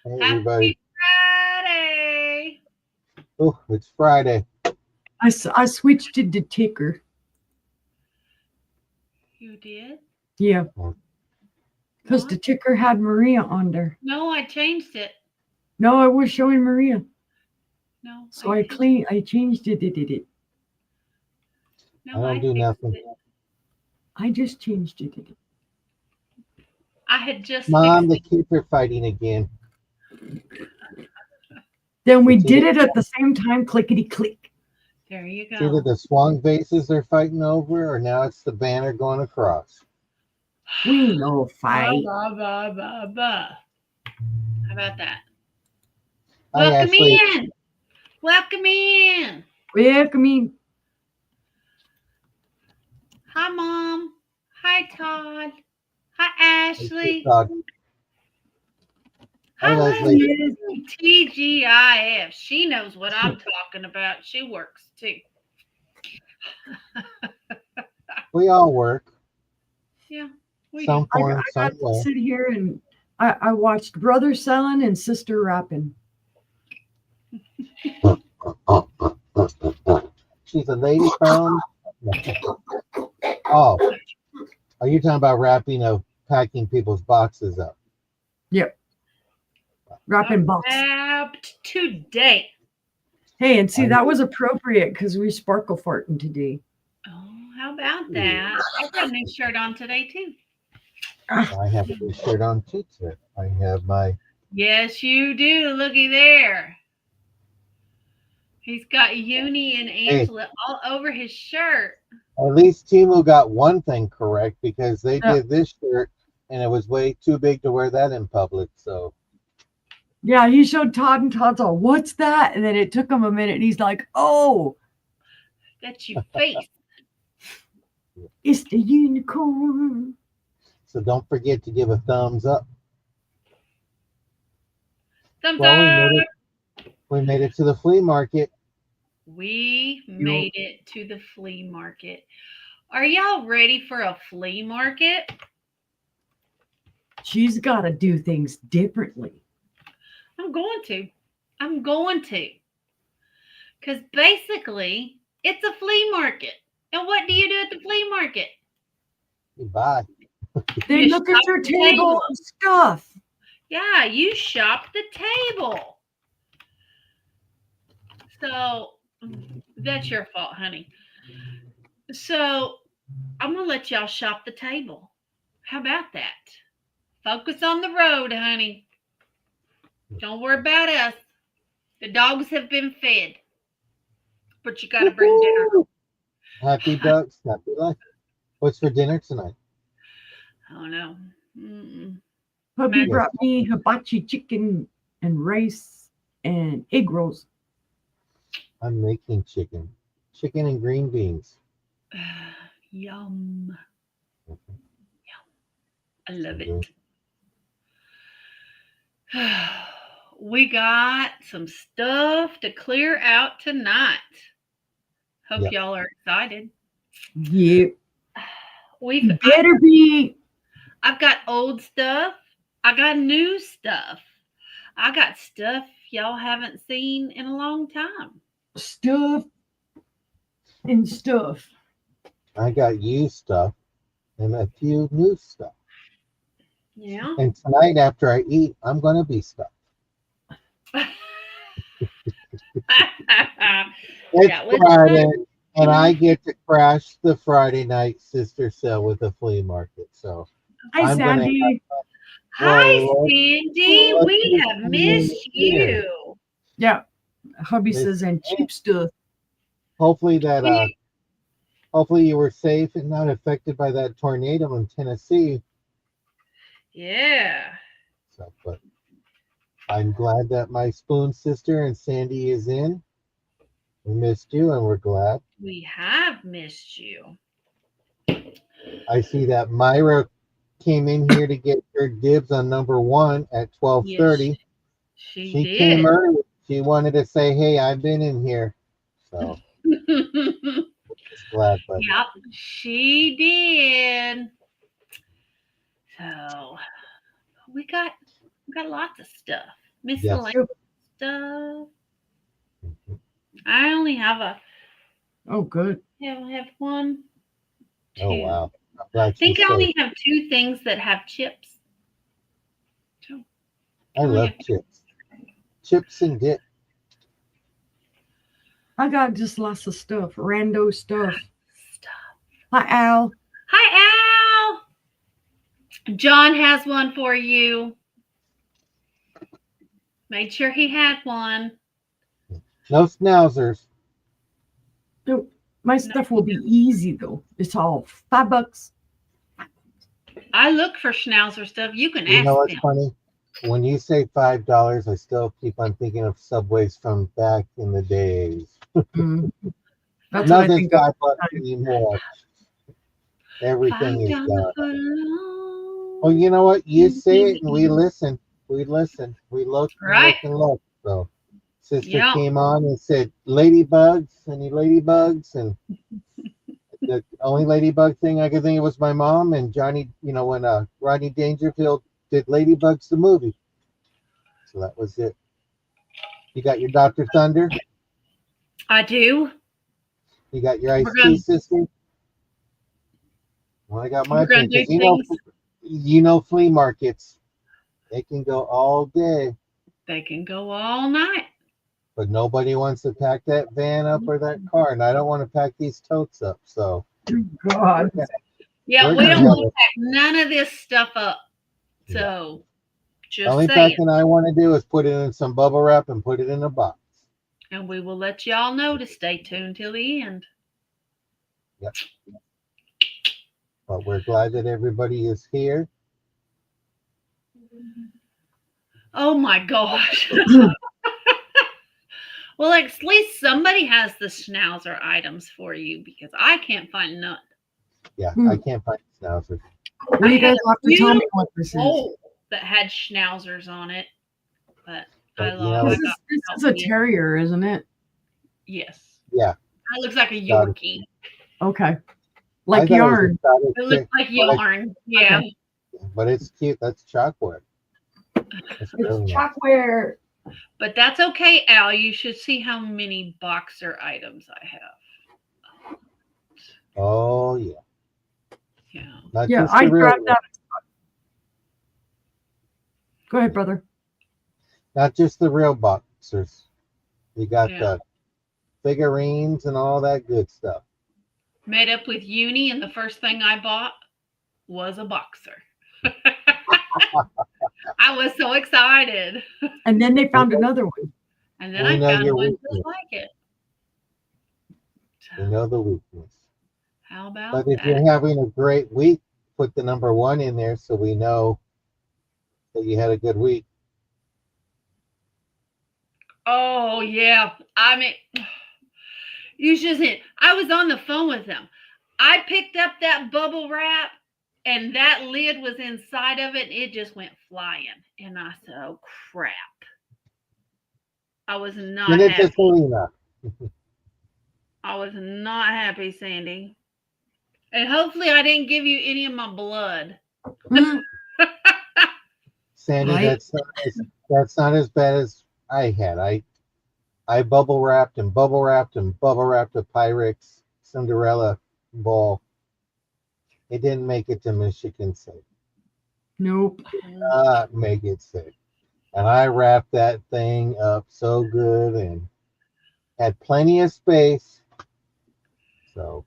Hey everybody. Happy Friday. Oh, it's Friday. I switched it to ticker. You did? Yeah, Oh, because What? the ticker had Maria on there. No, I changed it. No, I was showing Maria. No, So I changed it. I changed it. It. I No, don't I do fixed nothing. it. I just changed it. I had just Mom, fixed the it. kids are fighting again. Then we It's either did it at the same time, clickety click. There you it's either go. the swung vases they're fighting over, or now it's the banner going across. We no Blah, fight. blah, blah, blah, blah. How about that? Hi Welcome Ashley. in. Welcome in. Yeah, I mean, Hi, Mom. Hi, Todd. Hi, Hey, Sweet Ashley. Dog. Hi Hi, Leslie. yes. Leslie. TGIF. She knows what I'm talking about. She works too. We all work Yeah, we do. some form, I some got to way. sit here and I watched brother selling and sister rapping. She's a lady from. Oh, are you talking about wrapping of packing people's boxes up? Yep, Got rapping box. wrapped today. Hey, and see I that was appropriate because we sparkle farting today. Oh, how about that? I got a new shirt on today too. Ah, I have a new shirt on too. Today. I have my. Yes, you do. Looky there. He's got Uni and Hey, Angela all over his shirt. at least Timu got one thing correct because they no, did this shirt and it was way too big to wear that in public. So yeah, he showed Todd and Todd's all, what's that? And then it took him a minute and he's like, oh, That's your face. it's the unicorn. don't forget to give a thumbs up. Thumbs Well, up. we made it to the flea market. We You, made it to the flea market. Are y'all ready for a flea market? she's got to do things differently. I'm going to. I'm going to. Because basically, it's a flea market. And what do you do at the flea market? Bye. They You look at shop your the table. table and stuff. Yeah, you shop the table. So that's your fault, honey. So I'm going to let y'all shop the table. How about that? Focus on the road, honey. Don't worry about us. The dogs have been fed, but you got to bring dinner. Woo-hoo! Happy ducks, happy life. What's for dinner tonight? Oh, no. Mm-mm. Hubby Mac- Yes, brought me hibachi chicken and rice and egg rolls. I'm making chicken and green beans. Yum. Mhm. I love I'm it. doing We got some stuff to clear out tonight. Hope yeah. y'all are excited. Yeah, We've you better be I've got old stuff. I got new stuff. I got stuff y'all haven't seen in a long time. stuff and stuff. I got used stuff and a few new stuff. Yeah. And tonight after I eat, I'm gonna be stuffed. It's That was Friday, and I fun. get to crash the Friday night sister sale with the flea market. So Hi, I'm gonna have Sandy. Hi, well Cindy. look We who's have coming in missed here. you. Yeah, hubby Miss says, and Ann. cheap stuff. Hopefully that We, hopefully you were safe and not affected by that tornado in Tennessee. yeah, So but I'm glad that my spoon sister and Sandy is in. We missed you and we're glad. we have missed you. I see that Myra came in here to get her dibs on number one at Yes, 12:30. she She came did. early. She wanted to say, "Hey, I've been in here." So just glad, but Yep, she did. So we got lots of stuff. Miscellaneous stuff. I only have Oh, good. have one, two. Oh wow. I'm I glad think she's I only safe. have 2 things that have chips. So, I only love have chips. Chips and dip. I got just lots of stuff, rando stuff. stuff. Hi, Al. Hi, Al. John has one for you. Made sure he had one. No schnauzers. No, my stuff will be easy though. It's all $5. I look for schnauzer stuff. You can You ask know what's them. funny? When you say $5, I still keep on thinking of Subways from back in the days. Mm. That's what I Nothing's think of. $5 anymore. Everything is $5 gone. for long. Well, you know what? You say it and we listen. We listen. We look and Right. look and look. So sister Yep. came on and said, "Ladybugs, any ladybugs?" And the only ladybug thing I could think of was my mom and Johnny. You know, when Rodney Dangerfield did Ladybugs the movie. So that was it. You got your Dr. Thunder. I do. You got your We're iced gonna tea, sister. Well, I got my we're gonna thing do because things. you know, flea markets. They can go all day, They can go all night. but nobody wants to pack that van up or that car, and I don't want to pack these totes up. So God. Yeah, we're we gonna don't have want to pack none of this stuff up. Yeah. So the just only saying. packing I want to do is put it in some bubble wrap and put it in a box. And we will let y'all know to stay tuned till the end. But we're glad that everybody is here. Oh my gosh. Well, at least somebody has the schnauzer items for you because I can't find none. Yeah, Hmm. I can't find schnauzers. Well, you I had guys have to tell me what this is. bowl that had schnauzers on it, but I But, you know, lost. This is a terrier, isn't it? Yes. Yeah. That looks like a Got it. Yorkie. Okay. I Like thought yarn. It was It looks like yarn. Yeah. but it's cute. That's chalkwood. It's really nice. Chalkware. But that's okay, Al. You should see how many boxer items I have. Oh yeah. Yeah. Not Yeah, just I the real grabbed that. Go ahead, brother. not just the real boxers. You got Yeah. the figurines and all that good stuff. Made up with uni, and the first thing I bought was a boxer. I was so excited. And then they found another one. And then We I know found your one weakness. just like it. We know the weakness. How about But if that? you're having a great week, put the number 1 in there so we know that you had a good week. Oh yeah. I mean, you should see it. I was on the phone with them. I picked up that bubble wrap and that lid was inside of it. It just went flying. And I said, oh crap. I was not Send it to happy. Selena. I was not happy, Sandy. And hopefully I didn't give you any of my blood. Hmm. Sandy, Right. that's not as bad as I had. I bubble wrapped and bubble wrapped and bubble wrapped a Pyrex Cinderella ball. It didn't make it to Michigan State. Nope. Not make it safe. And I wrapped that thing up so good and had plenty of space. So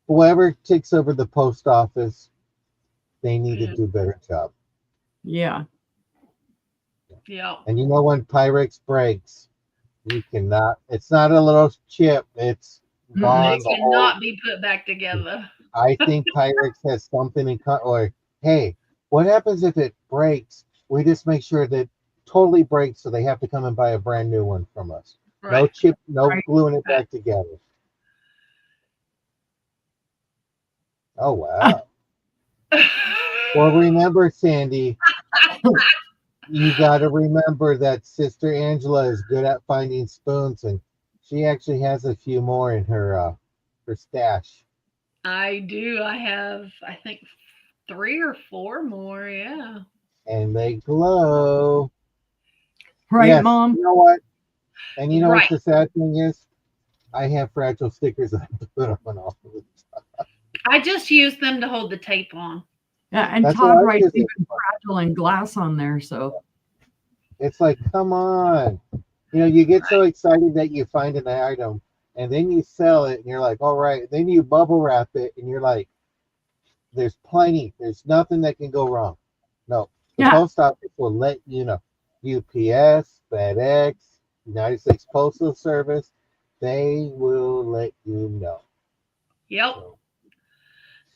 whoever takes over the post office, they need to do a better job. Yeah. Yeah. And you know when Pyrex breaks, you cannot. It's not a little chip. It's gone. It cannot be put back together. I think Pyrex has something in or hey, what happens if it breaks? We just make sure that totally breaks, so they have to come and buy a brand new one from us. Right. No chip, no Right. gluing it back together. Oh wow. Well, remember, Sandy, you got to remember that Sister Angela is good at finding spoons, and she actually has a few more in her stash. I do. I have, I think, 3 or 4 more. Yeah. And they glow. Right, Yes. Mom? You know what? And you know Right. what the sad thing is? I have fragile stickers that I put on all of it. I just use them to hold the tape on. Yeah, and That's what Todd I writes use it even for. fragile and glass on there. So It's like, come on. You get so excited that you find an item and then you sell it and you're like, all right. Then you bubble wrap it and you're like, there's plenty. There's nothing that can go wrong. No, the yeah. post office will let you know. UPS, FedEx, United States Postal Service, they will let you know. Yep. So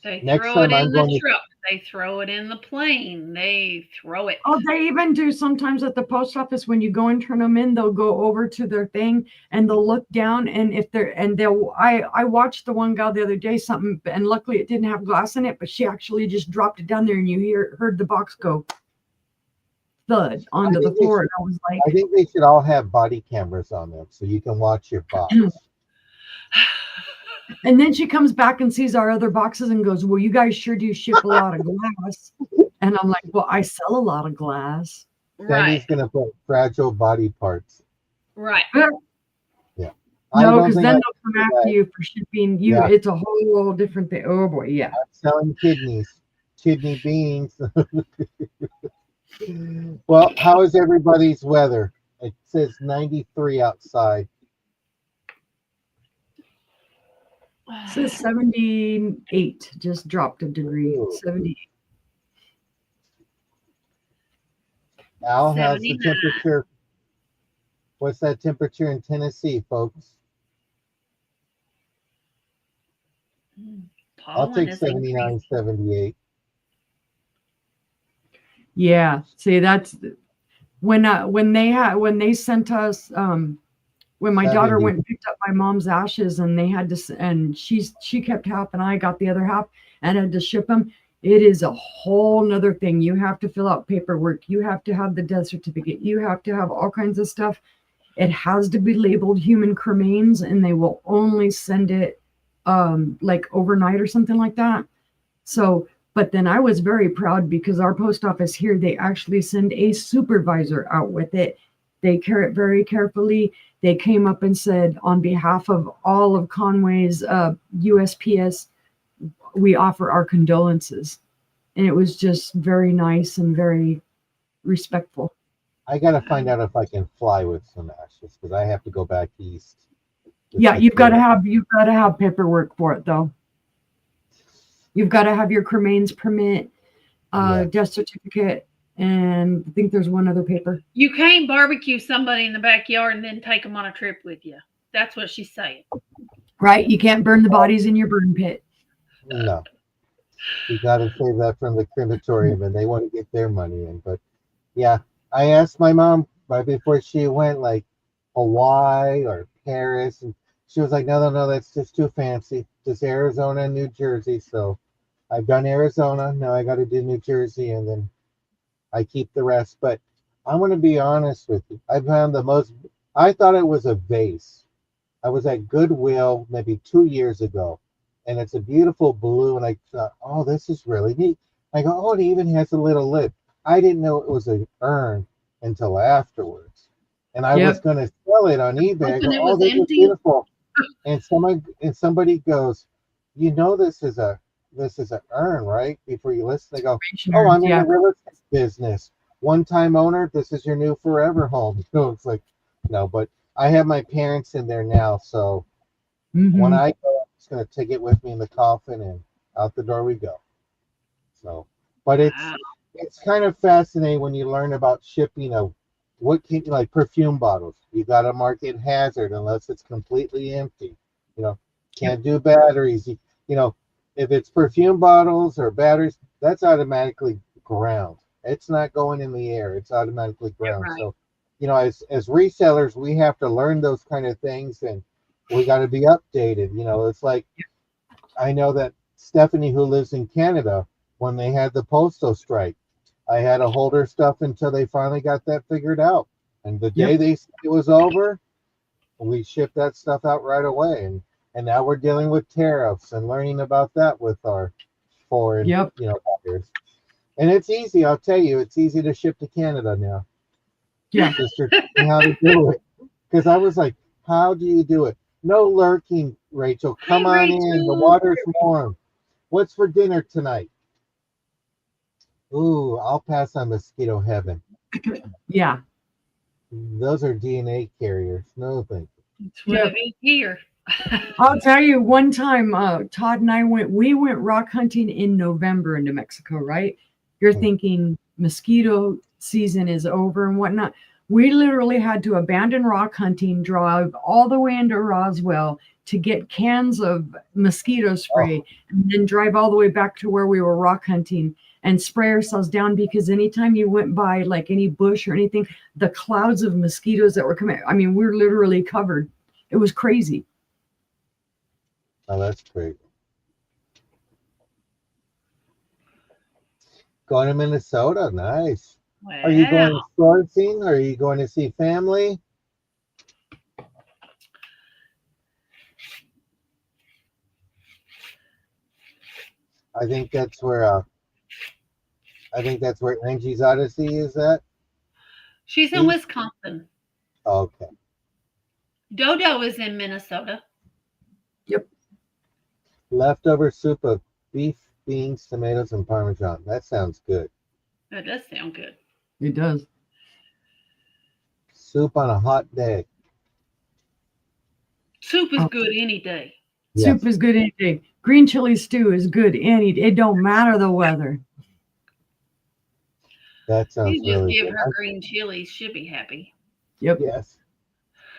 They next throw it time in I'm the going to, truck. They throw it in the plane. They throw it. Oh, they even do sometimes at the post office when you go and turn them in, they'll go over to their thing and they'll look down and if they're and they'll I watched the one gal the other day something and luckily it didn't have glass in it, but she actually just dropped it down there and you heard the box go thud I onto the think they floor. should, And I was I think they should all have body cameras on them so you can watch your box. like, and then she comes back and sees our other boxes and goes, well, you guys sure do ship a lot of glass. And I'm like, well, I sell a lot of glass. Right. Sandy's gonna put fragile body parts. Right. Yeah. I No, don't because think then I they'll can come do after that. you for shipping you. Yeah. It's a whole different thing. Oh boy, yeah. I'm selling kidneys, kidney beans. Well, how is everybody's weather? It says 93 outside. It says 78, just dropped a degree. Ooh. 78. Al, how's the 79. temperature? What's that temperature in Tennessee, folks? I'll Pollen take is 79, increasing. 78. Yeah. See, that's when they sent us when my daughter 70. went and picked up my mom's ashes and they had to and she kept half and I got the other half and had to ship them. It is a whole nother thing. You have to fill out paperwork. You have to have the death certificate. You have to have all kinds of stuff. It has to be labeled human cremains and they will only send it like overnight or something like that. So, but then I was very proud because our post office here, they actually send a supervisor out with it. They care it very carefully. They came up and said, on behalf of all of Conway's USPS, we offer our condolences. And it was just very nice and very respectful. I got to find out if I can fly with some ashes because I have to go back east. to Yeah, see you've got Kayla. to have paperwork for it though. You've got to have your cremains permit, Yeah. death certificate, and I think there's one other paper. You can't barbecue somebody in the backyard and then take them on a trip with you. That's what she's saying. Right? You can't burn the bodies in your burn pit. No. You got to save that from the crematorium and they want to get their money in. But yeah, I asked my mom right before she went, like Hawaii or Paris. And she was like, no, that's just too fancy. Just Arizona and New Jersey. So I've done Arizona. Now I got to do New Jersey and then I keep the rest. But I'm going to be honest with you. I found I thought it was a vase. I was at Goodwill maybe 2 years ago, and it's a beautiful blue. And I thought, oh, this is really neat. I go, oh, it even has a little lid. I didn't know it was an urn until afterwards. And I was Yep. going to sell it on eBay. I go, Hoping it oh, was this is empty. beautiful. And somebody goes, you know, this is an urn, right? Before you listen, they go, oh, I'm in Yeah. the real estate business. One-time owner. This is your new forever home. It's like, no, but I have my parents in there now, so when I go, I'm just gonna take it with me in the coffin and out the door we go. So, but Wow. it's kind of fascinating when you learn about shipping of what can like perfume bottles. You got to mark it hazard unless it's completely empty. Can't do batteries. If it's perfume bottles or batteries, that's automatically ground. It's not going in the air. It's automatically ground. Right. So, as resellers, we have to learn those kind of things and we got to be updated. It's like I know that Stephanie, who lives in Canada, when they had the postal strike, I had to hold her stuff until they finally got that figured out. And the day they said it was over, we shipped that stuff out right away. And now we're dealing with tariffs and learning about that with our foreign, buyers. And it's easy, I'll tell you, it's easy to ship to Canada now. Yeah. Sister told me how to do it. Because I was like, how do you do it? No lurking, Rachel. Hey, Come on in. The Rachel. water's warm. What's for dinner tonight? Ooh, I'll pass on mosquito heaven. Yeah. Those are DNA carriers. No thank you. That's what it is here. I'll tell you, one time, Todd and I we went rock hunting in November in New Mexico, right? You're thinking mosquito season is over and whatnot. We literally had to abandon rock hunting, drive all the way into Roswell to get cans of mosquito spray, and then drive all the way back to where we were rock hunting and spray ourselves down, because anytime you went by like any bush or anything, the clouds of mosquitoes that were coming, I mean, we're literally covered. It was crazy. Oh, that's great. Going to Minnesota. Nice. Wow. Are you going sourcing? Or are you going to see family? I think that's where Angie's Odyssey is at. She's in Wisconsin. Okay. Dodo is in Minnesota. Yep. Leftover soup of beef, beans, tomatoes, and Parmesan. That sounds good. That does sound good. It does. Soup on a hot day. Soup is good any day. Yes. Soup is good any day. Green chili stew is good any day. It don't matter the weather. That sounds You just really give good. her green chilies. She'll be happy. Yep. Yes.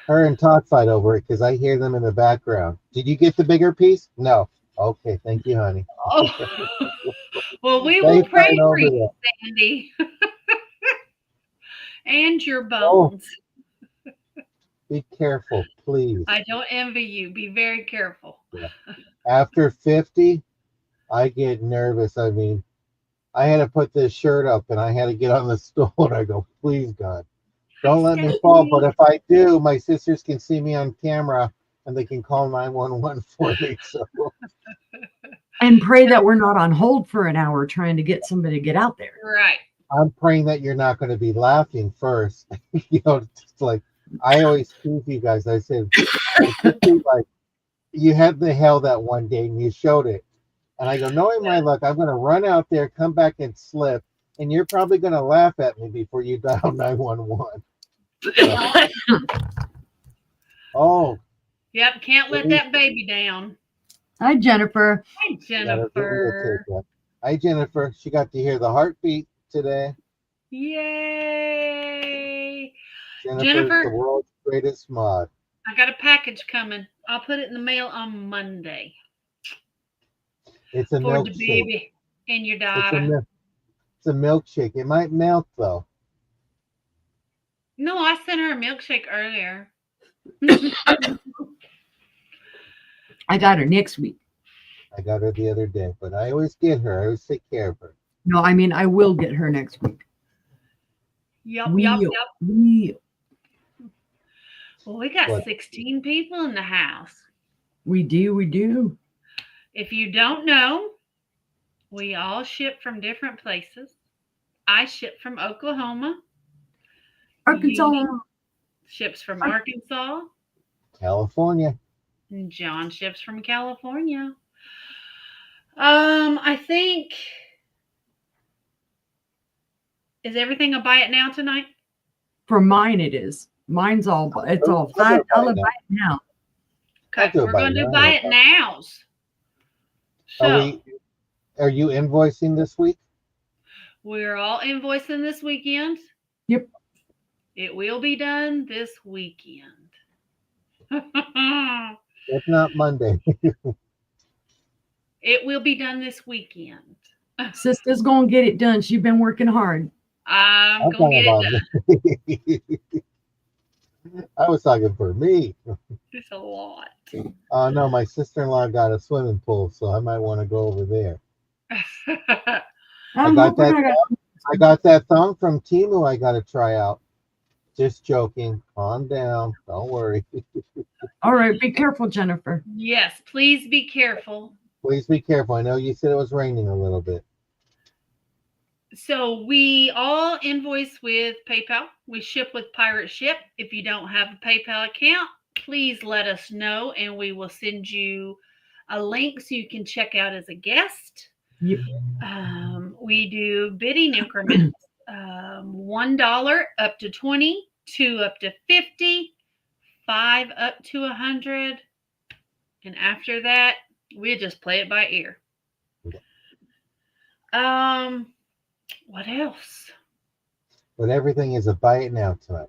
Her and Todd fight over it because I hear them in the background. Did you get the bigger piece? No. Okay, thank you, honey. Oh, well, we They will pray fight for over you, that. Sandy, and your Oh. bones. Be careful, please. I don't envy you. Be very careful. After 50, I get nervous. I mean, I had to put this shirt up and I had to get on the stool and I go, please, God, don't let me fall. But if I do, my sisters can see me on camera and they can call 911 for me. So, And pray that we're not on hold for an hour trying to get somebody to get out there. Right. I'm praying that you're not going to be laughing first. You know, just like I always tease you guys. I said, like, you had the hell that one day and you showed it. And I go, knowing my luck, I'm going to run out there, come back and slip. And you're probably going to laugh at me before you dial 911. Oh. Yep. Can't let that baby down. Hi, Jennifer. Hi, Jennifer. Hi, Jennifer. She got to hear the heartbeat today. Yay. Jennifer's the world's greatest mod. I got a package coming. I'll put it in the mail on Monday. It's a for the milkshake. baby and your daughter. It's a milkshake. It might melt though. No, I sent her a milkshake earlier. I got her next week. I got her the other day, but I always get her. I always take care of her. No, I mean, I will get her next week. Yep. Well, we got 16 people in the house. We do. If you don't know, we all ship from different places. I ship from Oklahoma. Arkansas. Lee ships from Arkansas. California. And John ships from California. I think, is everything a buy it now tonight? For mine, it is. Mine's all, it's all $5 buy it now. Okay, we're going to do buy it nows. So, are you invoicing this week? We're all invoicing this weekend. Yep. It will be done this weekend. If not Monday. It will be done this weekend. Sister's going to get it done. She's been working hard. I'm going to get it done. I was talking for me. It's a lot. No, my sister-in-law got a swimming pool, so I might want to go over there. I got that thong from Temu I got to try out. Just joking. Calm down. Don't worry. All right. Be careful, Jennifer. Yes, please be careful. Please be careful. I know you said it was raining a little bit. So we all invoice with PayPal. We ship with Pirate Ship. If you don't have a PayPal account, please let us know and we will send you a link so you can check out as a guest. Yep. We do bidding increments, $1 up to 20, 2 up to 50, 5 up to 100, and after that, we just play it by ear. What else? But everything is a buy it now tonight.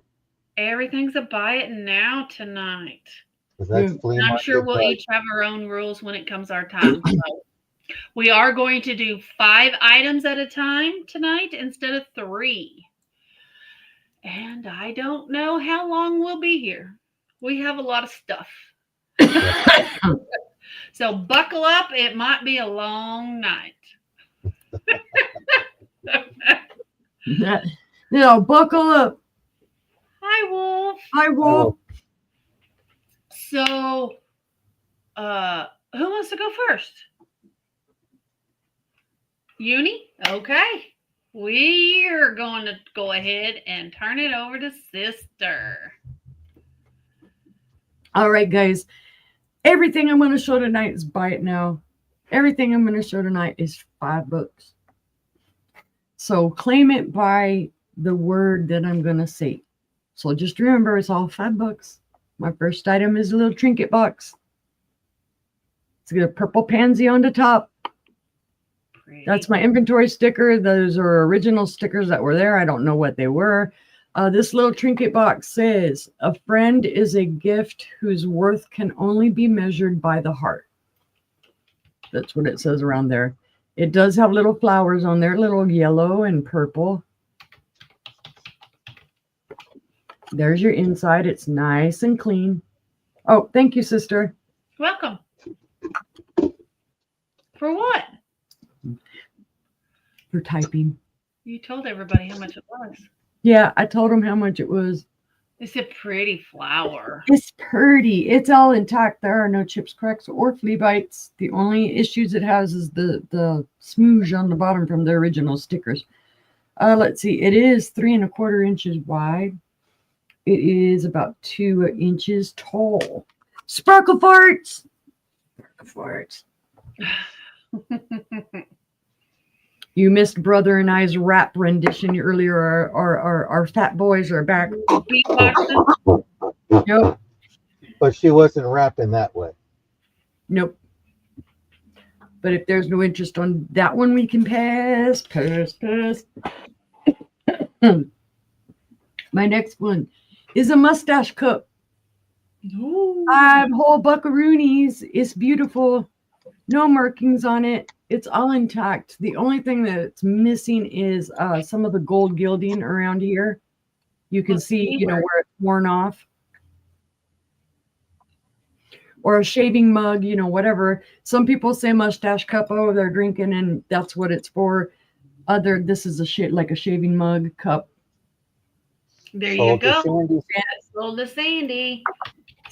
Everything's a buy it now tonight. Because that's Yeah. flea And I'm market. sure we'll price. each have our own rules when it comes our time. So we are going to do 5 items at a time tonight instead of 3. And I don't know how long we'll be here. We have a lot of stuff. So buckle up. It might be a long night. Buckle up. Hi, Wolf. Hi, Wolf. So, who wants to go first? Uni? Okay. We're going to go ahead and turn it over to Sister. All right, guys. Everything I'm going to show tonight is buy it now. Everything I'm going to show tonight is $5. So claim it by the word that I'm going to say. So just remember, it's all $5. My first item is a little trinket box. It's got a purple pansy on the top. Pretty. That's my inventory sticker. Those are original stickers that were there. I don't know what they were. This little trinket box says, a friend is a gift whose worth can only be measured by the heart. That's what it says around there. It does have little flowers on there, little yellow and purple. There's your inside. It's nice and clean. Oh, thank you, sister. Welcome. For what? For typing. You told everybody how much it was. Yeah, I told them how much it was. It's a pretty flower. It's pretty. It's all intact. There are no chips, cracks, or flea bites. The only issues it has is the smoosh on the bottom from the original stickers. Let's see. It is 3 1/4 inches wide. It is about 2 inches tall. Sparkle farts. Sparkle farts. You missed brother and I's rap rendition earlier. Our fat boys are back. Beatboxing? Nope. But she wasn't rapping that way. Nope. But if there's no interest on that one, we can pass. My next one is a mustache cup. Ooh. 5 whole buckaroonies. It's beautiful. No markings on it. It's all intact. The only thing that's missing is some of the gold gilding around here. You can see, where it's worn off. Or a shaving mug, whatever. Some people say mustache cup. Oh, they're drinking, and that's what it's for. This is like a shaving mug cup. There you go. Sandy. Sold to Sandy.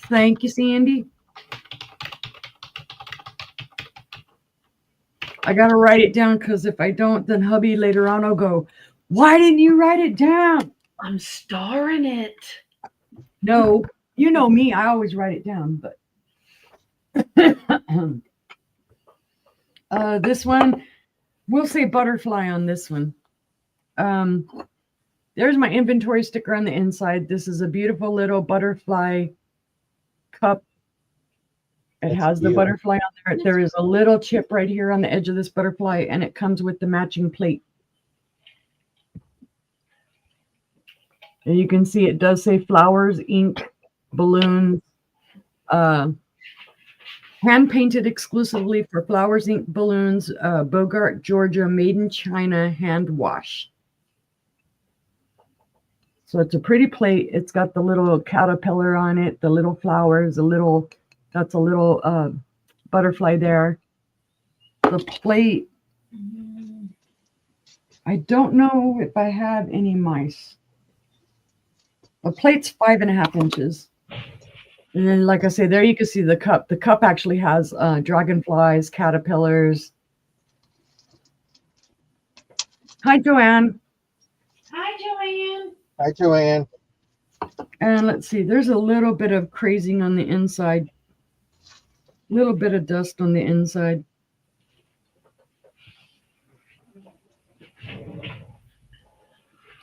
Thank you, Sandy. I got to write it down because if I don't, then hubby later on will go, why didn't you write it down? I'm starring it. No, you know me. I always write it down. But this one, we'll say butterfly on this one. There's my inventory sticker on the inside. This is a beautiful little butterfly cup. It has the butterfly on there. There is a little chip right here on the edge of this butterfly, and it comes with the matching plate. And you can see it does say flowers, ink, balloons, hand painted exclusively for flowers, ink, balloons, Bogart, Georgia, made in China, hand wash. So it's a pretty plate. It's got the little caterpillar on it, the little flowers, that's a little butterfly there. The plate, I don't know if I have any mice. The plate's 5 1/2 inches. And then, like I say, there you can see the cup. The cup actually has dragonflies, caterpillars. Hi, Joanne. Hi, Joanne. Hi, Joanne. And let's see, there's a little bit of crazing on the inside. Little bit of dust on the inside.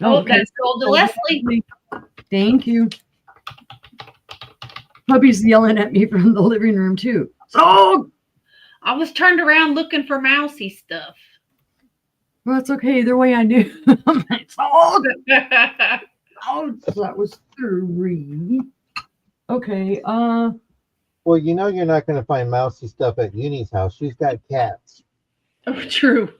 Oh, Okay. that's sold to Leslie. Thank you. Puppy's yelling at me from the living room too. Oh, I was turned around looking for mousy stuff. well, it's okay. Either way, I knew. It's sold. Oh, that was 3. Okay. Well, you know you're not going to find mousy stuff at Uni's house. She's got cats. Oh, true.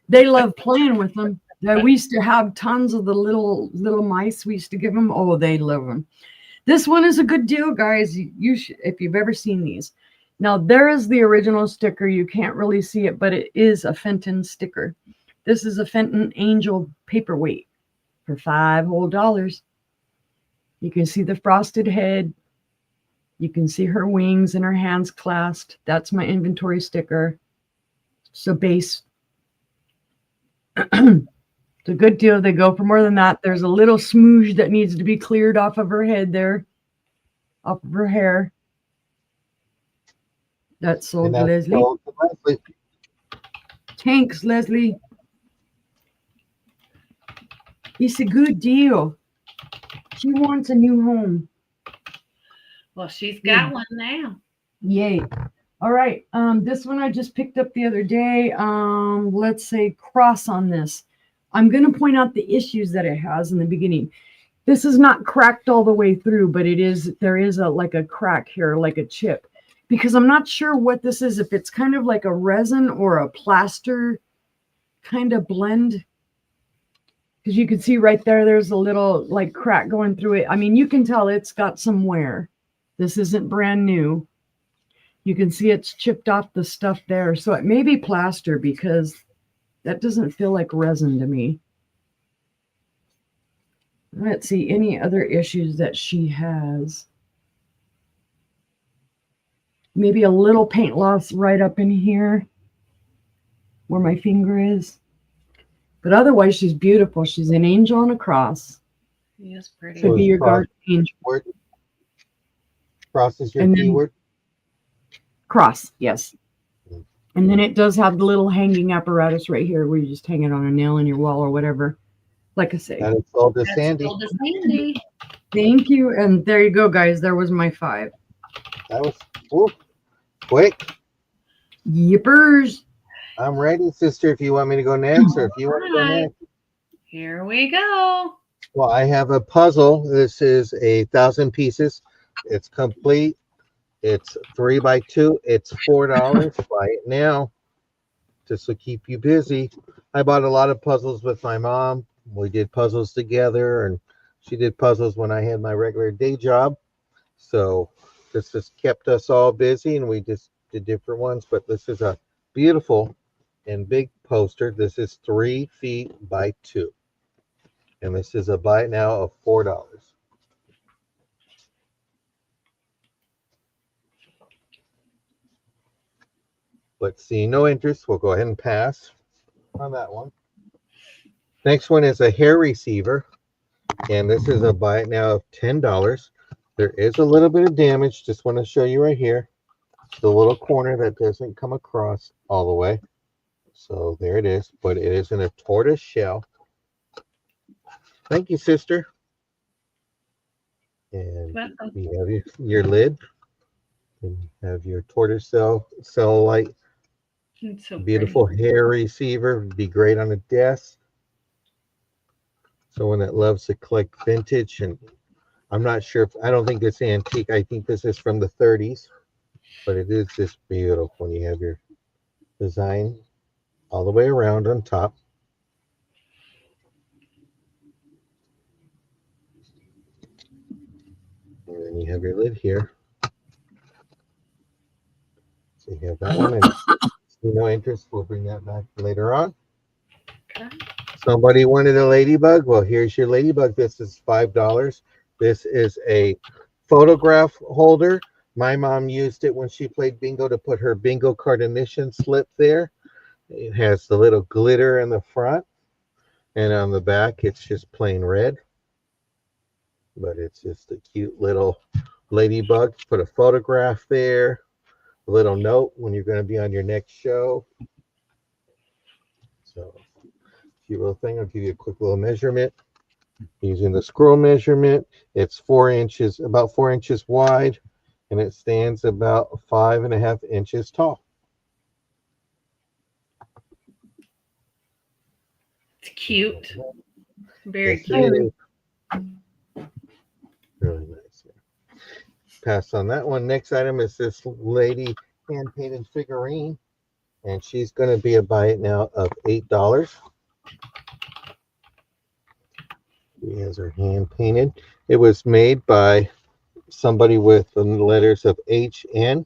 They love playing with them. We used to have tons of the little mice. We used to give them. Oh, they love them. This one is a good deal, guys. You should, if you've ever seen these. Now there is the original sticker. You can't really see it, but it is a Fenton sticker. This is a Fenton Angel paperweight for $5 whole. You can see the frosted head. You can see her wings and her hands clasped. That's my inventory sticker. So base. It's a good deal. They go for more than that. There's a little smooge that needs to be cleared off of her head there, off of her hair. That's sold to Leslie. Sold to Leslie. Thanks, Leslie. It's a good deal. She wants a new home. Well, she's got one now. Yay. All right. This one I just picked up the other day. Let's say cross on this. I'm going to point out the issues that it has in the beginning. This is not cracked all the way through, but there is like a crack here, like a chip, because I'm not sure what this is, if it's kind of like a resin or a plaster kind of blend. Because you can see right there's a little like crack going through it. I mean, you can tell it's got some wear. This isn't brand new. You can see it's chipped off the stuff there. So it may be plaster, because that doesn't feel like resin to me. Let's see any other issues that she has. Maybe a little paint loss right up in here where my finger is. But otherwise, she's beautiful. She's an angel on a cross. She is pretty. Could be your guardian angel. Cross is your keyword? Cross, yes. And then it does have the little hanging apparatus right here where you just hang it on a nail in your wall or whatever. Like I say. And it's sold to Sandy. Sold to Sandy. Thank you. And there you go, guys. There was my 5. That was quick. Yippers. I'm ready, sister, if you want me to go next, or if you want to go next. Here we go. Well, I have a puzzle. This is 1,000 pieces. It's complete. It's 3 by 2. It's $4. Buy it now. Just to keep you busy. I bought a lot of puzzles with my mom. We did puzzles together, and she did puzzles when I had my regular day job. So this just kept us all busy, and we just did different ones. But this is a beautiful and big poster. This is 3 feet by 2. And this is a buy it now of $4. Let's see, no interest. We'll go ahead and pass on that one. Next one is a hair receiver. And this is a buy it now of $10. There is a little bit of damage. Just want to show you right here. The little corner that doesn't come across all the way. So there it is. But it is in a tortoise shell. Thank you, sister. And you have your lid. And you have your tortoise cell light. So beautiful pretty. Hair receiver. Would be great on a desk. Someone that loves to collect vintage, and I'm not sure if, I don't think it's antique. I think this is from the 30s, but it is just beautiful when you have your design all the way around on top. And then you have your lid here. So you have that one, and no interest. We'll bring that back later on. Okay. Somebody wanted a ladybug. Well, here's your ladybug. This is $5. This is a photograph holder. My mom used it when she played bingo to put her bingo card initiation slip there. It has the little glitter in the front. And on the back, it's just plain red, but it's just a cute little ladybug. Put a photograph there, a little note when you're going to be on your next show. So, cute little thing. I'll give you a quick little measurement. Using the scroll measurement, it's 4 inches, about 4 inches wide, and it stands about 5.5 inches tall. It's cute. Very Yes, cute. it is. Really nice. Pass on that one. Next item is this lady hand painted figurine, and she's going to be a buy it now of $8. She has her hand painted. It was made by somebody with the letters of HN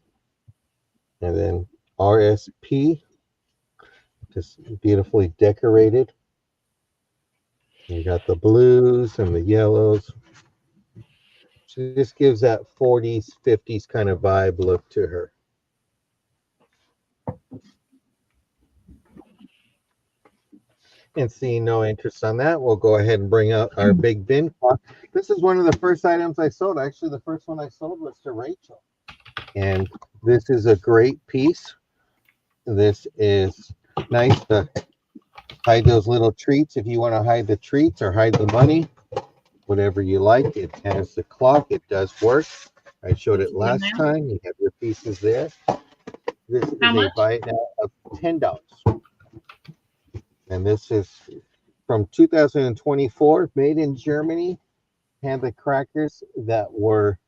and then RSP. Just beautifully decorated. You got the blues and the yellows. She just gives that 40s, 50s kind of vibe look to her. And seeing no interest on that, we'll go ahead and bring out our big bin clock. This is one of the first items I sold. Actually, the first one I sold was to Rachel. And this is a great piece. This is nice to hide those little treats if you want to hide the treats or hide the money, whatever you like. It has the clock. It does work. I showed it last time. You have your pieces there. This is How a much? buy it now of $10. And this is from 2024, made in Germany. Had the crackers that were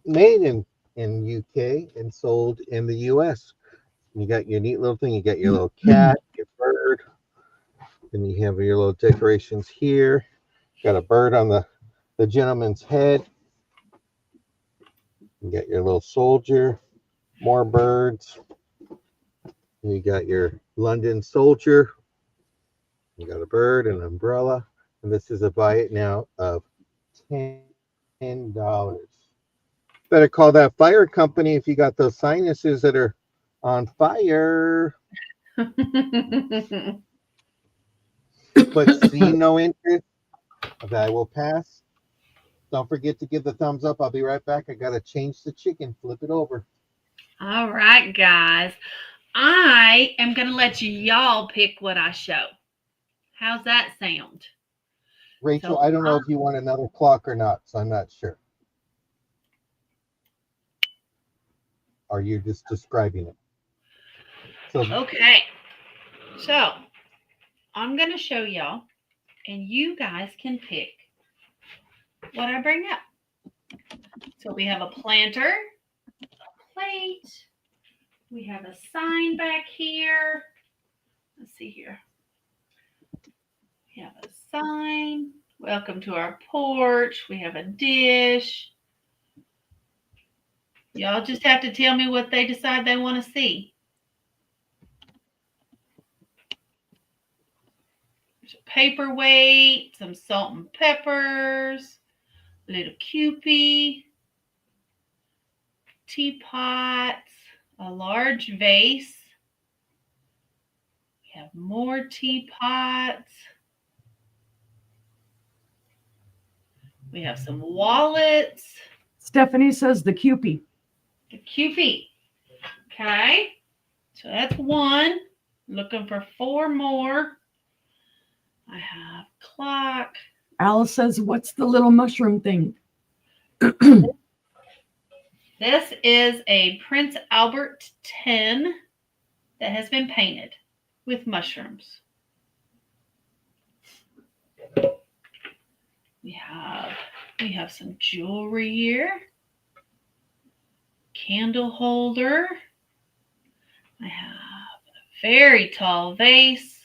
made in UK and sold in the US. You got your neat little thing. You got your little cat, your bird. Then you have your little decorations here. Got a bird on the gentleman's head. You got your little soldier, more birds. You got your London soldier. You got a bird, an umbrella. And this is a buy it now of $10. Better call that fire company if you got those sinuses that are on fire. But see no interest, I will pass. Don't forget to give the thumbs up. I'll be right back. I got to change the chicken, flip it over. All right, guys. I am going to let y'all pick what I show. How's that sound? Rachel, So, I don't know if you want another clock or not, so I'm not sure. Are you just describing it? So, okay. So, I'm going to show y'all, and you guys can pick what I bring up. So, we have a planter, a plate, we have a sign back here. Let's see here. We have a sign. Welcome to our porch. We have a dish. Y'all just have to tell me what they decide they want to see. There's a paperweight, some salt and peppers, a little Kewpie, teapots, a large vase. We have more teapots. We have some wallets. Stephanie says the Kewpie. The Kewpie. Okay. So that's one. Looking for four more. I have clock. Alice says, what's the little mushroom thing? This is a Prince Albert tin that has been painted with mushrooms. We have some jewelry here. Candle holder. I have a very tall vase.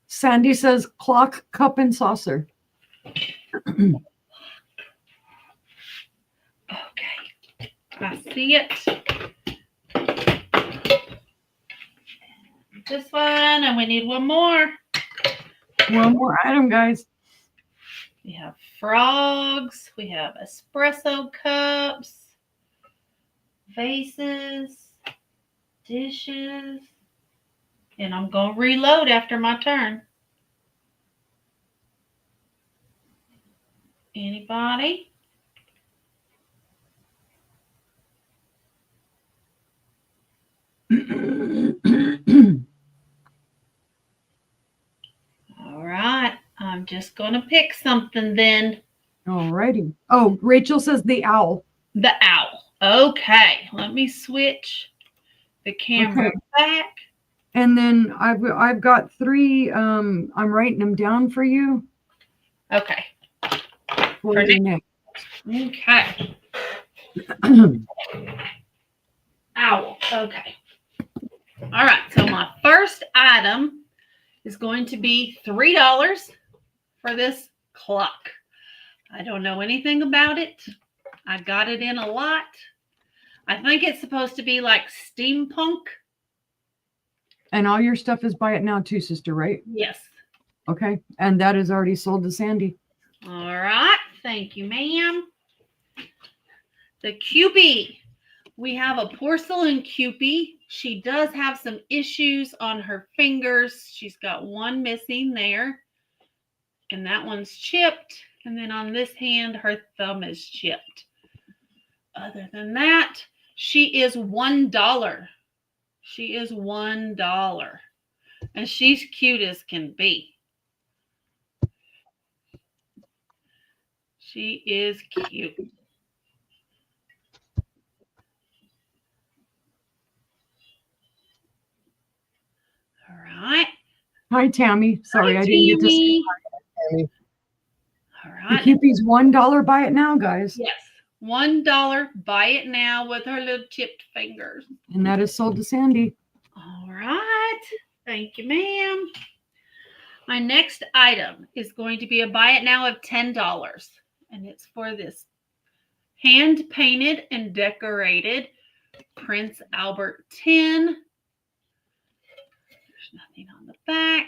Sandy says clock, cup, and saucer. Okay. I see it. This one, and we need one more. One more item, guys. We have frogs. We have espresso cups, vases, dishes. And I'm going to reload after my turn. Anybody? All right. I'm just going to pick something then. All righty. Oh, Rachel says the owl. The owl. Okay. Let me switch the camera back. And then I've got 3. I'm writing them down for you. Okay. For the next. Okay. Owl. Okay. All right. So my first item is going to be $3 for this clock. I don't know anything about it. I got it in a lot. I think it's supposed to be like steampunk. And all your stuff is buy it now too, sister, right? Yes. Okay. And that is already sold to Sandy. All right. Thank you, ma'am. The Cupie. We have a porcelain Cupie. She does have some issues on her fingers. She's got one missing there. And that one's chipped. And then on this hand, her thumb is chipped. Other than that, she is $1. She is $1. And she's cute as can be. She is cute. All right. Hi, Tammy. Sorry, Hi, I didn't get to say Tammy. All The right. Cupie's $1. Buy it now, guys. Yes. $1. Buy it now with her little chipped fingers. And that is sold to Sandy. All right. Thank you, ma'am. My next item is going to be a buy it now of $10. And it's for this hand painted and decorated Prince Albert tin. There's nothing on the back.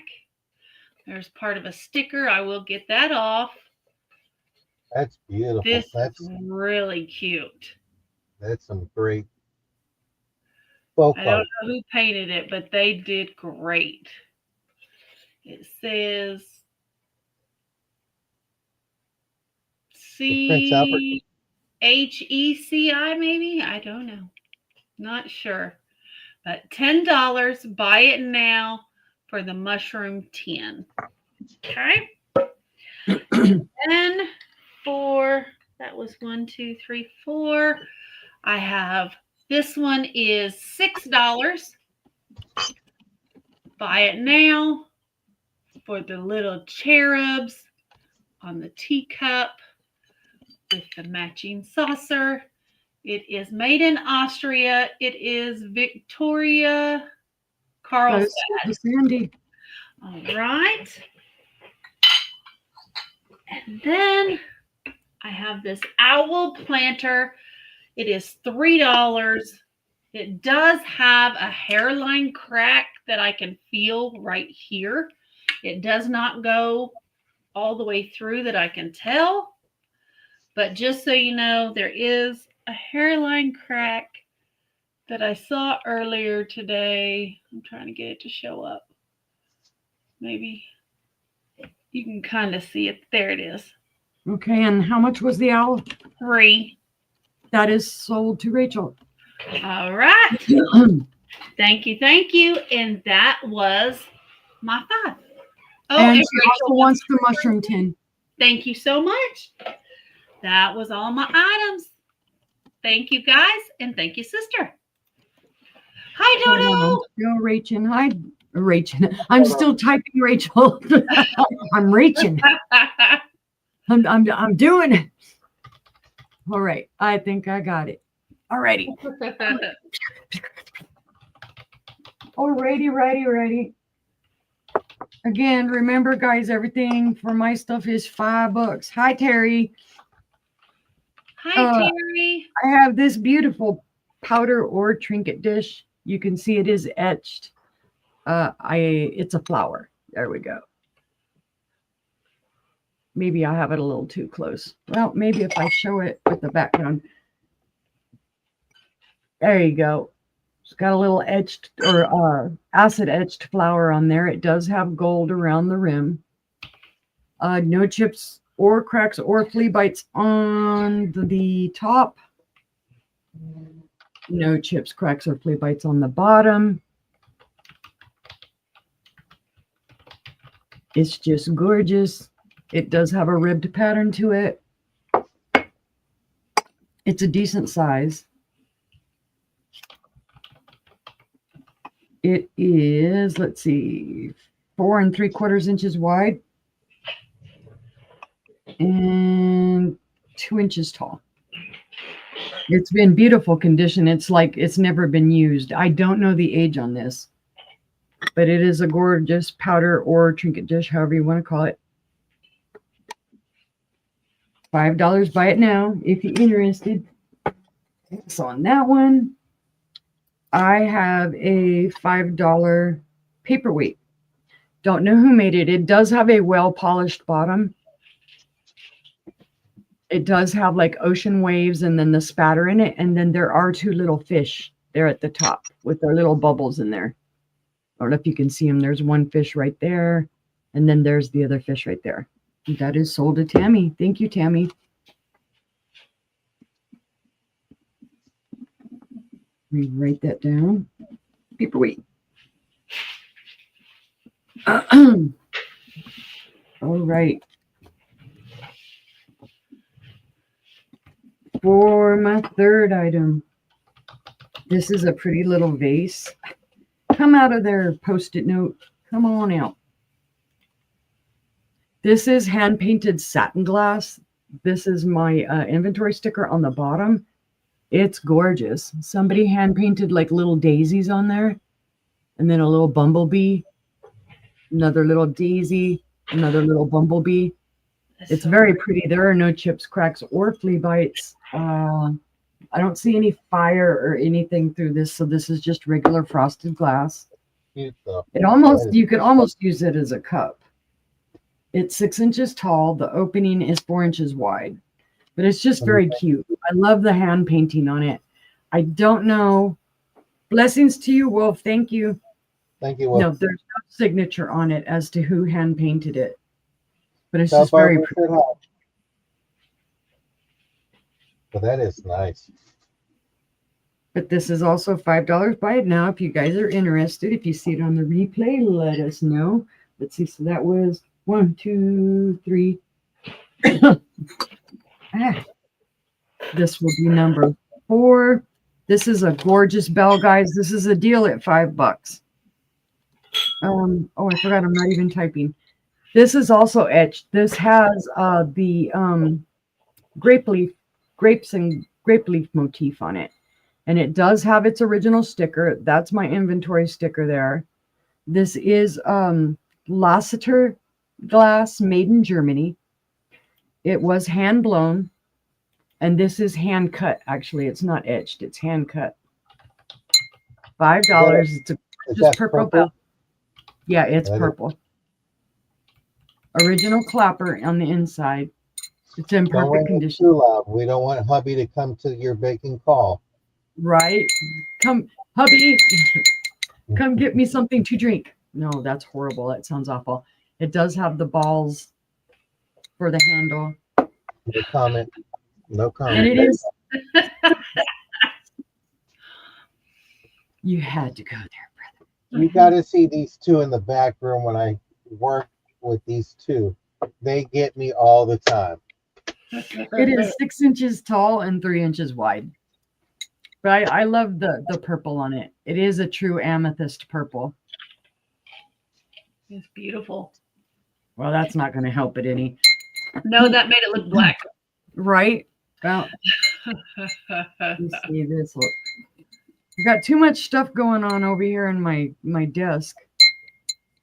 There's part of a sticker. I will get that off. That's beautiful. This That's is really cute. some great folk I don't art. know who painted it, but they did great. It says Prince Albert. CHECI, maybe? I don't know. Not sure. But $10, buy it now for the mushroom tin. Okay. Then for that was 1, 2, 3, 4. I have this one is $6. Buy it now for the little cherubs on the teacup with the matching saucer. It is made in Austria. It is Victoria That is Carlsbad. sold to Sandy. All right. And then I have this owl planter. It is $3. It does have a hairline crack that I can feel right here. It does not go all the way through that I can tell. But just so you know, there is a hairline crack that I saw earlier today. I'm trying to get it to show up. Maybe you can kind of see it. There it is. Okay, and how much was the owl? $3. That is sold to Rachel. All right. Thank you. Thank you. And that was my 5. Oh, and and she Rachel also wants the mushroom tin. Thank you so much. That was all my items. Thank you, guys. And thank you, sister. Hi, Dodo. Still Rachel. Hi, Rachel. I'm still typing Rachel. I'm reaching. I'm doing it. All right. I think I got it. Alrighty. Righty. Again, remember, guys, everything for my stuff is $5. Hi, Terry. Hi, Terry. I have this beautiful powder or trinket dish. You can see it is etched. It's a flower. There we go. Maybe I have it a little too close. Well, maybe if I show it with the background. There you go. It's got a little etched or acid etched flower on there. It does have gold around the rim. No chips or cracks or flea bites on the top. No chips, cracks, or flea bites on the bottom. It's just gorgeous. It does have a ribbed pattern to it. It's a decent size. It is, let's see, 4 3/4 inches wide and 2 inches tall. It's in beautiful condition. It's like it's never been used. I don't know the age on this, but it is a gorgeous powder or trinket dish, however you want to call it. $5. Buy it now if you're interested. So on that one, I have a $5 paperweight. Don't know who made it. It does have a well-polished bottom. It does have like ocean waves and then the spatter in it. And then there are 2 little fish there at the top with their little bubbles in there. I don't know if you can see them. There's one fish right there. And then there's the other fish right there. That is sold to Tammy. Thank you, Tammy. Let me write that down. Paperweight. All right. For my third item, this is a pretty little vase. Come out of there, Post-it note. Come on out. This is hand-painted satin glass. This is my inventory sticker on the bottom. It's gorgeous. Somebody hand-painted like little daisies on there. And then a little bumblebee. Another little daisy. Another little bumblebee. It's very pretty. There are no chips, cracks, or flea bites. I don't see any fire or anything through this, so this is just regular frosted glass. You could almost use it as a cup. It's 6 inches tall. The opening is 4 inches wide, but it's just very cute. I love the hand painting on it. I don't know. Blessings to you, Wolf. Thank you. Thank you, Wolf. No, there's no signature on it as to who hand painted it, but it's just very pretty. Well, that is nice. But this is also $5. Buy it now if you guys are interested. If you see it on the replay, let us know. Let's see. So that was 1, 2, 3. This will be number 4. This is a gorgeous bell, guys. This is a deal at $5. Oh, I forgot. I'm not even typing. This is also etched. This has the grapes and grape leaf motif on it. And it does have its original sticker. That's my inventory sticker there. This is Lasseter glass made in Germany. It was hand blown. And this is hand cut. Actually, it's not etched. It's hand cut. $5. It's just purple bell. Yeah, it's purple. Original clapper on the inside. It's in perfect condition. Too loud. We don't want hubby to come to your baking call. Right? Come, hubby, come get me something to drink. No, that's horrible. That sounds awful. It does have the balls for the handle. No comment. No comment. And it is. You had to go there, brother. You got to see these two in the back room when I work with these two. They get me all the time. It is 6 inches tall and 3 inches wide. But I love the purple on it. It is a true amethyst purple. It's beautiful. Well, that's not going to help it any. No, that made it look black. Right? Well, you see this. Look. I got too much stuff going on over here in my desk.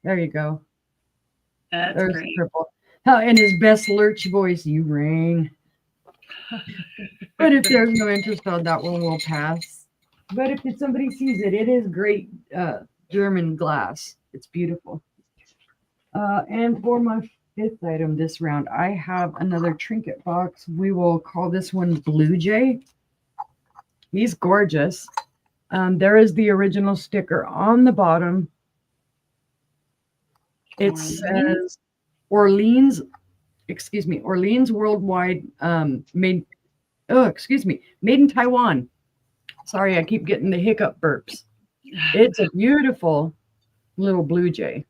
There you go. There's great. Purple. Oh, in his best lurch voice, you rang. But if there's no interest on that one, we'll pass. But if somebody sees it, it is great German glass. It's beautiful. And for my 5th item this round, I have another trinket box. We will call this one Blue Jay. He's gorgeous. There is the original sticker on the bottom. It Orleans. says Orleans, Orleans Worldwide, made in Taiwan. Sorry, I keep getting the hiccup burps. It's a beautiful little blue jay.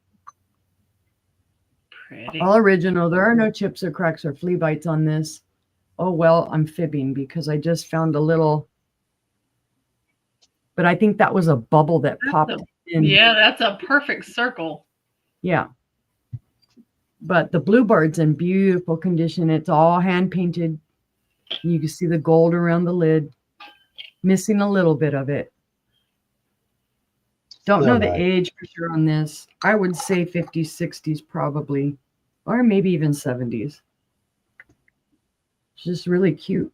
Pretty. All original. There are no chips or cracks or flea bites on this. Oh, well, I'm fibbing because I just found a little, but I think that was a bubble that popped in. Yeah, that's a perfect circle. Yeah. But the bluebird's in beautiful condition. It's all hand painted. You can see the gold around the lid. Missing a little bit of it. Don't Still know the nice. age for sure on this. I would say 50s, 60s probably, or maybe even 70s. It's just really cute.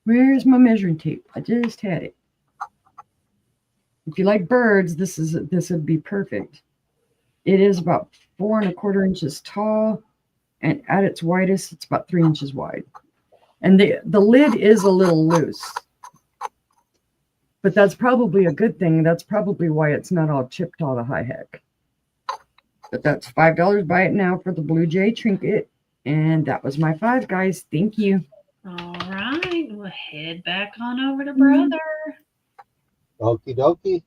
Where's my measuring tape? I just had it. If you like birds, this would be perfect. It is about 4¼ inches tall, and at its widest, it's about 3 inches wide. And the lid is a little loose, but that's probably a good thing. That's probably why it's not all chipped all the high heck. But that's $5. Buy it now for the Blue Jay trinket. And that was my 5, guys. Thank you. All right. We'll head back on over to brother. Okie dokie.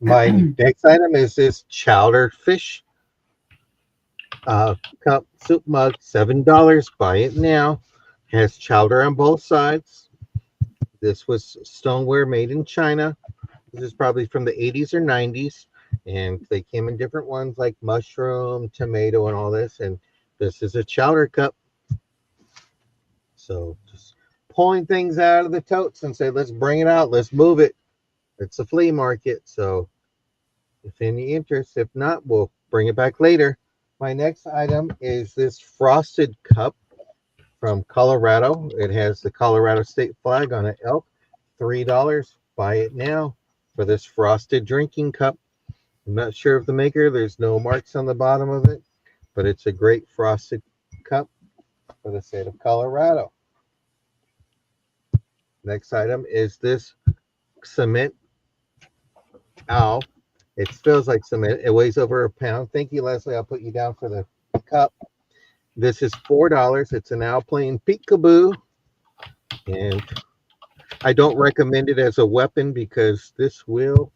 My next item is this chowder fish cup soup mug, $7. Buy it now. Has chowder on both sides. This was stoneware made in China. This is probably from the 80s or 90s. And they came in different ones like mushroom, tomato, and all this. And this is a chowder cup. So just pulling things out of the totes and say, let's bring it out. Let's move it. It's a flea market. So if any interest, if not, we'll bring it back later. My next item is this frosted cup from Colorado. It has the Colorado state flag on it. Elk, $3. Buy it now for this frosted drinking cup. I'm not sure of the maker. There's no marks on the bottom of it, but it's a great frosted cup for the state of Colorado. Next item is this cement owl. It feels like cement. It weighs over a pound. Thank you, Leslie. I'll put you down for the cup. This is $4. It's an owl playing peekaboo. And I don't recommend it as a weapon because this will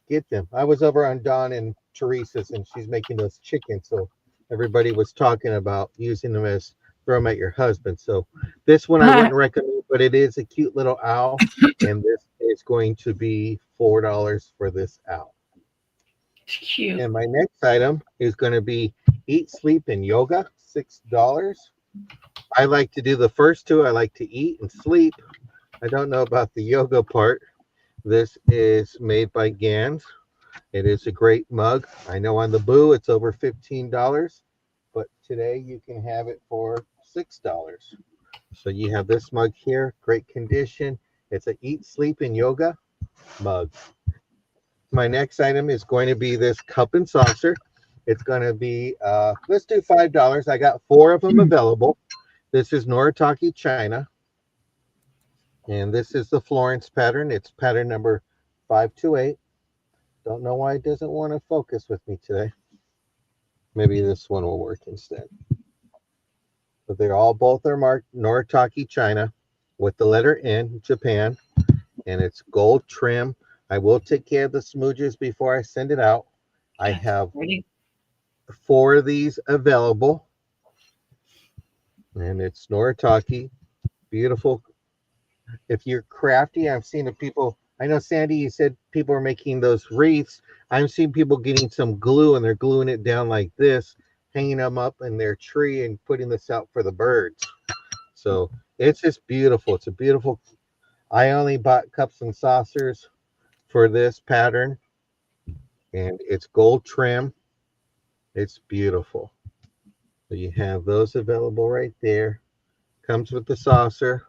get them. I was over on Dawn and Teresa's and she's making those chickens. So everybody was talking about using them as throw them at your husband. So this one I wouldn't recommend, but it is a cute little owl. And this is going to be $4 for this owl. Cute. And my next item is going to be Eat, Sleep, and Yoga, $6. I like to do the first two. I like to eat and sleep. I don't know about the yoga part. This is made by Gans. It is a great mug. I know on the Boo it's over $15, but today you can have it for $6. So you have this mug here, great condition. It's a Eat, Sleep, and Yoga mug. My next item is going to be this cup and saucer. It's going to be, let's do $5. I got 4 of them available. This is Noritake, China. And this is the Florence pattern. It's pattern number 528. Don't know why it doesn't want to focus with me today. Maybe this one will work instead. But they're all both are marked Noritake, China with the letter N, Japan. And it's gold trim. I will take care of the smooches before I send it out. I have 4 of these available. And it's Noritake. Beautiful. If you're crafty, I've seen the people. I know, Sandy, you said people are making those wreaths. I've seen people getting some glue and they're gluing it down like this, hanging them up in their tree and putting this out for the birds. So it's just beautiful. It's a beautiful. I only bought cups and saucers for this pattern, and it's gold trim. It's beautiful. So you have those available right there. Comes with the saucer.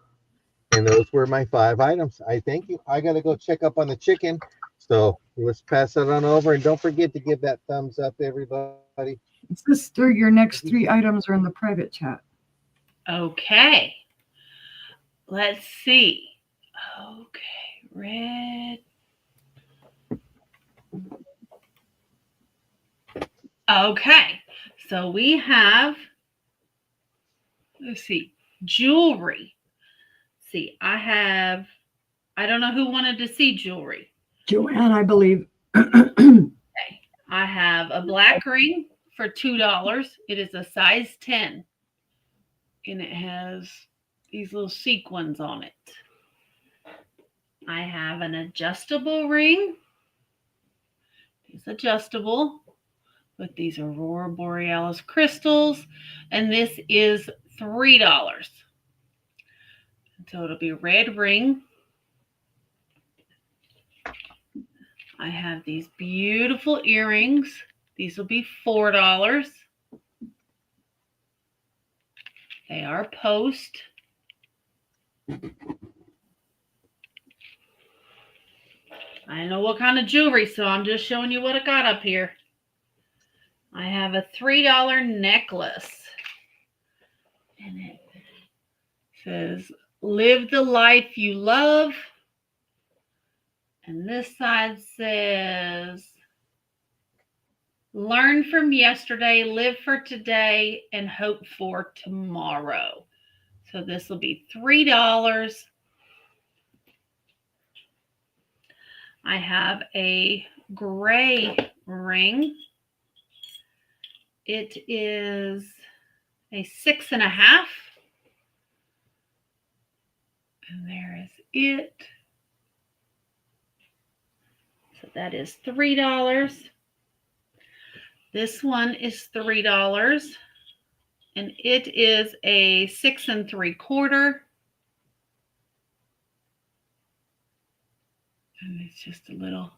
And those were my 5 items. I thank you. I got to go check up on the chicken. So let's pass it on over. And don't forget to give that thumbs up, everybody. Sister, your next 3 items are in the private chat. Okay. Let's see. Okay. red. Okay, so we have, let's see, jewelry. See, I don't know who wanted to see jewelry. Joanne, I believe. Okay, I have a black ring for $2. It is a size 10, and it has these little sequins on it. I have an adjustable ring. It's adjustable with these Aurora Borealis crystals, and this is $3. So it'll be red ring. I have these beautiful earrings. These will be $4. They are post. I know what kind of jewelry, so I'm just showing you what I got up here. I have a $3 necklace. And it says, live the life you love. And this side says, learn from yesterday, live for today, and hope for tomorrow. So this will be $3. I have a gray ring. It is a 6.5. And there is it. So that is $3. This one is $3. And it is a 6 3/4. And it's just a little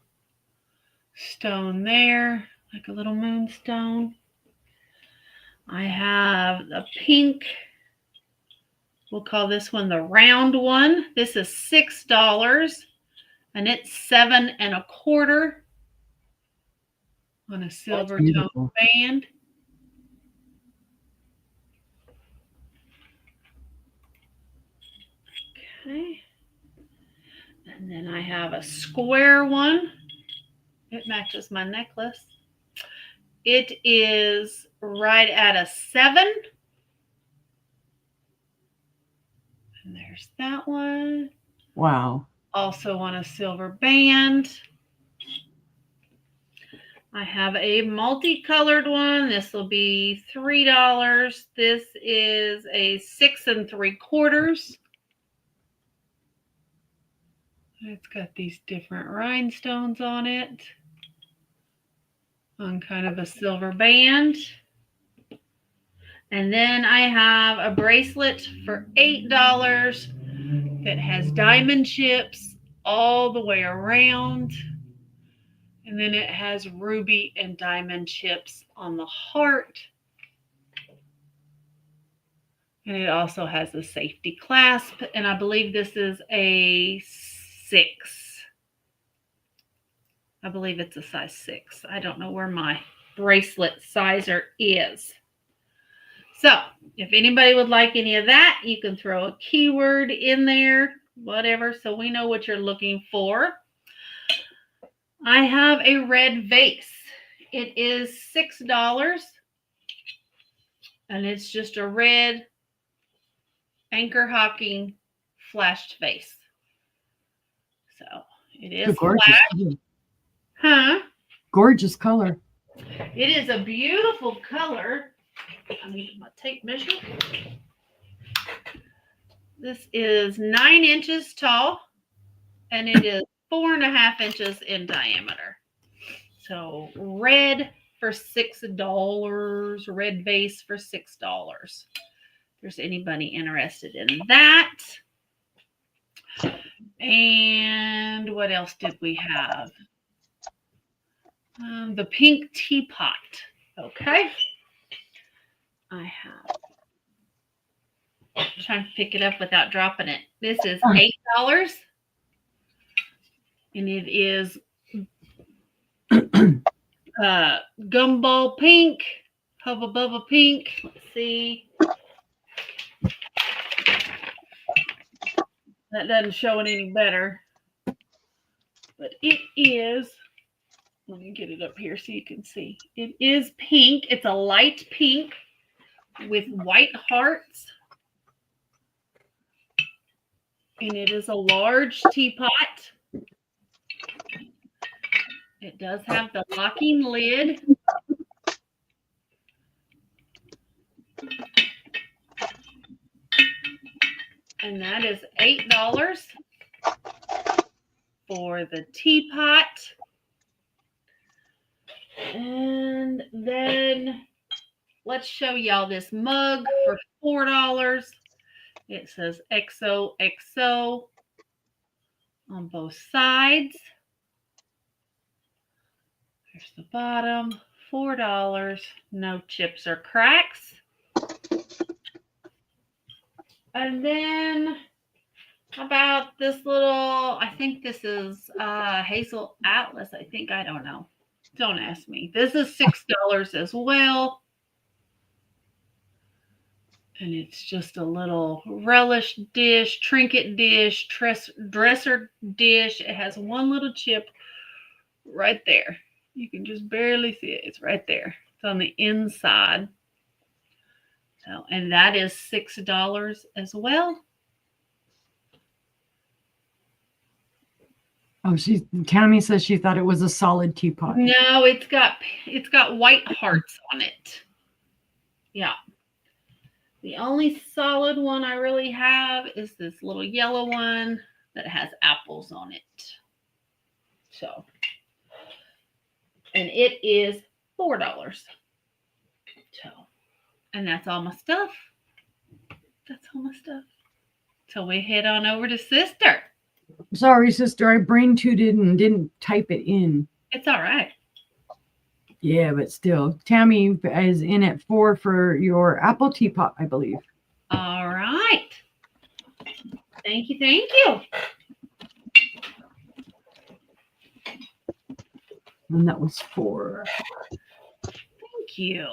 stone there, like a little moonstone. I have the pink. We'll call this one the round one. This is $6, and it's 7 1/4 on a silver tone band. Okay. And then I have a square one. It matches my necklace. It is right at a 7. And there's that one. Wow. Also on a silver band. I have a multicolored one. This will be $3. This is a 6 3/4. It's got these different rhinestones on it, on kind of a silver band. And then I have a bracelet for $8 that has diamond chips all the way around. And then it has ruby and diamond chips on the heart. And it also has a safety clasp. And I believe this is a 6. I believe it's a size 6. I don't know where my bracelet sizer is. So if anybody would like any of that, you can throw a keyword in there, whatever, so we know what you're looking for. I have a red vase. It is $6, and it's just a red anchor hocking flashed vase. So it is gorgeous flashed. Huh? Gorgeous color. It is a beautiful color. I need my tape measure. This is 9 inches tall, and it is 4.5 inches in diameter. So red for $6. Red vase for $6. If there's anybody interested in that. And what else did we have? The pink teapot. Okay. I have. I'm trying to pick it up without dropping it. This is $8. And it is gumball pink, hubba bubba pink. Let's see. That doesn't show it any better. But it is, let me get it up here so you can see. It is pink. It's a light pink with white hearts. And it is a large teapot. It does have the locking lid. And that is $8 for the teapot. And then let's show y'all this mug for $4. It says XOXO on both sides. Here's the bottom, $4, no chips or cracks. And then how about this little, I think this is Hazel Atlas, I think, I don't know. Don't ask me. This is $6 as well. And it's just a little relish dish, trinket dish, dresser dish. It has one little chip right there. You can just barely see it. It's right there. It's on the inside. So, and that is $6 as well. Oh, Tammy says she thought it was a solid teapot. No, it's got white hearts on it. Yeah. The only solid one I really have is this little yellow one that has apples on it. So, and it is $4. So, and that's all my stuff. That's all my stuff. So we head on over to Sister. Sorry, sister, I brain tooted and didn't type it in. It's all right. Yeah, but still, Tammy is in at 4 for your apple teapot, I believe. All right. Thank you. Thank you. And that was 4. Thank you.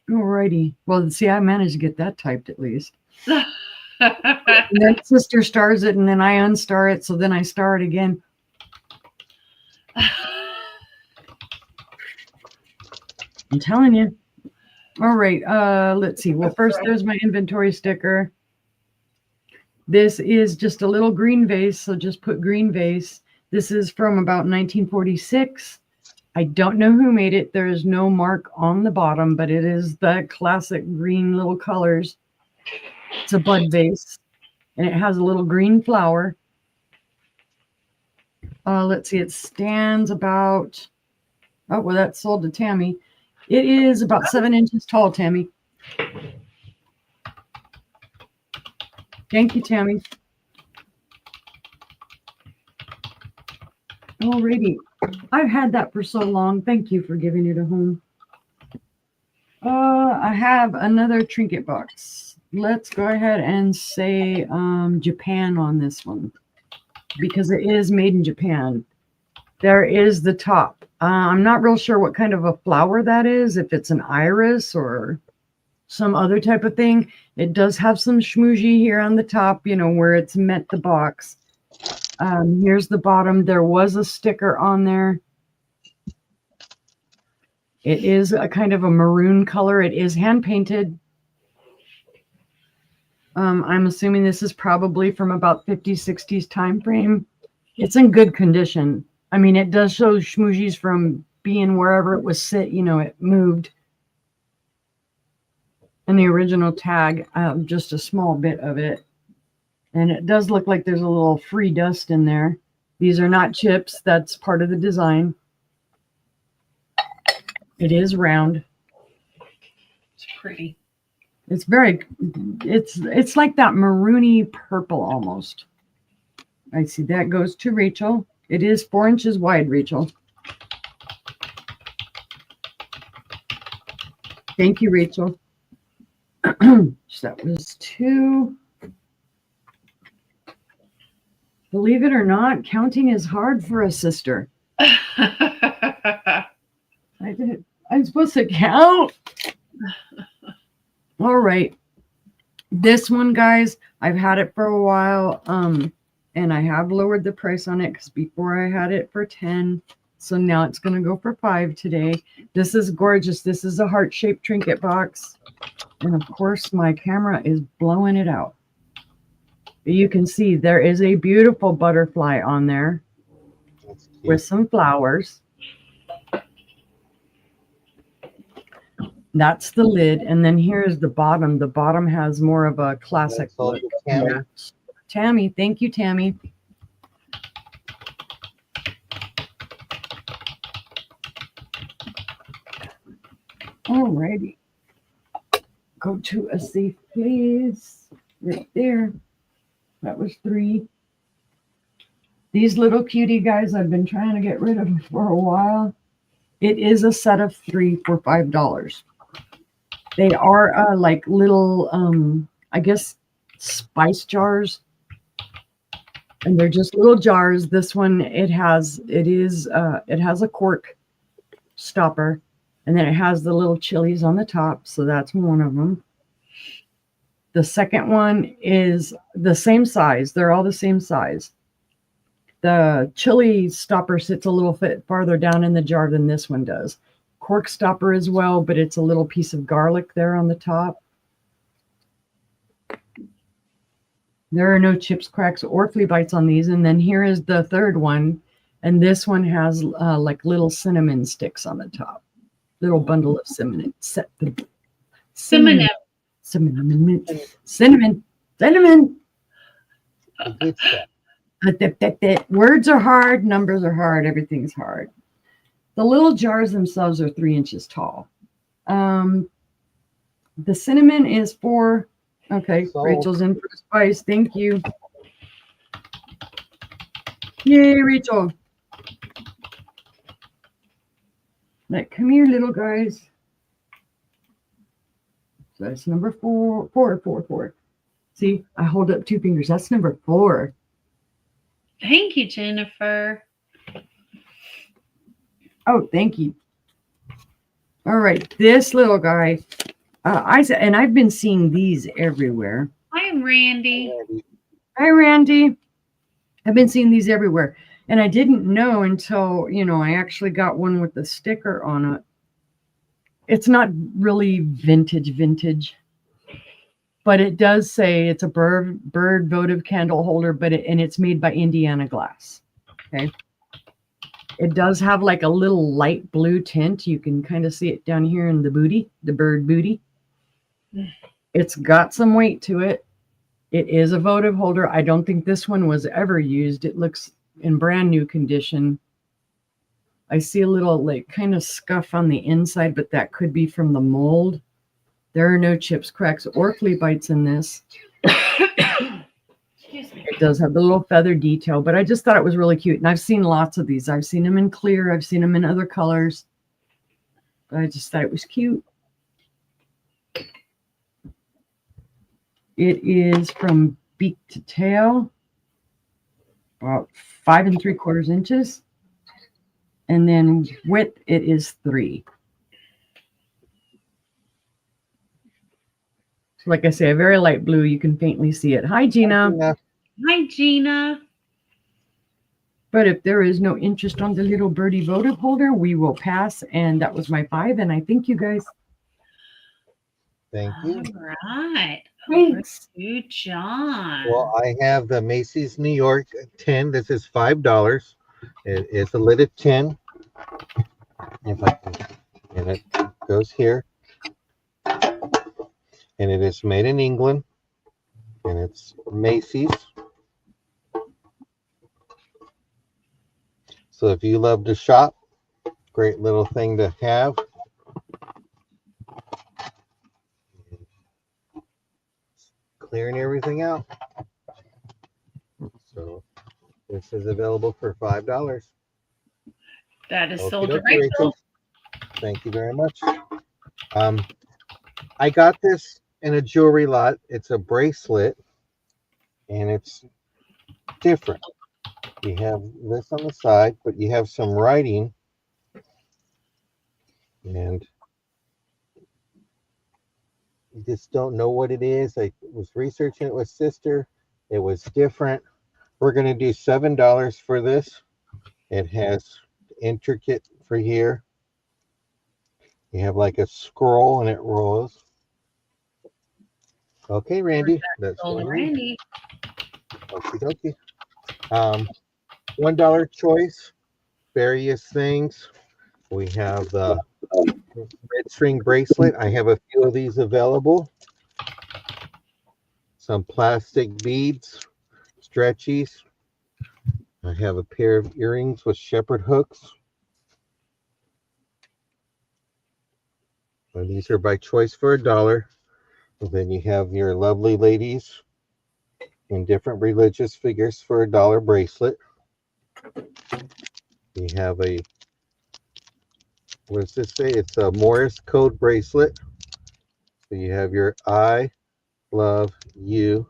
Alrighty. Well, see, I managed to get that typed at least. And then sister stars it, and then I unstar it, so then I star it again. I'm telling you. All right. Let's see. Well, first there's my inventory sticker. This is just a little green vase, so just put green vase. This is from about 1946. I don't know who made it. There is no mark on the bottom, but it is the classic green little colors. It's a bud vase, and it has a little green flower. Let's see. It stands about, oh, well, that's sold to Tammy. It is about 7 inches tall, Tammy. Thank you, Tammy. Alrighty. I've had that for so long. Thank you for giving it a home. I have another trinket box. Let's go ahead and say Japan on this one, because it is made in Japan. There is the top. I'm not real sure what kind of a flower that is, if it's an iris or some other type of thing. It does have some schmoozy here on the top, you know, where it's met the box. Here's the bottom. There was a sticker on there. It is a kind of a maroon color. It is hand painted. I'm assuming this is probably from about 50s, 60s time frame. It's in good condition. I mean, it does show schmoozies from being wherever it was sit, you know, it moved. And the original tag, just a small bit of it. And it does look like there's a little free dust in there. These are not chips. That's part of the design. It is round. It's pretty. It's very, it's like that maroony purple almost. I see that goes to Rachel. It is 4 inches wide, Rachel. Thank you, Rachel. So that was 2. Believe it or not, counting is hard for a sister. I'm supposed to count. All right. This one, guys, I've had it for a while. And I have lowered the price on it because before I had it for 10. So now it's going to go for 5 today. This is gorgeous. This is a heart-shaped trinket box. And of course, my camera is blowing it out. You can see there is a beautiful butterfly on there with some flowers. That's the lid. And then here's the bottom. The bottom has more of a classic look. Tammy. Tammy. Thank you, Tammy. Alrighty. Go to a safe place. Right there. That was 3. These little cutie guys I've been trying to get rid of for a while. It is a set of 3 for $5. They are like little, I guess, spice jars. And they're just little jars. This one, it has a cork stopper. And then it has the little chilies on the top. So that's one of them. The second one is the same size. They're all the same size. The chili stopper sits a little bit farther down in the jar than this one does. Cork stopper as well, but it's a little piece of garlic there on the top. There are no chips, cracks, or flea bites on these. And then here is the third one. And this one has like little cinnamon sticks on the top. Little bundle of cinnamon. Cinnamon. Words are hard, numbers are hard, everything's hard. The little jars themselves are 3 inches tall. The cinnamon is 4. Okay, Rachel's in for the spice. Thank you. Yay, Rachel. Like, come here, little guys. So that's number 4. 4. See, I hold up 2 fingers. That's number 4. Thank you, Jennifer. Oh, thank you. All right, this little guy. I've been seeing these everywhere. Hi, Randy. Hi, Randy. I've been seeing these everywhere. And I didn't know until, I actually got one with the sticker on it. It's not really vintage, but it does say it's a bird votive candle holder, and it's made by Indiana Glass. Okay. It does have like a little light blue tint. You can kind of see it down here in the booty, the bird booty. It's got some weight to it. It is a votive holder. I don't think this one was ever used. It looks in brand new condition. I see a little like kind of scuff on the inside, but that could be from the mold. There are no chips, cracks, or flea bites in this. Excuse me. It does have the little feather detail, but I just thought it was really cute. And I've seen lots of these. I've seen them in clear. I've seen them in other colors. But I just thought it was cute. It is from beak to tail, about 5 3/4 inches. And then width, it is 3. So like I say, a very light blue. You can faintly see it. Hi, Gina. Hi, Gina. But if there is no interest on the little birdie votive holder, we will pass. And that was my 5. And I thank you guys. Thank you. All right. Thanks. Good job. Well, I have the Macy's New York 10. This is $5. It is a lidded tin. If I can, and it goes here. And it is made in England. And it's Macy's. So if you love to shop, great little thing to have. Clearing everything out. So this is available for $5. That is sold Okey to dokey, Rachel. Rachel. Thank you very much. I got this in a jewelry lot. It's a bracelet, and it's different. You have this on the side, but you have some writing, and you just don't know what it is. I was researching it with sister. It was different. We're going to do $7 for this. It has intricate for here. You have like a scroll and it rolls. Okay, Randy, that's Old for you. Randy. Okie dokie. $1 choice, various things. We have the red string bracelet. I have a few of these available. Some plastic beads, stretchies. I have a pair of earrings with shepherd hooks. And these are by choice for $1. And then you have your lovely ladies in different religious figures for $1 bracelet. You have a, what does this say? It's a Morse code bracelet. So you have your I love you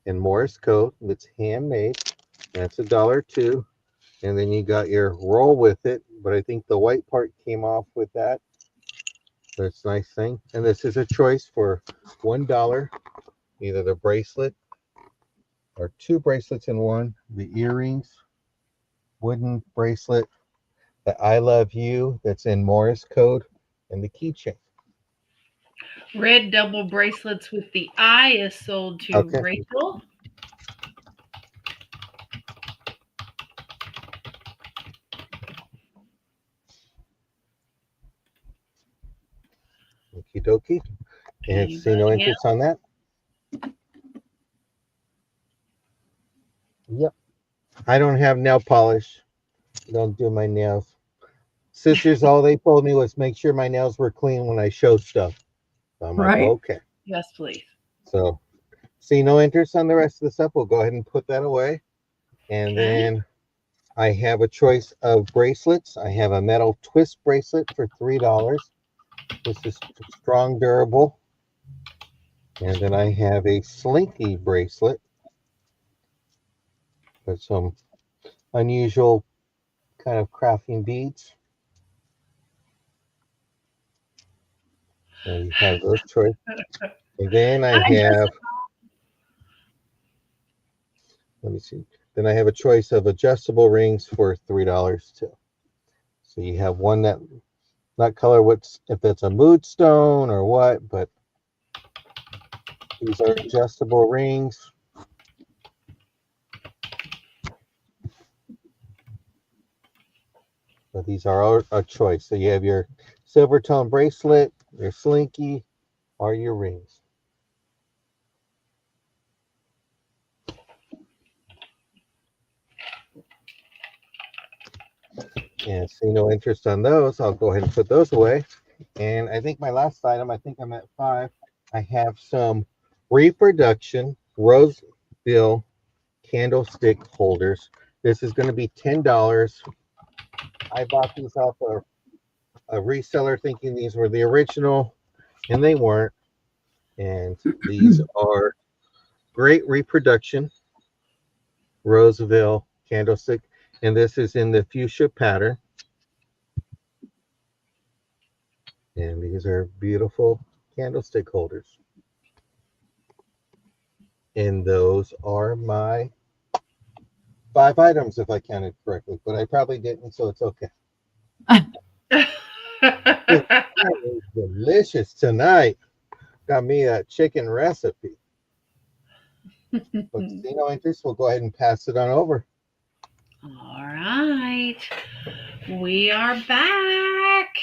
in Morse code. It's handmade. That's $1 too. And then you got your roll with it, but I think the white part came off with that. That's a nice thing. And this is a choice for $1, either the bracelet or two bracelets in one, the earrings, wooden bracelet, the I love you that's in Morse code, and the keychain. Red double bracelets with the eye is sold to Okay. Rachel. Okie dokie. And see no Anybody interest on that? Yep. I don't have nail polish. Don't do my nails. Sisters, all they told me was make sure my nails were clean when I show stuff. So I'm like, Right. okay. Yes, please. So see no interest on the rest of the stuff. We'll go ahead and put that away. And Okay. then I have a choice of bracelets. I have a metal twist bracelet for $3. This is strong, durable. And then I have a slinky bracelet with some unusual kind of crafting beads. So you have those choices. And then I have, let me see. Then I have a choice of adjustable rings for $3 too. So you have one that, not color what's, if that's a mood stone or what, but these are adjustable rings. So these are a choice. So you have your silver tone bracelet, your slinky, or your rings. And see no interest on those. I'll go ahead and put those away. And I think my last item, I think I'm at 5. I have some reproduction Roseville candlestick holders. This is going to be $10. I bought these off a reseller thinking these were the original, and they weren't. And these are great reproduction Roseville candlestick, and this is in the fuchsia pattern. And these are beautiful candlestick holders. And those are my 5 items, if I counted correctly, but I probably didn't, so it's okay. It's delicious tonight. Got me that chicken recipe. But see no interest, we'll go ahead and pass it on over. All right. We are back.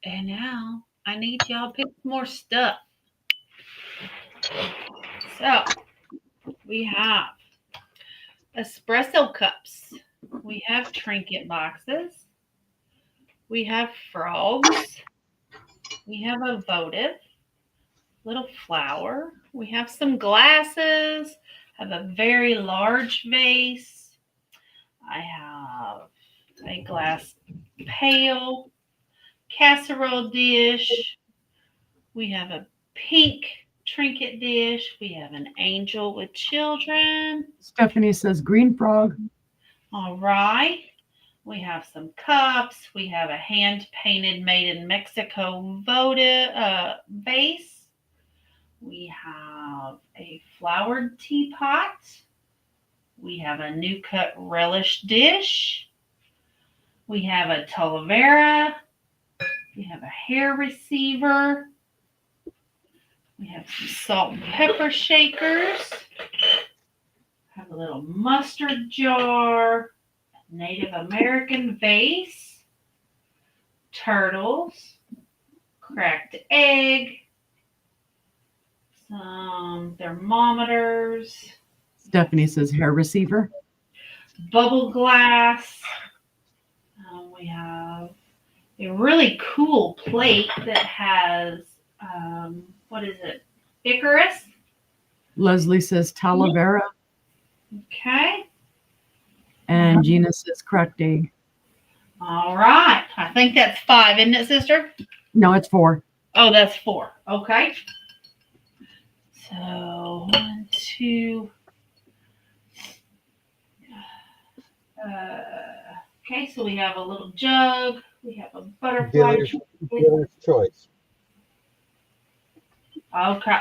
And now I need y'all to pick more stuff. So we have espresso cups. We have trinket boxes. We have frogs. We have a votive, little flower. We have some glasses. I have a very large vase. I have a glass pail, casserole dish. We have a pink trinket dish. We have an angel with children. Stephanie says green frog. All right. We have some cups. We have a hand-painted, made in Mexico vase. We have a flowered teapot. We have a new cut relish dish. We have a talavera. We have a hair receiver. We have some salt and pepper shakers. Have a little mustard jar. Native American vase. Turtles. Cracked egg. Some thermometers. Stephanie says hair receiver. Bubble glass. We have a really cool plate that has, what is it? Icarus. Leslie says talavera. Okay. And Gina says cracked egg. All right. I think that's 5, isn't it, sister? No, it's 4. Oh, that's 4. Okay. So 1, 2. Okay, so we have a little jug. We have a butterfly. Dealer's choice. Okay.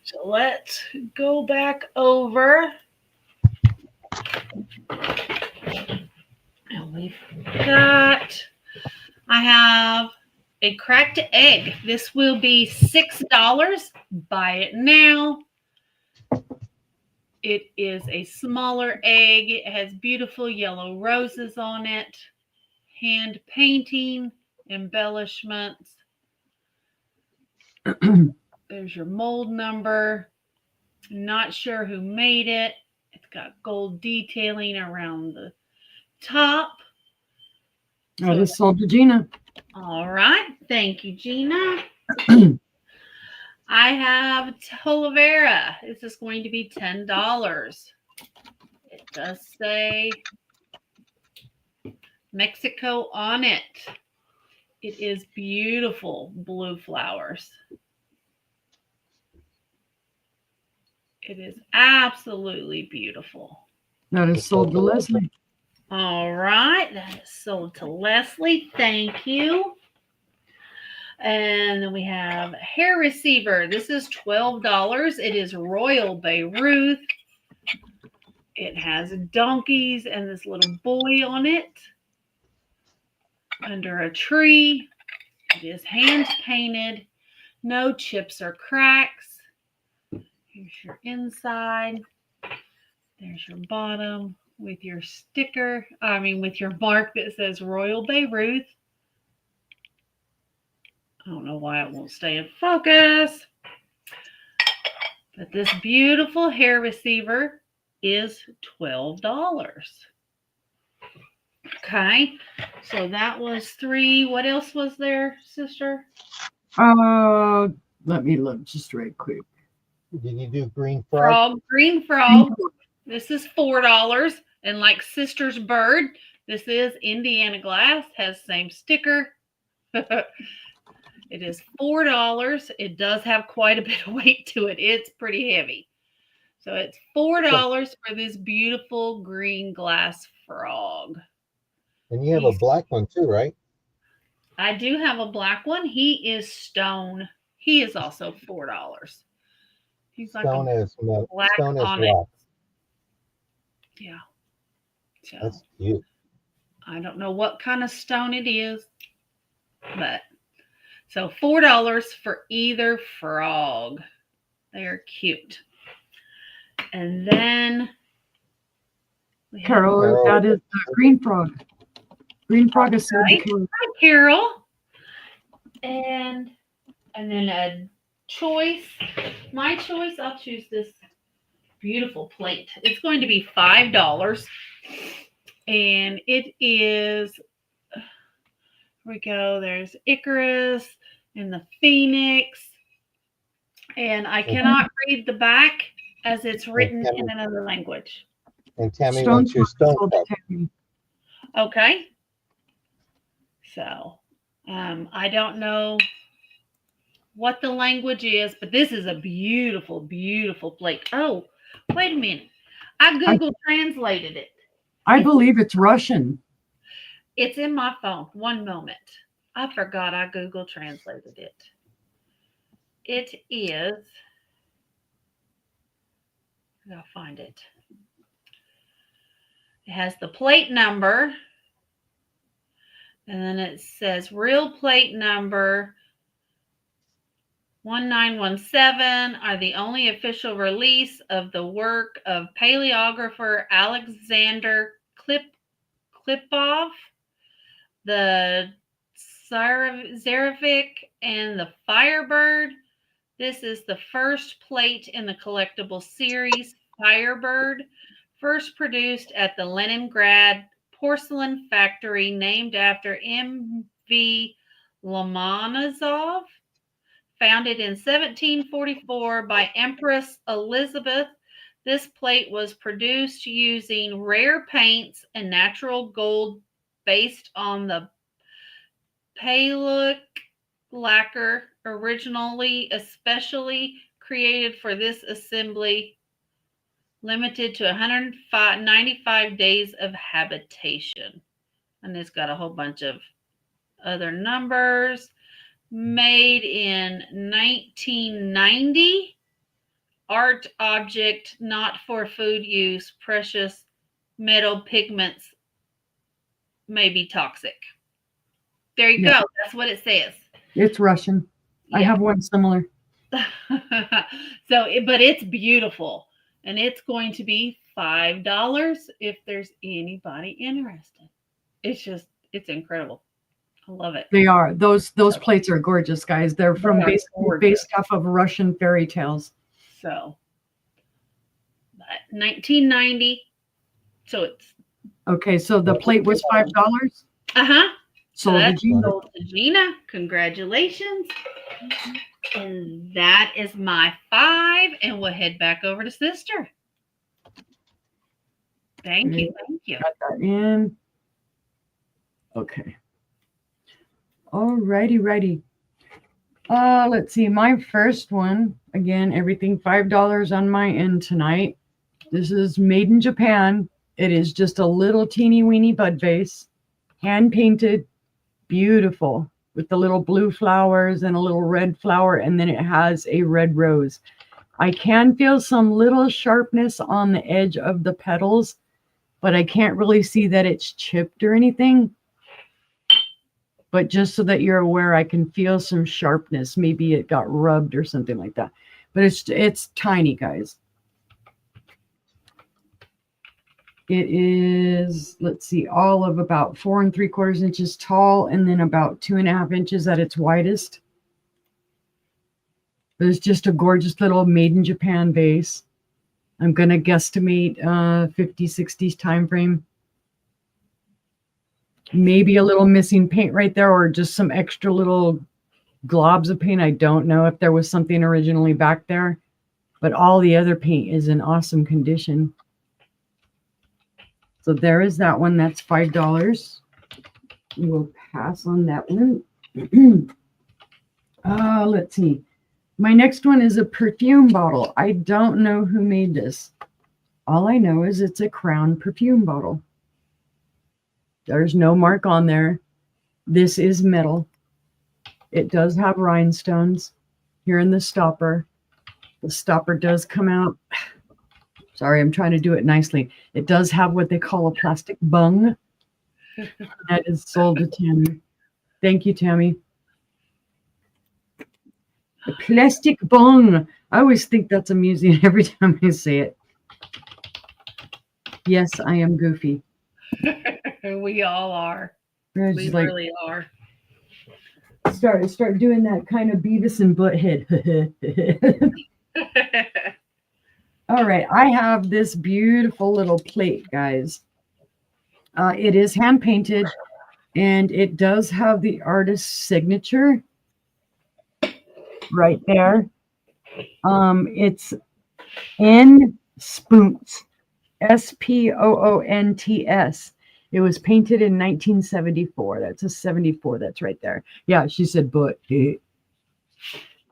So let's go back over. And we've got, I have a cracked egg. This will be $6. Buy it now. It is a smaller egg. It has beautiful yellow roses on it, hand painting, embellishments. There's your mold number. Not sure who made it. It's got gold detailing around the top. That is sold to Gina. All right. Thank you, Gina. I have talavera. This is going to be $10. It does say Mexico on it. It is beautiful blue flowers. It is absolutely beautiful. That is sold to Leslie. All right. That is sold to Leslie. Thank you. And then we have a hair receiver. This is $12. It is Royal Beirut. It has donkeys and this little boy on it under a tree. It is hand painted. No chips or cracks. Here's your inside. There's your bottom with your sticker. With your mark that says Royal Beirut. I don't know why it won't stay in focus. But this beautiful hair receiver is $12. Okay. So that was 3. What else was there, sister? Let me look just right quick. Did you do green frog? Green frog. This is $4. And like sister's bird, this is Indiana glass, has same sticker. It is $4. It does have quite a bit of weight to it. It's pretty heavy. So it's $4 for this beautiful green glass frog. And you have a black one too, right? I do have a black one. He is stone. He is also $4. He's like Stone as black stone as onyx. rock. Yeah. So, that's cute. I don't know what kind of stone it is, but so $4 for either frog. They are cute. And then Carol, that is green frog. Green frog is sold to Carol. Hi, Carol. And then a choice. My choice, I'll choose this beautiful plate. It's going to be $5. And it is, here we go. There's Icarus and the Phoenix. And I cannot read the back as it's written in another language. And Tammy wants your stone cup. Okay. So, I don't know what the language is, but this is a beautiful, beautiful plate. Oh, wait a minute. I Google translated it. I believe it's Russian. It's in my phone. One moment. I forgot I Google translated it. It is, I'll find it. It has the plate number, and then it says real plate number 1917 are the only official release of the work of paleographer Alexander Klipov, the Zarevic, and the Firebird. This is the first plate in the collectible series Firebird, first produced at the Leningrad porcelain factory named after M.V. Lomonosov. Founded in 1744 by Empress Elizabeth, this plate was produced using rare paints and natural gold based on the Palaic lacquer, originally especially created for this assembly, limited to 195 days of habitation. And it's got a whole bunch of other numbers. Made in 1990. Art object not for food use. Precious metal pigments may be toxic. There you go. That's what it says. It's Russian. Yeah. I have one similar. But it's beautiful. And it's going to be $5 if there's anybody interested. It's incredible. I love it. They are. Those plates are gorgeous, guys. They're from based off of Russian fairy tales. So, 1990. So it's okay. So the plate was $5. So that's sold to Gina. Congratulations. And that is my 5, and we'll head back over to Sister. Thank you. Got that in. Okay. Alrighty. Let's see. My first one, again, everything $5 on my end tonight. This is made in Japan. It is just a little teeny weeny bud vase, hand painted, beautiful, with the little blue flowers and a little red flower, and then it has a red rose. I can feel some little sharpness on the edge of the petals, but I can't really see that it's chipped or anything. But just so that you're aware, I can feel some sharpness. Maybe it got rubbed or something like that. But it's tiny, guys. It is, let's see, all of about 4 3/4 inches tall, and then about 2.5 inches at its widest. It's just a gorgeous little made in Japan vase. I'm going to guesstimate 50s, 60s time frame. Maybe a little missing paint right there, or just some extra little globs of paint. I don't know if there was something originally back there, but all the other paint is in awesome condition. So there is that one. That's $5. We'll pass on that one. Let's see. My next one is a perfume bottle. I don't know who made this. All I know is it's a Crown perfume bottle. There's no mark on there. This is metal. It does have rhinestones here in the stopper. The stopper does come out. Sorry, I'm trying to do it nicely. It does have what they call a plastic bung. That is sold to Tammy. Thank you, Tammy. The plastic bung. I always think that's amusing every time I say it. Yes, I am goofy. We all are. We really are. Start doing that kind of Beavis and Butthead. All right, I have this beautiful little plate, guys. It is hand painted, and it does have the artist's signature right there. It's N Spoonts, Spoonts. It was painted in 1974. That's a 74. That's right there. Yeah, she said, but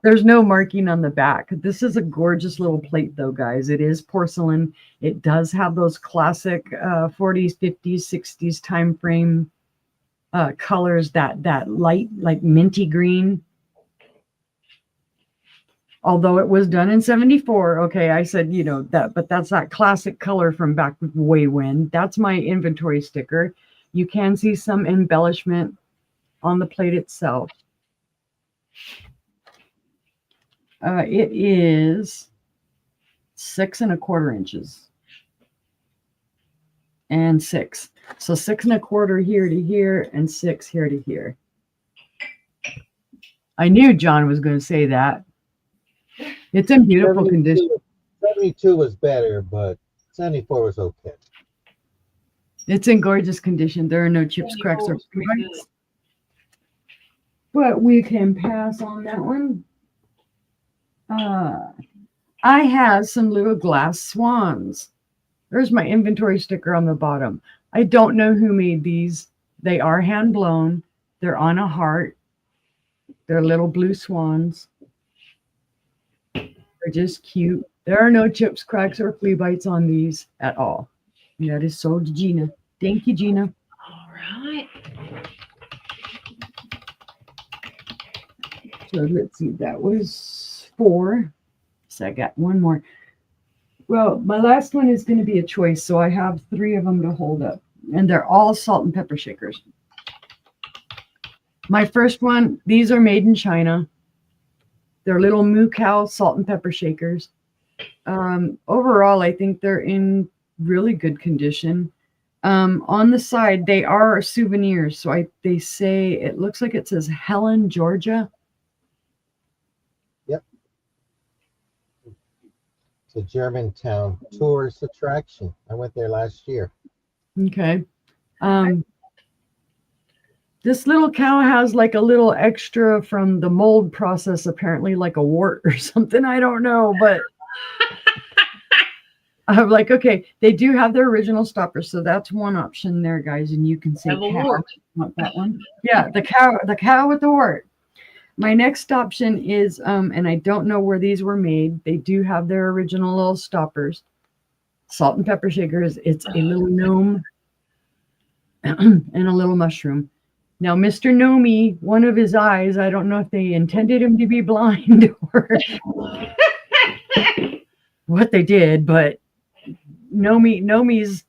there's no marking on the back. This is a gorgeous little plate, though, guys. It is porcelain. It does have those classic 40s, 50s, 60s time frame colors, that light, like minty green. Although it was done in 74. Okay, I said, that, but that's that classic color from back way when. That's my inventory sticker. You can see some embellishment on the plate itself. It is 6¼ inches and 6. So 6¼ here to here and 6 here to here. I knew John was going to say that. It's in beautiful condition. 72 was better, but 74 was okay. It's in gorgeous condition. There are no chips, cracks, or bites. But we can pass on that one. I have some little glass swans. There's my inventory sticker on the bottom. I don't know who made these. They are hand blown. They're on a heart. They're little blue swans. They're just cute. There are no chips, cracks, or flea bites on these at all. And that is sold to Gina. Thank you, Gina. All right. So let's see. That was 4. So I got one more. Well, my last one is going to be a choice. So I have 3 of them to hold up. And they're all salt and pepper shakers. My first one, these are made in China. They're little moo cow salt and pepper shakers. Overall, I think they're in really good condition. On the side, they are souvenirs. So they say, it looks like it says Helen, Georgia. Yep. It's a Germantown tourist attraction. I went there last year. Okay. This little cow has like a little extra from the mold process, apparently like a wart or something. I don't know, but I'm like, okay, they do have their original stoppers. So that's one option there, guys. And you can say cow. Want that one? Yeah, the cow with the wart. My next option is, and I don't know where these were made. They do have their original little stoppers. Salt and pepper shakers. It's a little gnome and a little mushroom. Now, Mr. Nomi, one of his eyes, I don't know if they intended him to be blind or what they did, but Nomi's,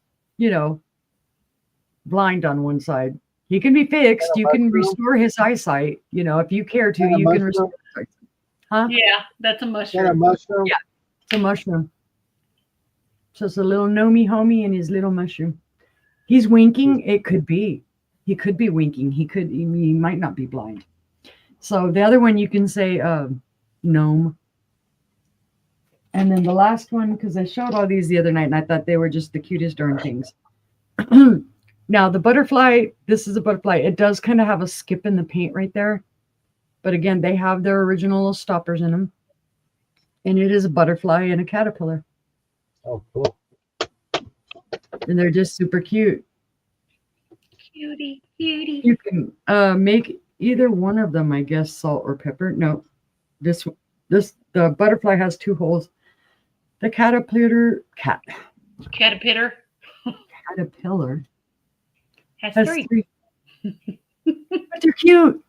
blind on one side. He can be fixed. You can restore his eyesight. If you care to, you can restore it. Huh? Yeah, that's a mushroom. Is that a mushroom? Yeah, it's a mushroom. So it's a little Nomi homie and his little mushroom. He's winking. It could be. He could be winking. He might not be blind. So the other one you can say gnome. And then the last one, because I showed all these the other night and I thought they were just the cutest darn things. Now the butterfly, this is a butterfly. It does kind of have a skip in the paint right there. But again, they have their original stoppers in them. And it is a butterfly and a caterpillar. Oh, cool. And they're just super cute. Cutie. You can make either one of them, I guess, salt or pepper. No, the butterfly has 2 holes. The caterpillar has 3. But they're cute.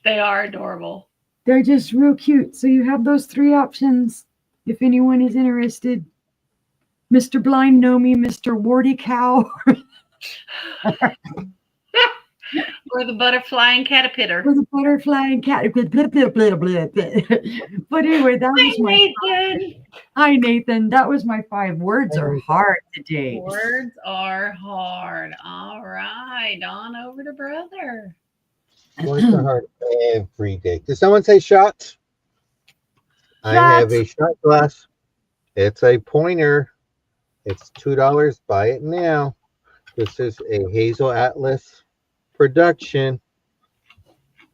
They are adorable. They're just real cute. So you have those 3 options if anyone is interested. Mr. Blind Nomi, Mr. Warty Cow. Or the butterfly and caterpillar. Or the butterfly and caterpillar. But anyway, that was my Nathan. Hi, Nathan. That was my 5. Words are hard today. Words are hard. All right. On over to brother. Words are hard every day. Did someone say shots? I have a shot glass. It's a pointer. It's $2. Buy it now. This is a Hazel Atlas production.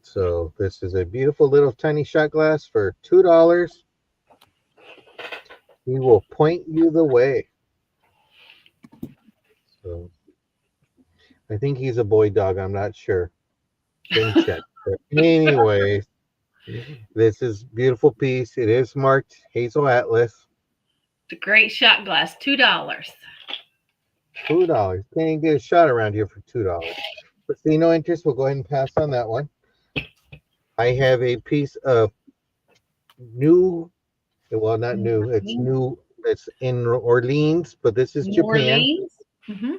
So this is a beautiful little tiny shot glass for $2. He will point you the way. So I think he's a boy dog. I'm not sure. Didn't check. But anyways, this is beautiful piece. It is marked Hazel Atlas. It's a great shot glass. $2. $2. Can't even get a shot around here for $2. But see no interest. We'll go ahead and pass on that one. I have a piece of new Well, not new. It's New new. It's in Orleans, but this is Japan. Orleans. Hmm.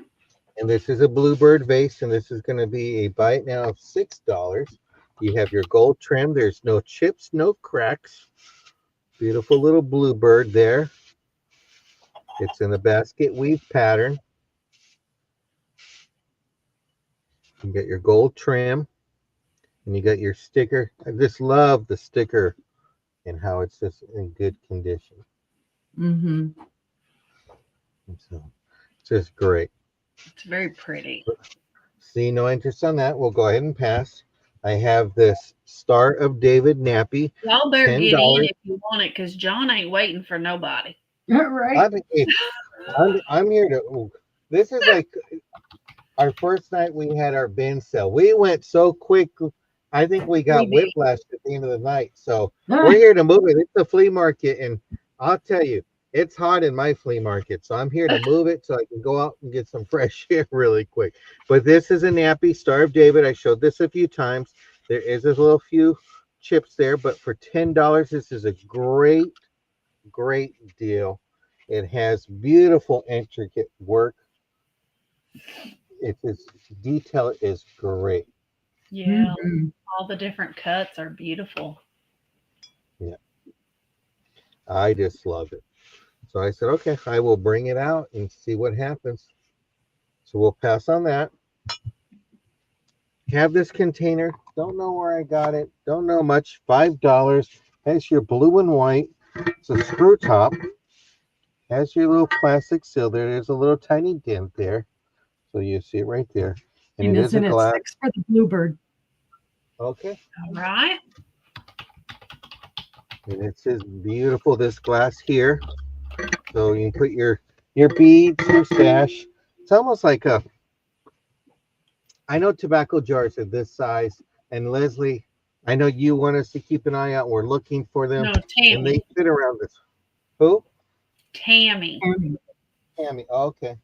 And this is a bluebird vase, and this is going to be a buy it now of $6. You have your gold trim. There's no chips, no cracks. Beautiful little bluebird there. It's in the basket weave pattern. You get your gold trim, and you got your sticker. I just love the sticker and how it's just in good condition. Mm-hmm. So it's just great. It's very pretty. See, no interest on that. We'll go ahead and pass. I have this Star of David nappy, Y'all better $10. get in if you want it, because John ain't waiting for nobody. Right. I'm here to. This is like our first night we had our bin sale. We went so quick. I think we got We did. whiplash at the end of the night. So we're here to move it. It's a flea market, and I'll tell you, it's hot in my flea market. So I'm here to move it so I can go out and get some fresh air really quick. But this is a nappy Star of David. I showed this a few times. There is a little few chips there, but for $10, this is a great deal. It has beautiful, intricate work. Its detail is great. Yeah, Mhm. all the different cuts are beautiful. Yeah, I just love it. So I said, okay, I will bring it out and see what happens. So we'll pass on that. Have this container. Don't know where I got it. Don't know much. $5. Has your blue and white. It's a screw top. Has your little plastic seal there. There's a little tiny dent there. So you see it right there. And And it is a isn't it glass. 6 for the bluebird? Okay. All right. And it says beautiful, this glass here. So you can put your beads, your stash. It's almost like a, I know tobacco jars are this size. And Leslie, I know you want us to keep an eye out. We're looking for them. No, And they Tammy. fit around this. Who? Tammy. Tammy. Okay.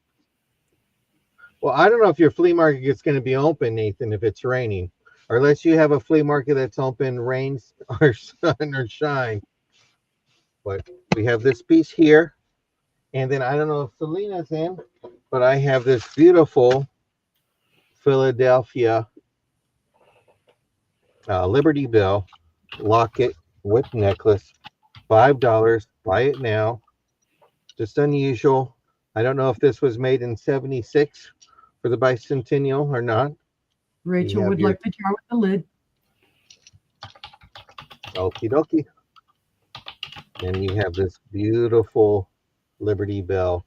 Well, I don't know if your flea market is going to be open, Nathan, if it's raining. Or unless you have a flea market that's open, rains or sun or shine. But we have this piece here. And then I don't know if Selena's in, but I have this beautiful Philadelphia Liberty Bell locket with necklace. $5. Buy it now. Just unusual. I don't know if this was made in '76 for the bicentennial or not. Rachel have would your- like the jar with the lid. Okie dokie. And we have this beautiful Liberty Bell.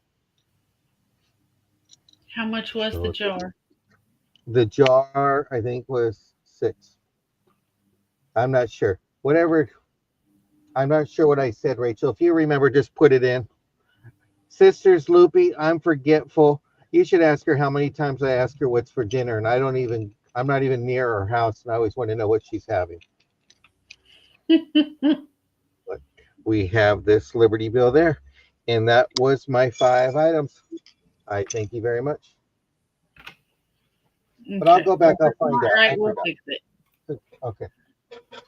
How much was the jar? The jar, I think, was $6. I'm not sure. Whatever. I'm not sure what I said, Rachel. If you remember, just put it in. Sisters Loopy, I'm forgetful. You should ask her how many times I ask her what's for dinner, and I'm not even near her house, and I always want to know what she's having. But we have this Liberty Bell there, and that was my 5 items. I thank you very much. But I'll go back. I'll find All out. right, we'll fix it. Okay,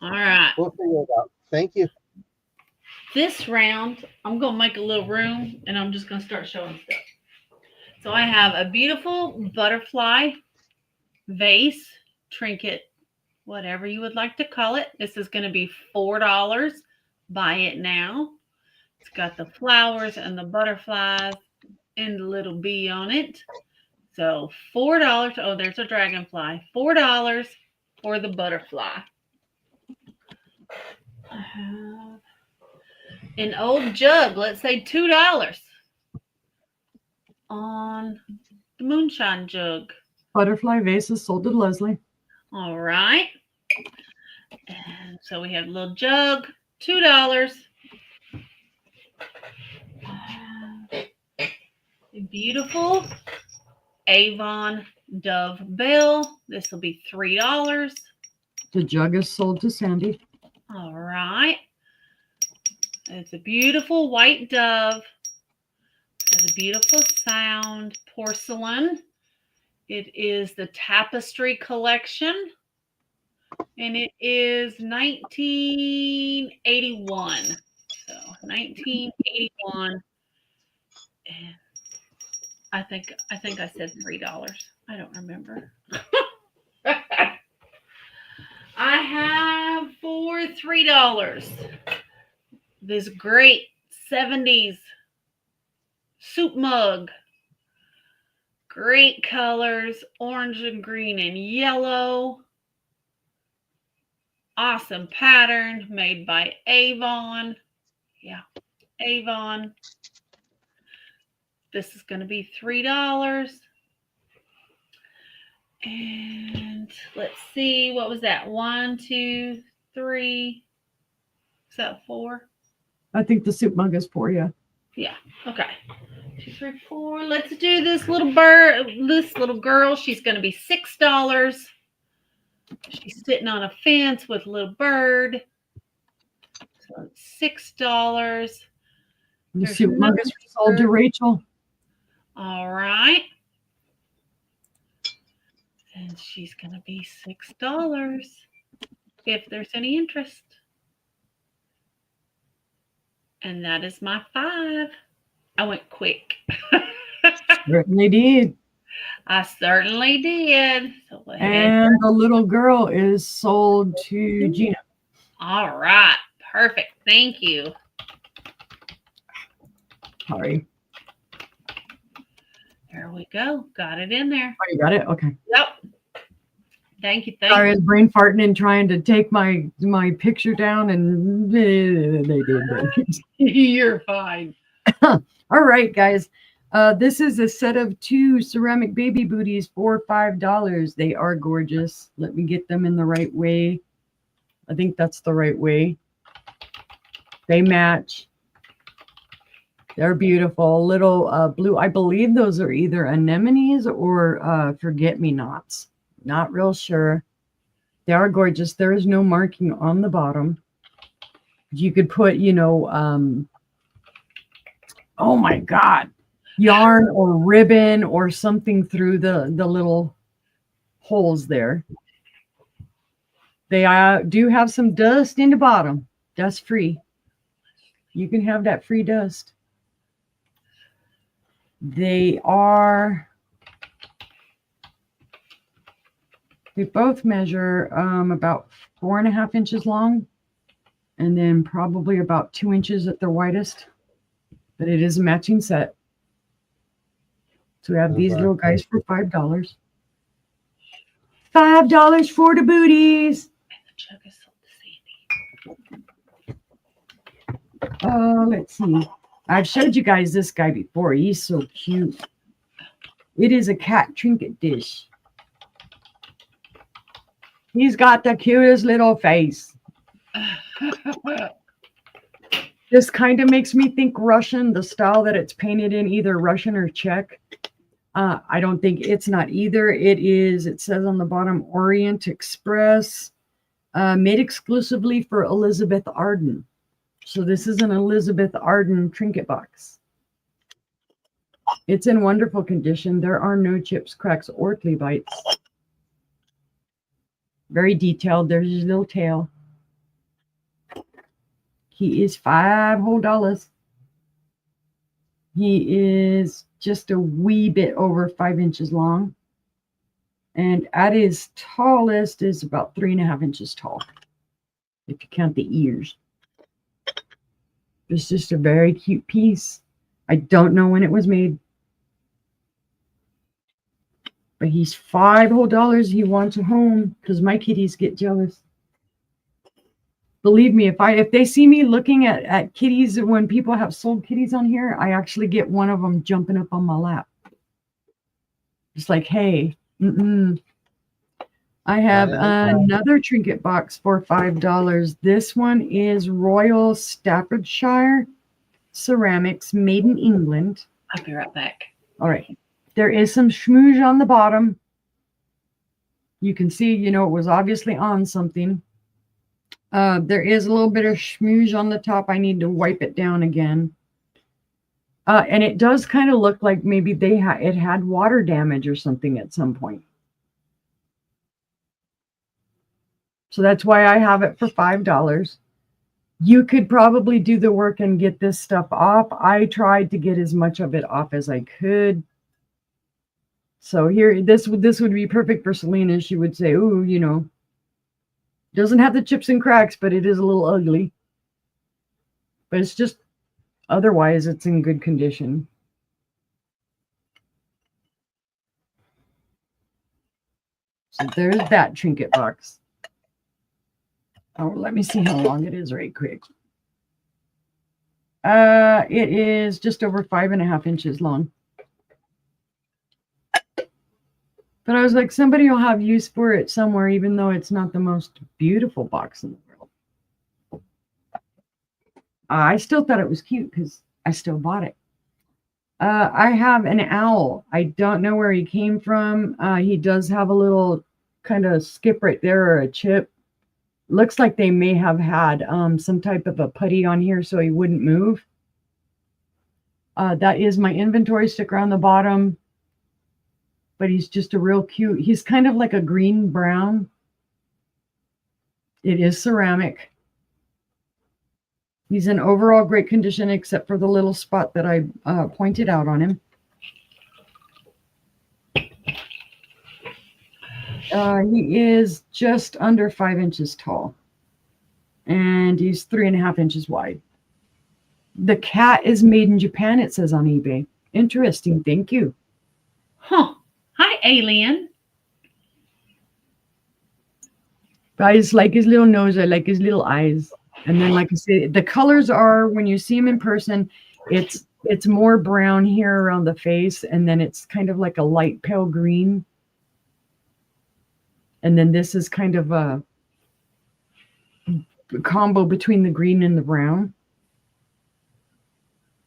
All right. we'll figure it out. Thank you. This round, I'm going to make a little room and I'm just going to start showing stuff. So I have a beautiful butterfly vase, trinket, whatever you would like to call it. This is going to be $4. Buy it now. It's got the flowers and the butterflies and the little bee on it. So $4. Oh, there's a dragonfly. $4 for the butterfly. I have an old jug, let's say $2 on the moonshine jug. Butterfly vase is sold to Leslie. All right. And so we have a little jug, $2. A beautiful Avon Dove Bell. This will be $3. The jug is sold to Sandy. All right. It's a beautiful white dove. Has a beautiful sound. Porcelain. It is the Tapestry collection. And it is 1981. So 1981. And I think I said $3. I don't remember. I have for $3 this great 70s soup mug. Great colors, orange and green and yellow. Awesome pattern made by Avon. Yeah, Avon. This is going to be $3. And let's see, what was that? 1, 2, 3. Is that 4? I think the soup mug is for you. Yeah. Okay. 2, 3, 4. Let's do this little bird. This little girl. She's going to be $6. She's sitting on a fence with a little bird. So it's $6. The There's soup mug is sold to bird. Rachel. All right. And she's going to be $6 if there's any interest. And that is my 5. I went quick. Certainly did. I certainly did. So go ahead. And the little girl is sold to Gina. All right. Perfect. Thank you. Sorry. There we go. Got it in there. Oh, you got it? Okay. Yep. Thank you. Sorry, I was brain farting and trying to take my picture down, and they did. You're fine. All right, guys. This is a set of 2 ceramic baby booties for $5. They are gorgeous. Let me get them in the right way. I think that's the right way. They match. They're beautiful. Little blue. I believe those are either anemones or forget-me-nots. Not real sure. They are gorgeous. There is no marking on the bottom. You could put, oh my God, yarn or ribbon or something through the little holes there. They do have some dust in the bottom. Dust free. You can have that free dust. They both measure about 4.5 inches long, and then probably about 2 inches at their widest. But it is a matching set. So we have these little guys for $5. $5 for the booties. And the jug is sold to Sandy. Let's see. I've showed you guys this guy before. He's so cute. It is a cat trinket dish. He's got the cutest little face. This kind of makes me think Russian, the style that it's painted in, either Russian or Czech. I don't think it's not either. It says on the bottom, Orient Express, made exclusively for Elizabeth Arden. So this is an Elizabeth Arden trinket box. It's in wonderful condition. There are no chips, cracks, or flea bites. Very detailed. There's his little tail. He is $5 whole. He is just a wee bit over 5 inches long. And at his tallest is about 3.5 inches tall, if you count the ears. It's just a very cute piece. I don't know when it was made. But he's $5 whole. He wants a home because my kitties get jealous. Believe me, if they see me looking at kitties, when people have sold kitties on here, I actually get one of them jumping up on my lap. Just like, hey, I have another trinket box for $5. This one is Royal Staffordshire Ceramics, made in England. I'll be right back. All right. There is some schmooze on the bottom. You can see, it was obviously on something. There is a little bit of schmooze on the top. I need to wipe it down again. And it does kind of look like maybe it had water damage or something at some point. So that's why I have it for $5. You could probably do the work and get this stuff off. I tried to get as much of it off as I could. So here, this would be perfect for Selena. She would say, "Ooh, doesn't have the chips and cracks, but it is a little ugly. But it's just otherwise, it's in good condition." So there's that trinket box. Oh, let me see how long it is right quick. It is just over 5.5 inches long. But I was like, somebody will have use for it somewhere, even though it's not the most beautiful box in the world. I still thought it was cute because I still bought it. I have an owl. I don't know where he came from. He does have a little kind of skip right there or a chip. Looks like they may have had some type of a putty on here so he wouldn't move. That is my inventory sticker on the bottom. But he's just a real cute. He's kind of like a green brown. It is ceramic. He's in overall great condition except for the little spot that I pointed out on him. He is just under 5 inches tall. And he's 3.5 inches wide. The cat is made in Japan, it says on eBay. Interesting. Thank you. Huh. Hi, alien. I just like his little nose. I like his little eyes. And then, like I said, the colors are, when you see him in person, it's more brown here around the face, and then it's kind of like a light pale green. And then this is kind of a combo between the green and the brown.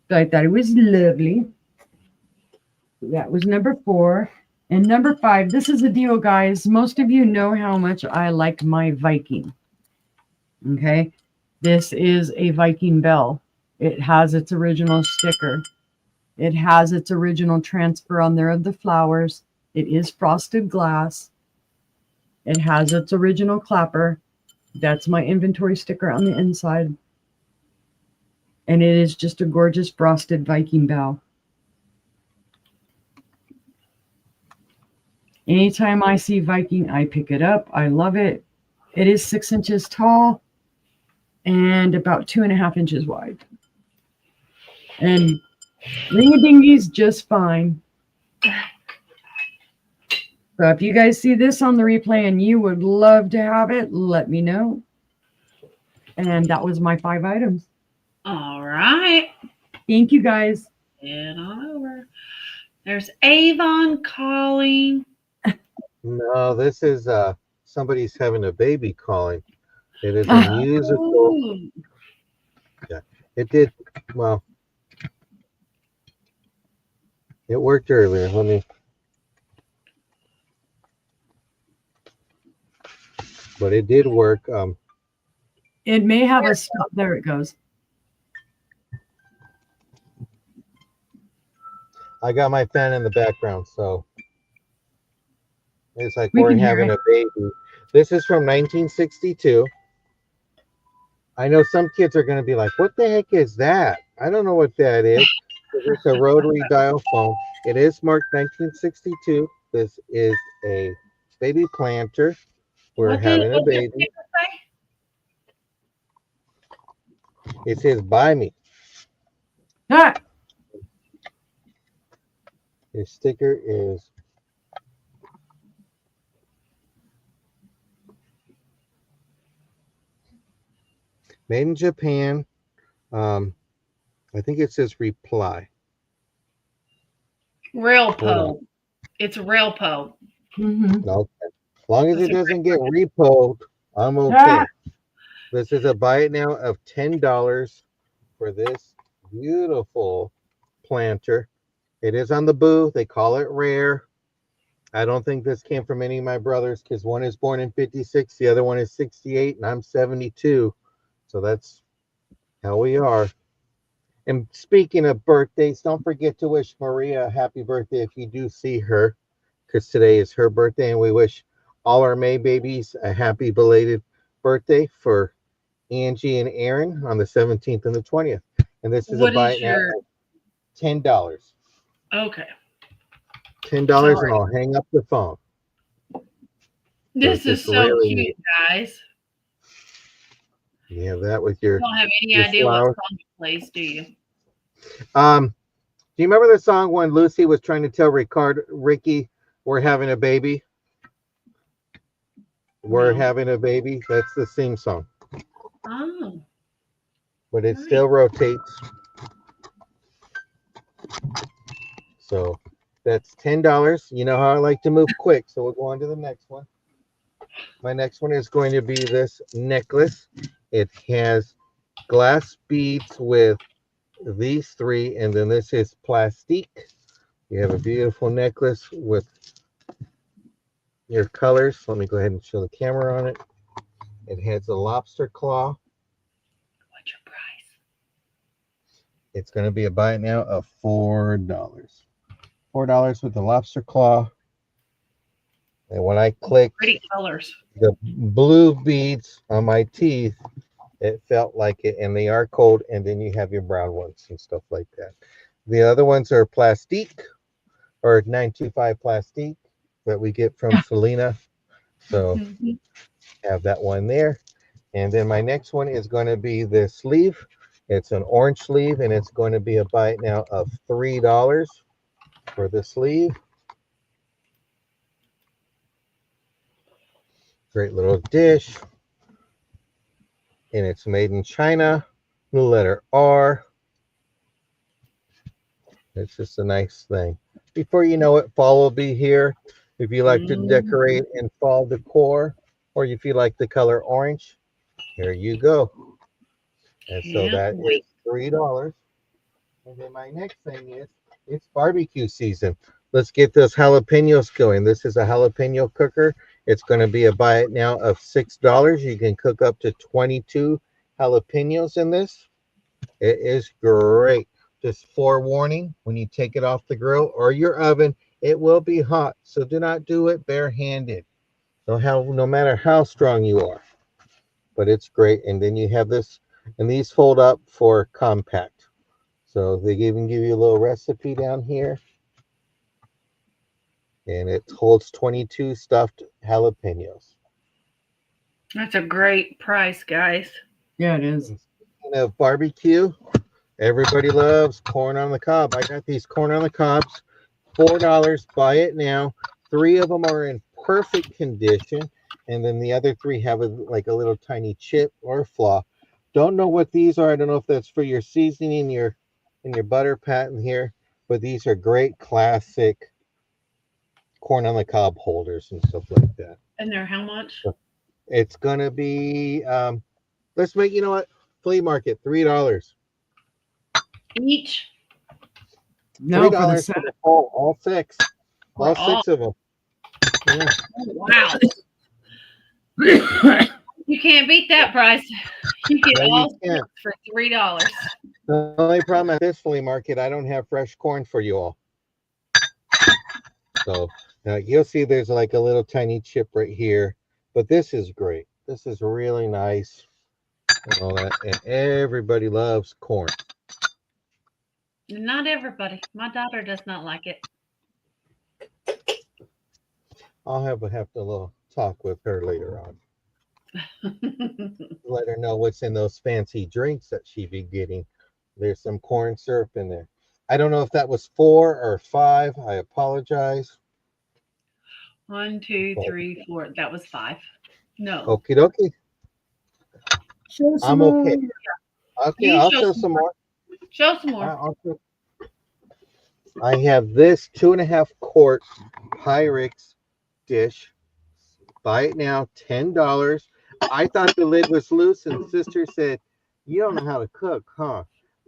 So I thought it was lovely. That was number 4. And number 5, this is a deal, guys. Most of you know how much I like my Viking. Okay. This is a Viking bell. It has its original sticker. It has its original transfer on there of the flowers. It is frosted glass. It has its original clapper. That's my inventory sticker on the inside. And it is just a gorgeous frosted Viking bell. Anytime I see Viking, I pick it up. I love it. It is 6 inches tall and about 2.5 inches wide. And ring-a-dingy's just fine. So if you guys see this on the replay and you would love to have it, let me know. And that was my 5 items. All right. Thank you, guys. Head on over. There's Avon calling. No, this is somebody's having a baby calling. It is a musical. Ooh. Yeah, it did. Well, it worked earlier. Let me. But it did work. It may have a stop. There it goes. I got my fan in the background, so it's like We we're can hear having it. a baby. This is from 1962. I know some kids are going to be like, what the heck is that? I don't know what that is. It's a rotary dial phone. It is marked 1962. This is a baby planter. We're having a baby. It says, buy me. Ah, The sticker is made in Japan. I think it says reply. Relpo. It's Relpo. mhm. Okay. As long as it doesn't get repoed, I'm okay. Ah. This is a buy it now of $10 for this beautiful planter. It is on the booth. They call it rare. I don't think this came from any of my brothers because one is born in 56, the other one is 68, and I'm 72. So that's how we are. And speaking of birthdays, don't forget to wish Maria a happy birthday if you do see her, because today is her birthday, and we wish all our May babies a happy belated birthday for Angie and Aaron on the 17th and the 20th. And this is a What buy is it now your at $10. okay? $10 and Sorry. I'll hang up the phone. So This it's just is so really cute, neat. guys. You have that with You don't have any your idea what flowers. song it plays, do you? Do you remember the song when Lucy was trying to tell Ricky, we're having a baby? We're No. having a baby. That's the theme song, Oh, but it nice. still rotates. So that's $10. You know how I like to move quick, so we'll go on to the next one. My next one is going to be this necklace. It has glass beads with these three, and then this is plastique. You have a beautiful necklace with your colors. Let me go ahead and show the camera on it. It has a lobster claw. What's your price? It's going to be a buy it now of $4. $4 with the lobster claw. And when I clicked Pretty colors. the blue beads on my teeth, it felt like it, and they are cold. And then you have your brown ones and stuff like that. The other ones are plastique or 925 plastique that we get from Selena. So Mhm. have that one there. And then my next one is going to be this sleeve. It's an orange sleeve, and it's going to be a buy it now of $3 for the sleeve. Great little dish. And it's made in China. The letter R. It's just a nice thing. Before you know it, fall will be here. If you like to Mm, decorate in fall decor, or if you like the color orange, here you go. And so can't that is wait. $3. And then my next thing is it's barbecue season. Let's get those jalapenos going. This is a jalapeno cooker. It's going to be a buy it now of $6. You can cook up to 22 jalapenos in this. It is great. Just forewarning, when you take it off the grill or your oven, it will be hot. So do not do it barehanded. No matter how strong you are. But it's great. And then you have this, and these fold up for compact. So they even give you a little recipe down here. And it holds 22 stuffed jalapenos. That's a great price, guys. Yeah, it is. And speaking of barbecue, everybody loves corn on the cob. I got these corn on the cobs, $4. Buy it now. Three of them are in perfect condition, and then the other three have like a little tiny chip or flaw. Don't know what these are. I don't know if that's for your seasoning, your butter pat in here, but these are great classic corn on the cob holders and stuff like that. And they're how much? It's gonna be let's make, you know what, flea market, $3. Each Three No, for the dollars set. for the whole, all six. or All all? six of them. Yeah. Wow. You can't beat that price. You get No, you all six can't. for $3. The only problem at this flea market, I don't have fresh corn for you all. So now you'll see there's like a little tiny chip right here, but this is great. This is really nice and all that. And everybody loves corn. Not everybody. My daughter does not like it. I'll have to little talk with her later on. Let her know what's in those fancy drinks that she be getting. There's some corn syrup in there. I don't know if that was 4 or 5. I apologize. One, two, But three, four. That was five. No. okie dokie. Show some I'm more. okay. Okay, You I'll show show some some more. more. Show some more. I have this 2.5 quart Pyrex dish. Buy it now, $10. I thought the lid was loose, and sister said, "You don't know how to cook, huh?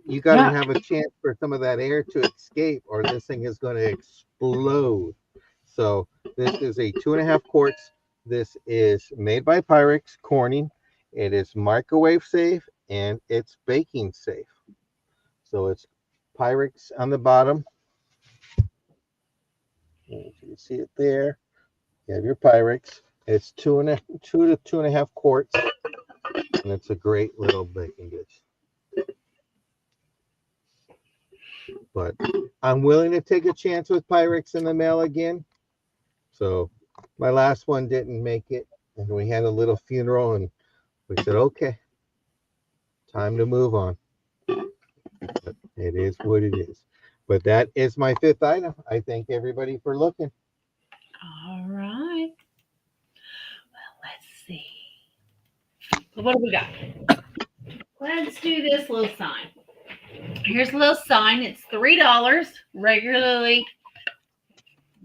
You got to Yeah. have a chance for some of that air to escape, or this thing is going to explode." So this is a 2.5 quarts. This is made by Pyrex Corning. It is microwave safe and it's baking safe. So it's Pyrex on the bottom. If you can see it there, you have your Pyrex. It's 2 to 2.5 quarts. And it's a great little baking dish. But I'm willing to take a chance with Pyrex in the mail again. So my last one didn't make it, and we had a little funeral, and we said, okay, time to move on. But it is what it is. But that is my fifth item. I thank everybody for looking. All right. Well, let's see. What do we got? Let's do this little sign. Here's a little sign. It's $3, regularly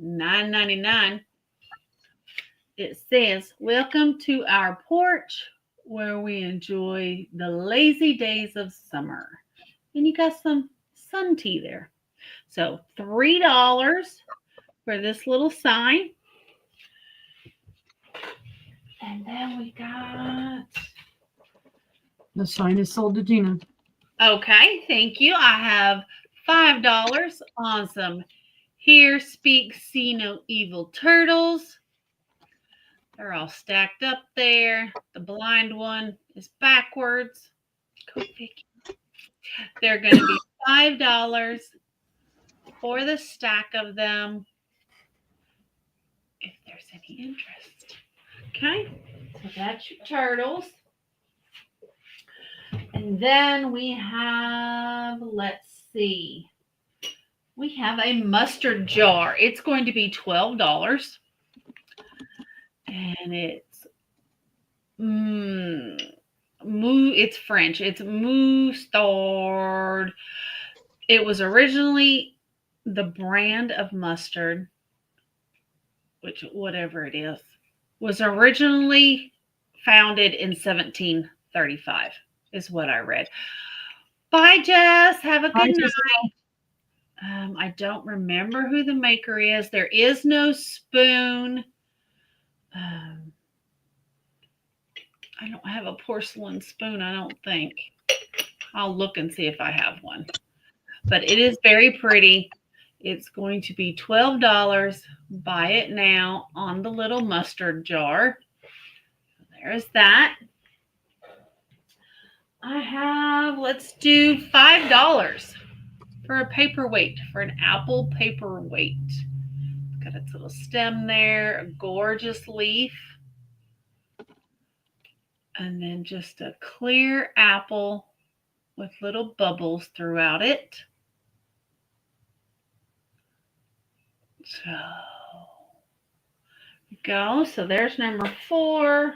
$9.99. It says, "Welcome to our porch where we enjoy the lazy days of summer." And you got some sun tea there. So $3 for this little sign. And then we got, The sign is sold to Gina. okay, thank you. I have $5 on some Here Speak See No Evil turtles. They're all stacked up there. The blind one is backwards. Go figure. They're going to be $5 for the stack of them, if there's any interest. Okay, so that's your turtles. And then we have, let's see, we have a mustard jar. It's going to be $12. And it's it's French. It's mustard. It was originally the brand of mustard, which whatever it is, was originally founded in 1735, is what I read. Bye, Jess. Have a good night. I don't remember who the maker is. There is no spoon. I don't have a porcelain spoon, I don't think. I'll look and see if I have one. But it is very pretty. It's going to be $12. Buy it now on the little mustard jar. There's that. I have, let's do $5 for a paperweight, for an apple paperweight. Got its little stem there, a gorgeous leaf. And then just a clear apple with little bubbles throughout it. So go. So there's number 4.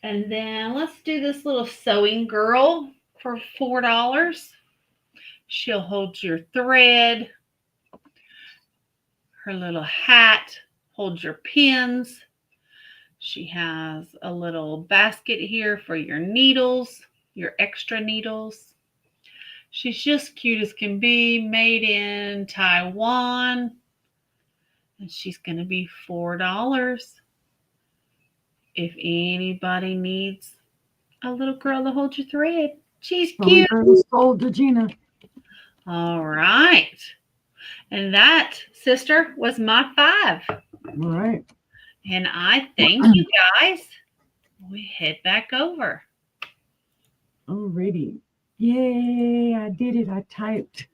And then let's do this little sewing girl for $4. She'll hold your thread. Her little hat holds your pins. She has a little basket here for your needles, your extra needles. She's just cute as can be, made in Taiwan. And she's going to be $4. If anybody needs a little girl to hold your thread, she's cute. Sold to Gina. All right. And that, sister, was my 5. All right. And I thank you guys. We head back over. Alrighty. Yay, I did it. I typed.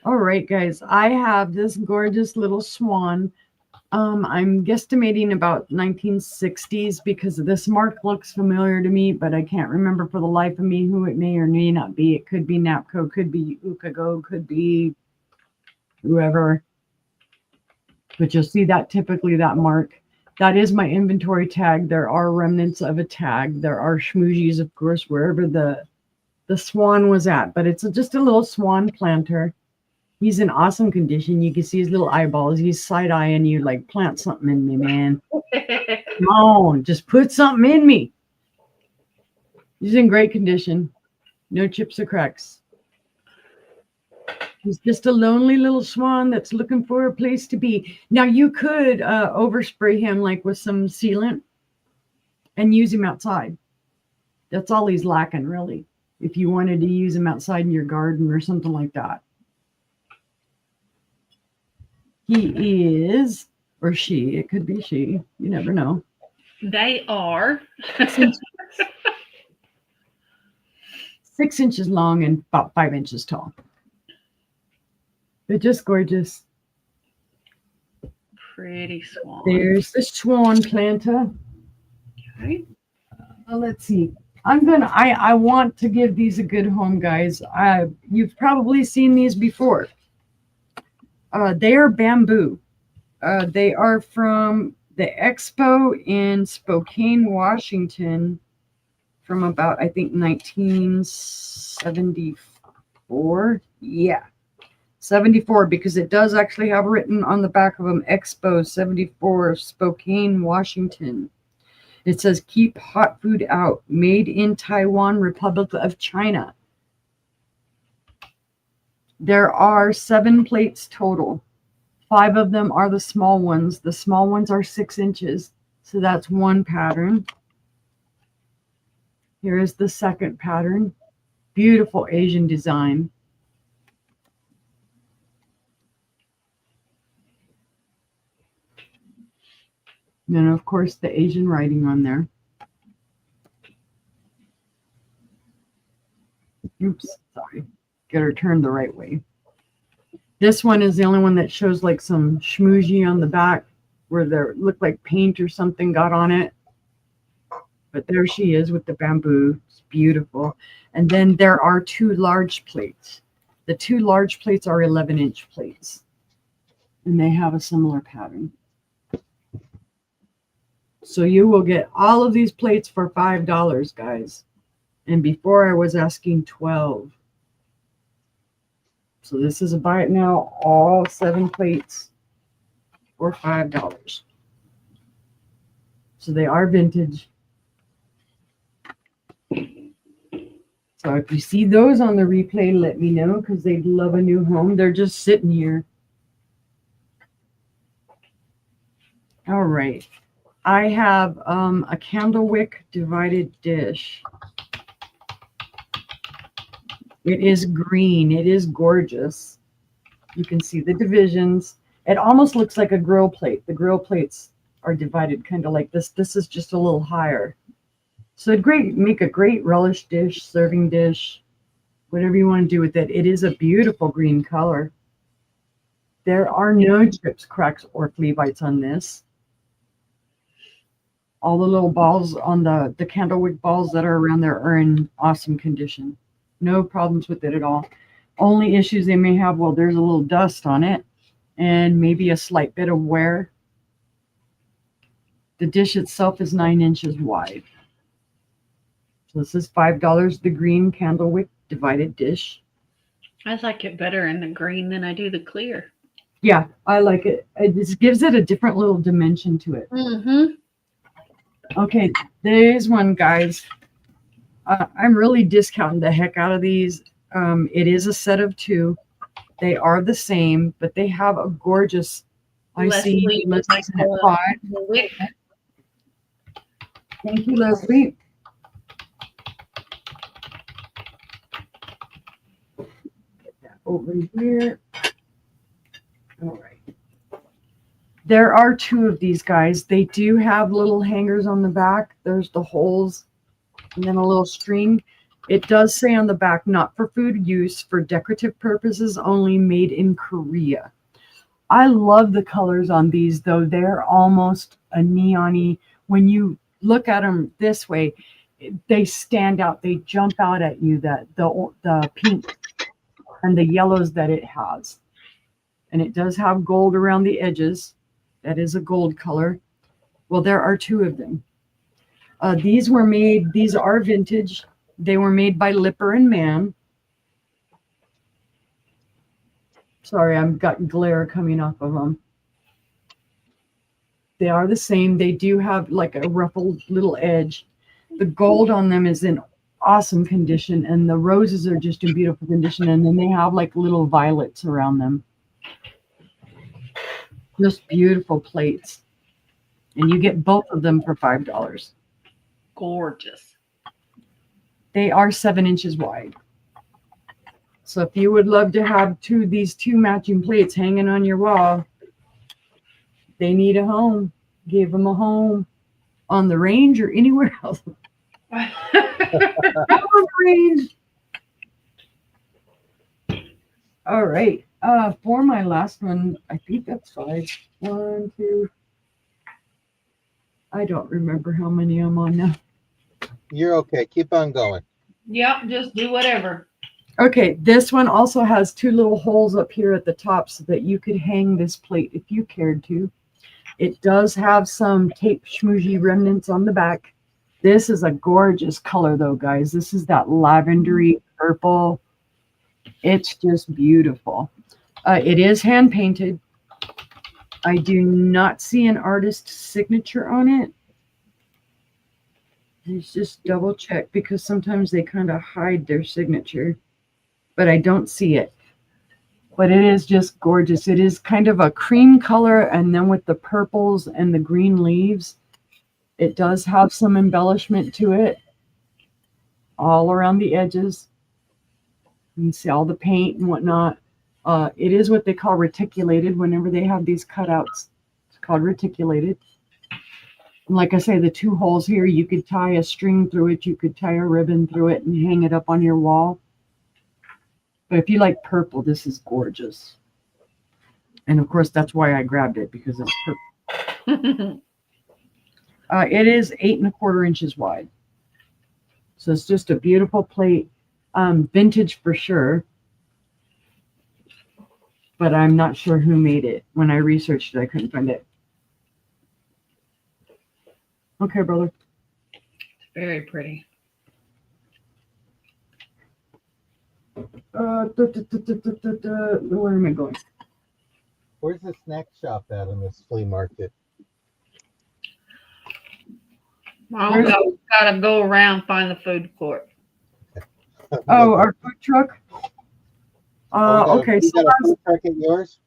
All right, guys. I have this gorgeous little swan. I'm guesstimating about 1960s because this mark looks familiar to me, but I can't remember for the life of me who it may or may not be. It could be Napco, could be Ukago, could be whoever. But you'll see that typically that mark. That is my inventory tag. There are remnants of a tag. There are schmoozies, of course, wherever the swan was at. But it's just a little swan planter. He's in awesome condition. You can see his little eyeballs. He's side-eyeing you like, plant something in me, man. Come on, just put something in me. He's in great condition. No chips or cracks. He's just a lonely little swan that's looking for a place to be. Now, you could overspray him like with some sealant and use him outside. That's all he's lacking, really, if you wanted to use him outside in your garden or something like that. He is, or she, it could be she, you never know. They are. 6 inches, 6 inches long and about 5 inches tall. They're just gorgeous. Pretty swan. There's the swan planta. Okay. Let's see. I want to give these a good home, guys. You've probably seen these before. They are bamboo. They are from the expo in Spokane, Washington, from about, I think, 1974. Yeah, 74, because it does actually have written on the back of them, Expo 74, Spokane, Washington. It says, keep hot food out, made in Taiwan, Republic of China. There are 7 plates total. 5 of them are the small ones. The small ones are 6 inches. So that's one pattern. Here is the second pattern. Beautiful Asian design. And then, of course, the Asian writing on there. Oops, sorry. Get her turned the right way. This one is the only one that shows like some schmoozy on the back where there looked like paint or something got on it. But there she is with the bamboo. It's beautiful. And then there are 2 large plates. The 2 large plates are 11-inch plates. And they have a similar pattern. So you will get all of these plates for $5, guys. And before I was asking $12. So this is a buy it now, all 7 plates for $5. So they are vintage. So if you see those on the replay, let me know, because they'd love a new home. They're just sitting here. All right. I have a candle wick divided dish. It is green. It is gorgeous. You can see the divisions. It almost looks like a grill plate. The grill plates are divided kind of like this. This is just a little higher. So it'd make a great relish dish, serving dish, whatever you want to do with it. It is a beautiful green color. There are no chips, cracks, or flea bites on this. All the little balls on the candlewick balls that are around there are in awesome condition. No problems with it at all. Only issues they may have, well, there's a little dust on it and maybe a slight bit of wear. The dish itself is 9 inches wide. So this is $5, the green candlewick divided dish. I like it better in the green than I do the clear. Yeah, I like it. It just gives it a different little dimension to it. Mm-hmm. Okay, there's one, guys. I'm really discounting the heck out of these. It is a set of 2. They are the same, but they have a gorgeous. I see Leslie's at 5. Wick. Thank you, Leslie. Get that over here. All right. There are 2 of these, guys. They do have little hangers on the back. There's the holes and then a little string. It does say on the back, not for food use, for decorative purposes only, made in Korea. I love the colors on these, though. They're almost a neon-y. When you look at them this way, they stand out. They jump out at you, that the pink and the yellows that it has. And it does have gold around the edges. That is a gold color. Well, there are 2 of them. These are vintage. They were made by Lipper and Mann. Sorry, I've got glare coming off of them. They are the same. They do have like a ruffled little edge. The gold on them is in awesome condition, and the roses are just in beautiful condition. And then they have like little violets around them. Just beautiful plates. And you get both of them for $5. Gorgeous. They are 7 inches wide. So if you would love to have these two matching plates hanging on your wall, they need a home. Give them a home. on the range or anywhere else. On the range. All right. For my last one, I think that's 5. 1, 2. I don't remember how many I'm on now. You're okay. Keep on going. Yep, just do whatever. Okay, this one also has 2 little holes up here at the top so that you could hang this plate if you cared to. It does have some tape schmoozy remnants on the back. This is a gorgeous color though, guys. This is that lavendery purple. It's just beautiful. It is hand painted. I do not see an artist's signature on it. Let's just double check because sometimes they kind of hide their signature, but I don't see it. But it is just gorgeous. It is kind of a cream color, and then with the purples and the green leaves, it does have some embellishment to it all around the edges. You can see all the paint and whatnot. It is what they call reticulated whenever they have these cutouts. It's called reticulated. And like I say, the 2 holes here, you could tie a string through it. You could tie a ribbon through it and hang it up on your wall. But if you like purple, this is gorgeous. And of course, that's why I grabbed it, because it's purple. It is 8 1/4 inches wide. So it's just a beautiful plate. Vintage for sure. But I'm not sure who made it. When I researched it, I couldn't find it. Okay, brother. Very pretty. Where am I going? Where's the snack shop at in this flea market? Mom gotta go around find the food court. Oh, our food truck. Okay, You so got a food truck at yours?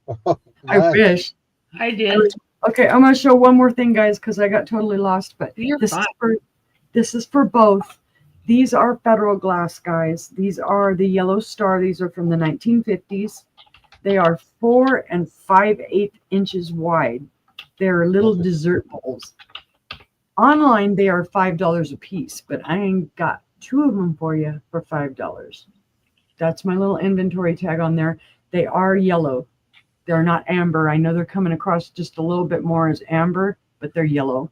I wish. I did. Okay, I'm gonna show one more thing, guys, because I got totally lost. But You're this fine. this is for both. These are federal glass, guys. These are the Yellow Star. These are from the 1950s. They are 4 5/8 inches wide. They're little dessert bowls. Online, they are $5 a piece, but I ain't got 2 of them for you for $5. That's my little inventory tag on there. They are yellow. They're not amber. I know they're coming across just a little bit more as amber, but they're yellow.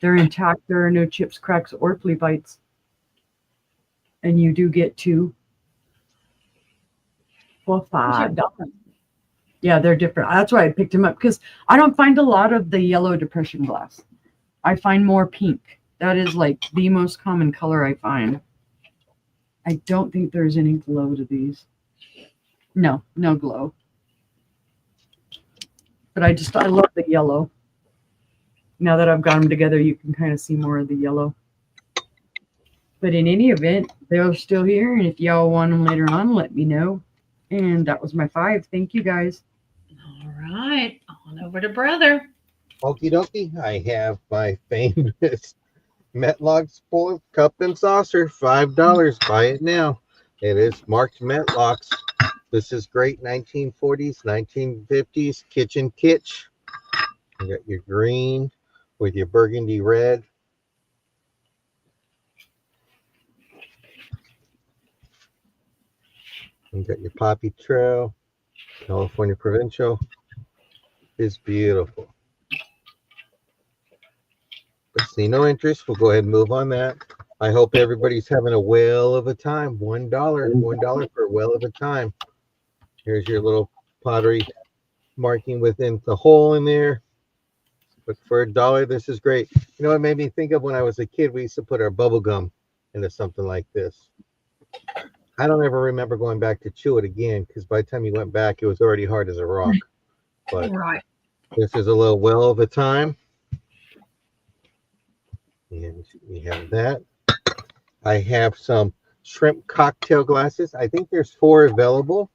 They're intact. There are no chips, cracks, or flea bites. And you do get 2 for $5. Yeah, they're different. That's why I picked them up, because I don't find a lot of the yellow depression glass. I find more pink. That is like the most common color I find. I don't think there's any glow to these. No glow. But I love the yellow. Now that I've got them together, you can kind of see more of the yellow. But in any event, they're still here. And if y'all want them later on, let me know. And that was my 5. Thank you, guys. All right. On over to brother. Okie dokie. I have my famous Metlock spoiled cup and saucer. $5. Buy it now. It is marked Metlocks. This is great 1940s, 1950s kitchen kitsch. You got your green with your burgundy red. You got your Poppy Trail, California Provincial. It's beautiful. But see no interest. We'll go ahead and move on that. I hope everybody's having a whale of a time. $1 for a whale of a time. Here's your little pottery marking within the hole in there. But for $1, this is great. You know what made me think of when I was a kid? We used to put our bubble gum into something like this. I don't ever remember going back to chew it again, because by the time you went back, it was already hard as a rock. But Right. this is a little whale of a time. And we have that. I have some shrimp cocktail glasses. I think there's 4 available.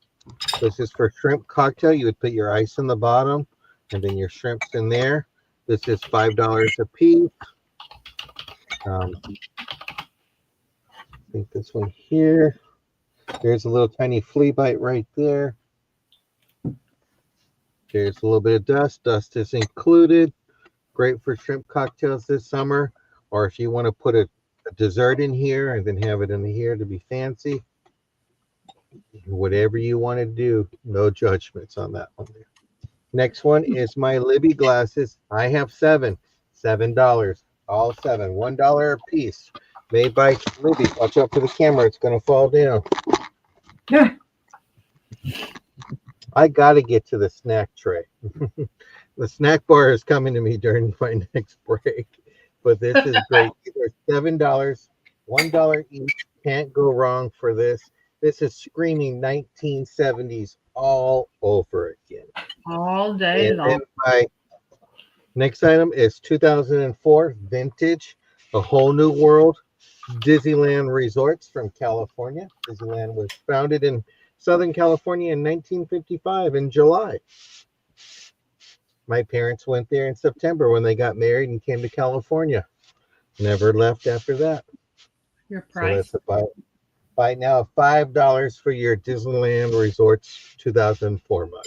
This is for shrimp cocktail. You would put your ice in the bottom and then your shrimps in there. This is $5 a piece. I think this one here. There's a little tiny flea bite right there. There's a little bit of dust. Dust is included. Great for shrimp cocktails this summer. Or if you want to put a dessert in here and then have it in here to be fancy, whatever you want to do, no judgments on that one. Next one is my Libby glasses. I have seven, $7, all seven, $1 a piece, made by Libby. Watch out for the camera; it's gonna fall down. Yeah. I gotta get to the snack tray. The snack bar is coming to me during my next break, but this is great. These are $7, $1 each. Can't go wrong for this. This is screaming 1970s all over again. All day And then long. my next item is 2004 vintage, A Whole New World Disneyland Resorts from California. Disneyland was founded in Southern California in 1955 in July. My parents went there in September when they got married and came to California. Never left after that. Your So price. that's about by now $5 for your Disneyland Resorts 2004 mug.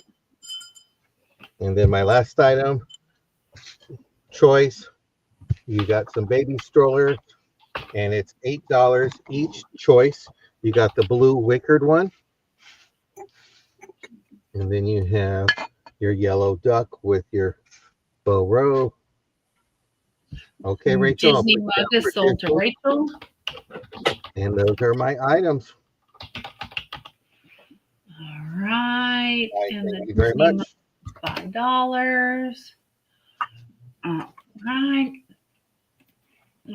And then my last item choice, you got some baby strollers, and it's $8 each choice. You got the blue wickered one, and then you have your yellow duck with your bow row. Okay, Rachel, I'll Disney put you mug down for is sold to 10. Rachel. And those are my items. All right. I And thank the you very Disney mug much. $5. All right.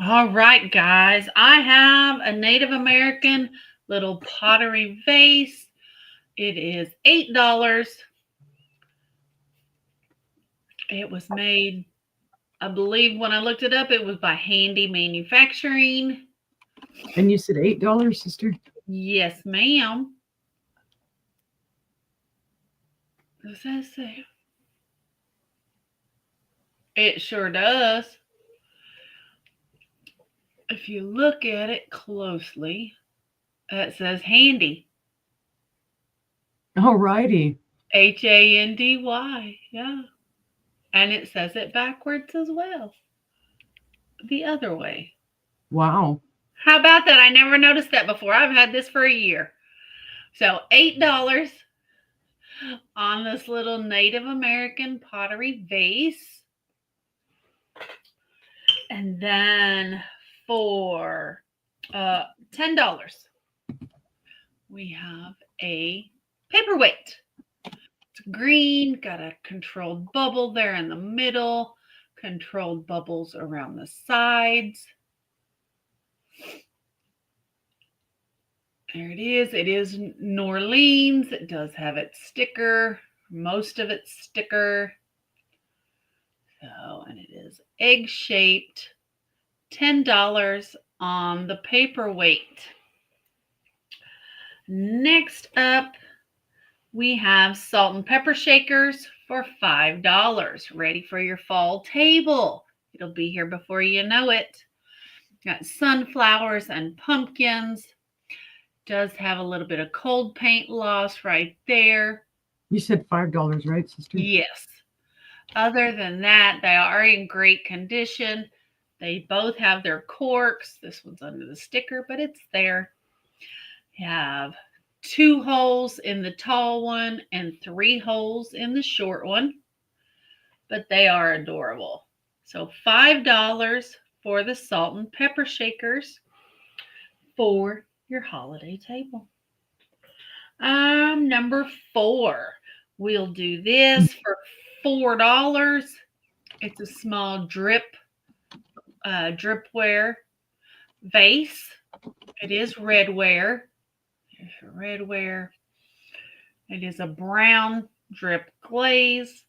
All right, guys. I have a Native American little pottery vase. It is $8. It was made, I believe when I looked it up, it was by Handy Manufacturing. And you said $8, sister? Yes, ma'am. Does that say? It sure does. If you look at it closely, it says Handy. All righty. Handy. Yeah. And it says it backwards as well. The other way. Wow. How about that? I never noticed that before. I've had this for a year. So $8 on this little Native American pottery vase. And then for $10, we have a paperweight. It's green, got a controlled bubble there in the middle, controlled bubbles around the sides. There it is. It is New Orleans. It does have its sticker, most of its sticker. So, and it is egg-shaped, $10 on the paperweight. Next up, we have salt and pepper shakers for $5. Ready for your fall table. It'll be here before you know it. Got sunflowers and pumpkins. Does have a little bit of cold paint loss right there. You said $5, right, sister? Yes. Other than that, they are in great condition. They both have their corks. This one's under the sticker, but it's there. You have 2 holes in the tall one and 3 holes in the short one, but they are adorable. So $5 for the salt and pepper shakers for your holiday table. Number 4, we'll do this for $4. It's a small dripware vase. It is redware. Here's your redware. It is a brown drip glaze.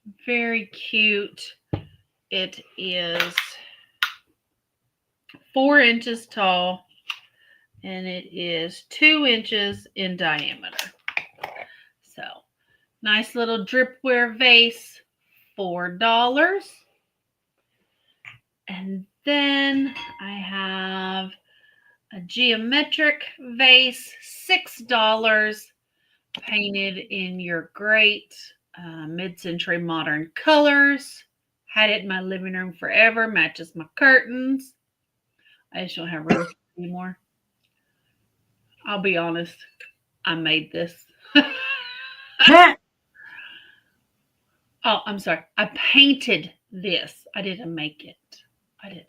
It's very cute. It is 4 inches tall and it is 2 inches in diameter. So, nice little dripware vase, $4. And then I have a geometric vase, $6, painted in your great mid-century modern colors. Had it in my living room forever. Matches my curtains. I just don't have room anymore. I'll be honest. I made this. Oh, I'm sorry. I painted this. I didn't make it. I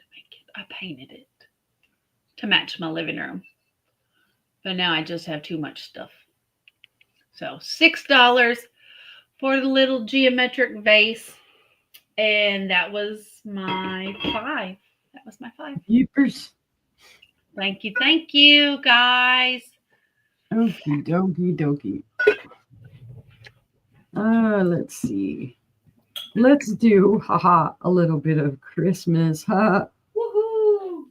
painted it to match my living room. But now I just have too much stuff. So $6 for the little geometric vase. And that was my 5. That was my 5. Jeepers. Thank you, guys. Okie dokie. Let's see. Let's do a little bit of Christmas. Woohoo!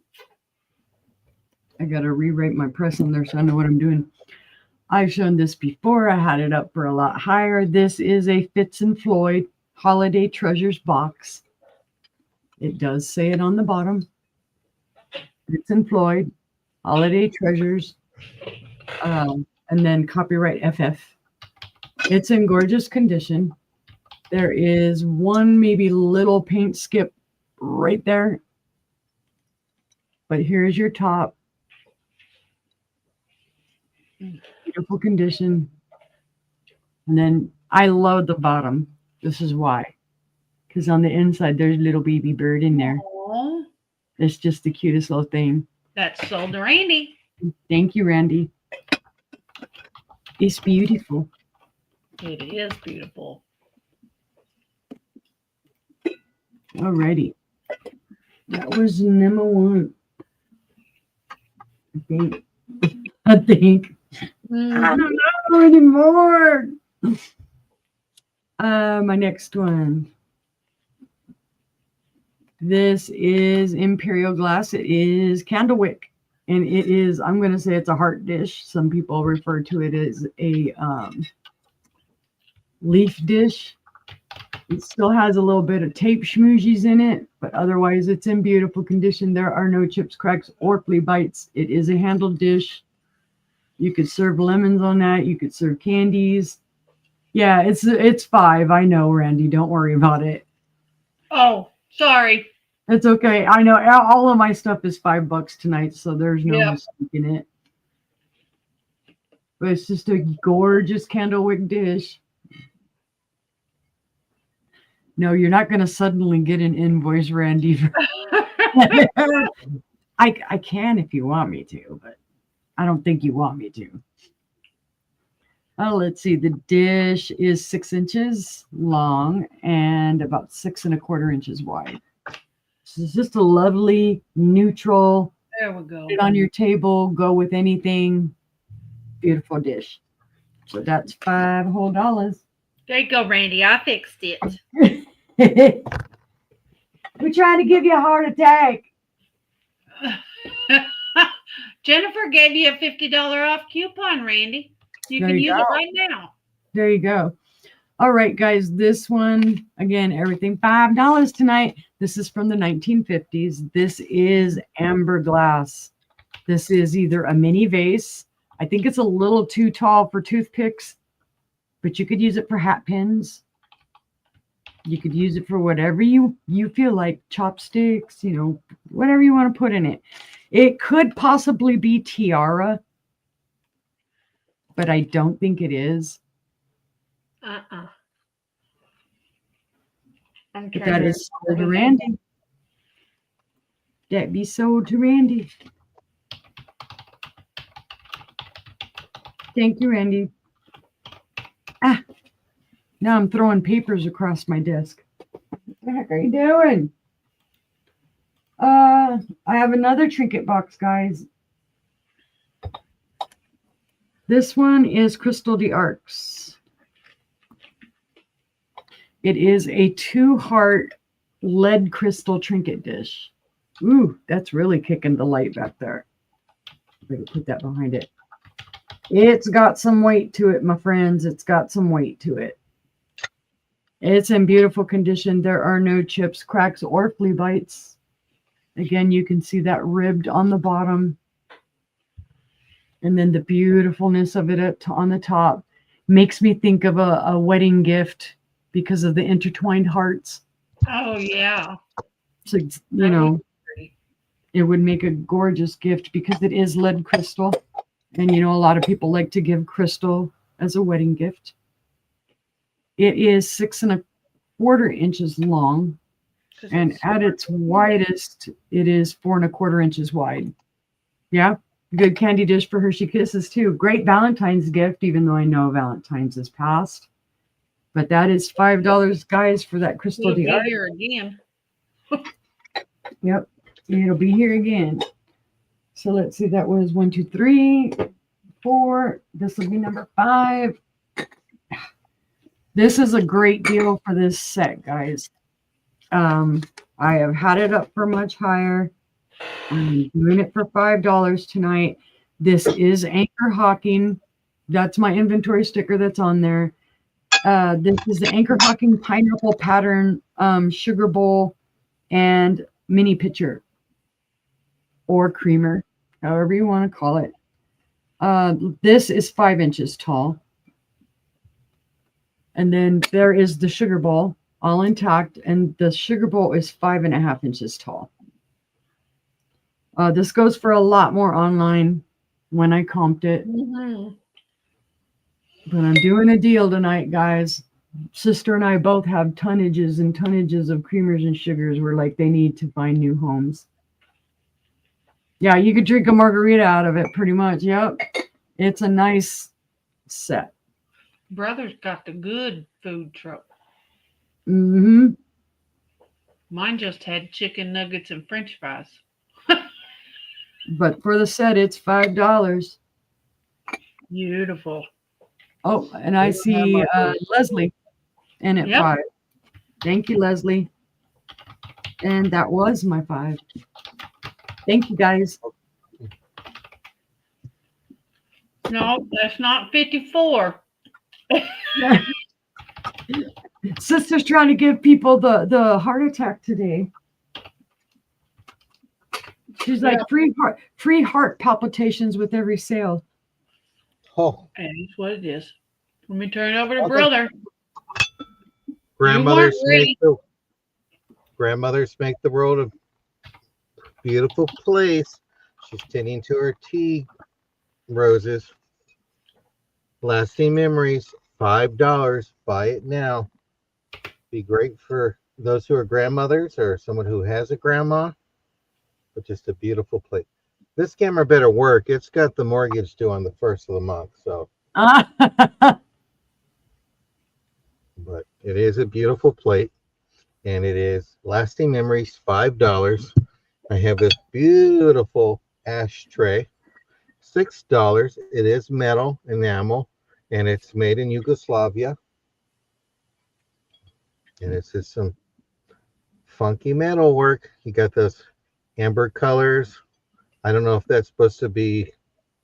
I gotta rewrite my press on there so I know what I'm doing. I've shown this before. I had it up for a lot higher. This is a Fitz and Floyd Holiday Treasures box. It does say it on the bottom. Fitz and Floyd Holiday Treasures, and then copyright FF. It's in gorgeous condition. There is one maybe little paint skip right there. But here's your top. Beautiful condition. And then I love the bottom. This is why. Because on the inside, there's a little baby bird in there. Aww. It's just the cutest little thing. That's sold to Randy. Thank you, Randy. It's beautiful. It is beautiful. Alrighty. That was number 1. I think. I don't know anymore. My next one. This is Imperial Glass. It is candlewick. And it is, I'm going to say it's a heart dish. Some people refer to it as a leaf dish. It still has a little bit of tape schmoozies in it, but otherwise it's in beautiful condition. There are no chips, cracks, or flea bites. It is a handled dish. You could serve lemons on that. You could serve candies. Yeah, it's 5. I know, Randy. Don't worry about it. Oh, sorry. It's okay. I know all of my stuff is $5 tonight, so there's no mistaking it. But it's just a gorgeous candlewick dish. No, you're not going to suddenly get an invoice, Randy. I can if you want me to, but I don't think you want me to. Oh, let's see. The dish is 6 inches long and about 6 1/4 inches wide. So it's just a lovely, neutral. There we go. Put it on your table. Go with anything. Beautiful dish. So that's $5 whole. There you go, Randy. I fixed it. We're trying to give you a heart attack. Jennifer gave you a $50 off coupon, Randy. You can use it right now. There you go. All right, guys. This one, again, everything $5 tonight. This is from the 1950s. This is amber glass. This is either a mini vase. I think it's a little too tall for toothpicks, but you could use it for hat pins. You could use it for whatever you feel like, chopsticks, whatever you want to put in it. It could possibly be tiara, but I don't think it is. But that is sold to Randy. That be sold to Randy. Thank you, Randy. Now I'm throwing papers across my desk. What the heck are you doing? I have another trinket box, guys. This one is Crystal d'Arcs. It is a 2-heart lead crystal trinket dish. Ooh, that's really kicking the light back there. I'm going to put that behind it. It's got some weight to it, my friends. It's got some weight to it. It's in beautiful condition. There are no chips, cracks, or flea bites. Again, you can see that ribbed on the bottom. And then the beautifulness of it on the top makes me think of a wedding gift because of the intertwined hearts. Oh yeah. So, it would make a gorgeous gift because it is lead crystal. And, a lot of people like to give crystal as a wedding gift. It is 6¼ inches long. And at its widest, it is 4¼ inches wide. Yeah. Good candy dish for Hershey Kisses, too. Great Valentine's gift, even though I know Valentine's is past. But that is $5, guys, for that crystal We'll DR. be here again. Yep. It'll be here again. So let's see. That was 1, 2, 3, 4. This will be number 5. This is a great deal for this set, guys. I have had it up for much higher. I'm doing it for $5 tonight. This is Anchor Hawking. That's my inventory sticker that's on there. This is the Anchor Hawking pineapple pattern sugar bowl and mini pitcher or creamer, however you want to call it. This is 5 inches tall. And then there is the sugar bowl, all intact, and the sugar bowl is 5½ inches tall. This goes for a lot more online when I comped it. Mm-hmm. But I'm doing a deal tonight, guys. Sister and I both have tonnages and tonnages of creamers and sugars. We're like, they need to find new homes. Yeah, you could drink a margarita out of it pretty much. Yep. It's a nice set. Brother's got the good food truck. Mm-hmm. Mine just had chicken nuggets and French fries. But for the set, it's $5. Beautiful. Oh, and I see Leslie in at 5. Thank you, Leslie. And that was my 5. Thank you, guys. No, that's not 54. Sister's trying to give people the heart attack today. She's like free heart palpitations with every sale. Oh, And that's what it is. Let me turn it over to brother. Grandmothers make the world a beautiful place. She's tending to her tea roses. Lasting memories, $5. Buy it now. Be great for those who are grandmothers or someone who has a grandma. But just a beautiful plate. This camera better work. It's got the mortgage due on the 1st of the month, so. But it is a beautiful plate, and it is lasting memories, $5. I have this beautiful ashtray, $6. It is metal enamel, and it's made in Yugoslavia. And it's just some funky metal work. You got those amber colors. I don't know if that's supposed to be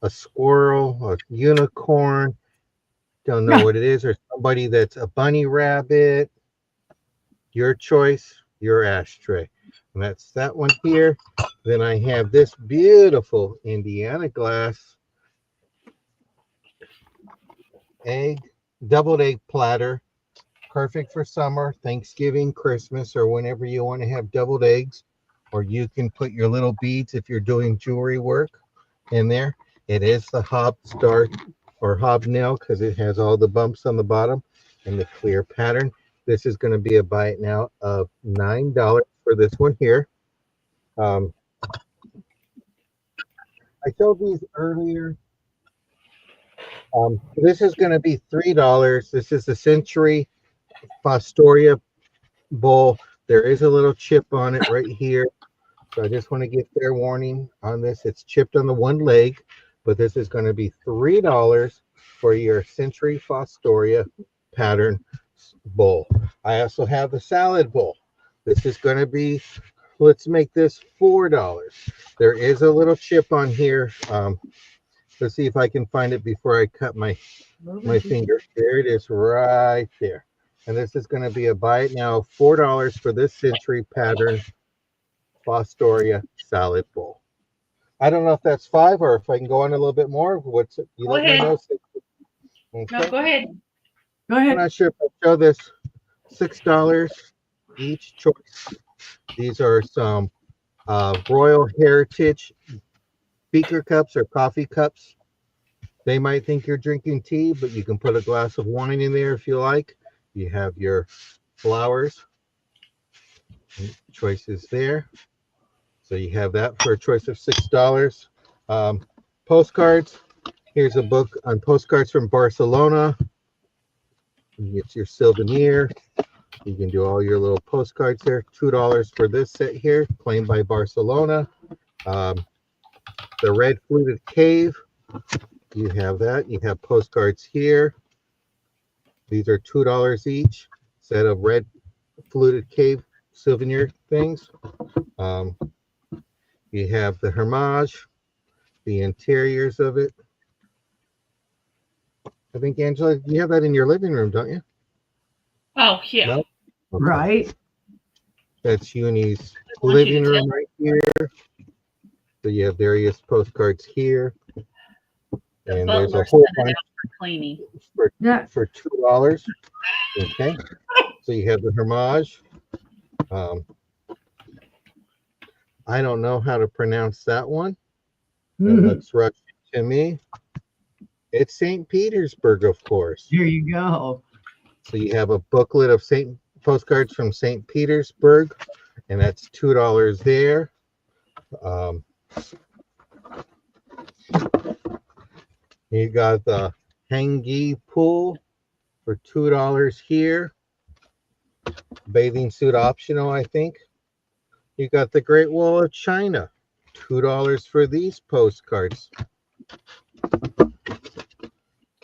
a squirrel, a unicorn. Don't know what it is, or somebody that's a bunny rabbit. Your choice, your ashtray. And that's that one here. Then I have this beautiful Indiana glass doubled egg platter. Perfect for summer, Thanksgiving, Christmas, or whenever you want to have doubled eggs. Or you can put your little beads if you're doing jewelry work in there. It is the hobstar or hobnail because it has all the bumps on the bottom and the clear pattern. This is going to be a buy it now of $9 for this one here. I showed these earlier. This is going to be $3. This is the Century Fostoria bowl. There is a little chip on it right here. So I just want to give fair warning on this. It's chipped on the one leg, but this is going to be $3 for your Century Fostoria pattern bowl. I also have a salad bowl. This is going to be, let's make this $4. There is a little chip on here. Let's see if I can find it before I cut my finger. There it is right there. And this is going to be a buy it now, $4 for this Century pattern Fostoria salad bowl. I don't know if that's 5 or if I can go on a little bit more. What's it? You Go let ahead. me know. No, go ahead. Go I'm ahead. not sure if I show this $6 each choice. These are some Royal Heritage beaker cups or coffee cups. They might think you're drinking tea, but you can put a glass of wine in there if you like. You have your flowers choices there. So you have that for a choice of $6. Postcards. Here's a book on postcards from Barcelona. It's your souvenir. You can do all your little postcards there. $2 for this set here, claimed by Barcelona. Um, the Red Fluted Cave. You have that. You have postcards here. These are $2 each. Set of Red Fluted Cave souvenir things. Um, you have the Hermitage, the interiors of it. I think, Angela, you have that in your living room, don't you? Oh, yeah. No? Okay. Right? That's Uni's I want you living to room right here. So you have various postcards here. The And there's a butler whole sent it bunch out for cleaning. Yeah. for $2. Okay. So you have the Hermitage. I don't know how to pronounce that one. It looks Russian to me. It's St. Petersburg, of course. Here you go. So you have a booklet of postcards from St. Petersburg, and that's $2 there. You got the Hangi pool for $2 here. Bathing suit optional, I think. You got the Great Wall of China, $2 for these postcards.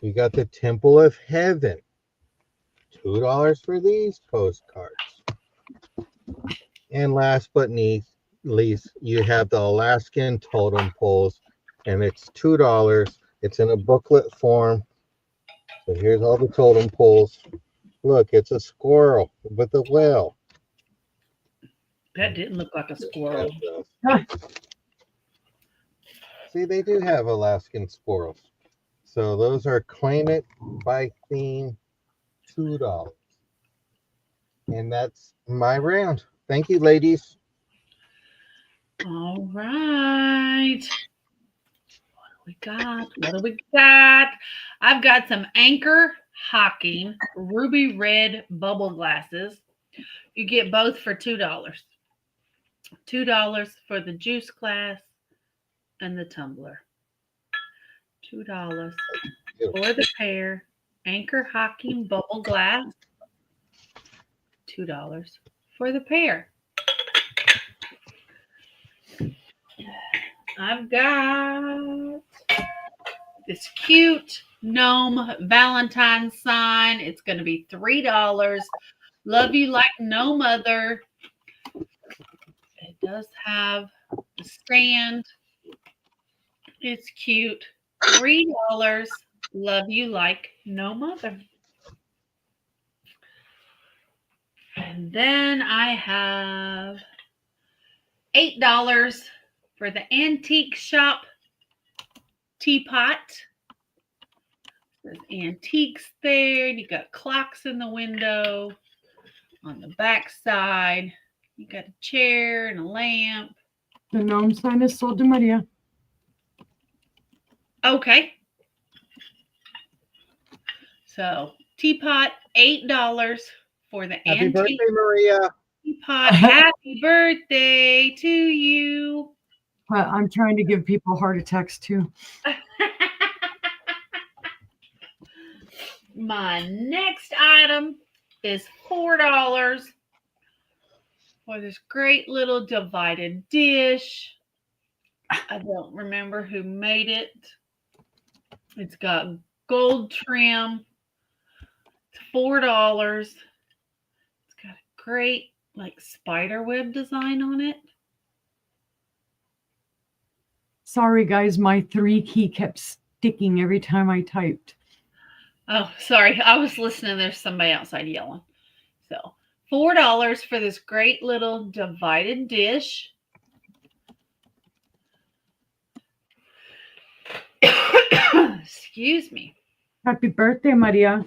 You got the Temple of Heaven, $2 for these postcards. And last but not least, you have the Alaskan totem poles, and it's $2. It's in a booklet form. So here's all the totem poles. Look, it's a squirrel with a whale. That didn't look like a squirrel. See, they do have Alaskan squirrels. So those are Claim It by Theme, $2. And that's my round. Thank you, ladies. All right. What do we got? What do we got? I've got some Anchor Hocking ruby red bubble glasses. You get both for $2. $2 for the juice glass and the tumbler. $2 for the pair. Anchor Hocking bubble glass. $2 for the pair. I've got this cute gnome Valentine sign. It's going to be $3. Love you like no mother. It does have the stand. It's cute. $3. Love you like no mother. And then I have $8 for the antique shop teapot. There's antiques there. You got clocks in the window. On the back side, you got a chair and a lamp. The gnome sign is sold to Maria. Okay. So teapot, $8 for the Happy antique birthday, Maria. teapot. Happy birthday to you. I'm trying to give people heart attacks too. My next item is $4 for this great little divided dish. I don't remember who made it. It's got gold trim. It's $4. It's got a great like spider web design on it. Sorry, guys, my 3 key kept sticking every time I typed. Oh, sorry. I was listening. There's somebody outside yelling. So $4 for this great little divided dish. Excuse me. Happy birthday, Maria.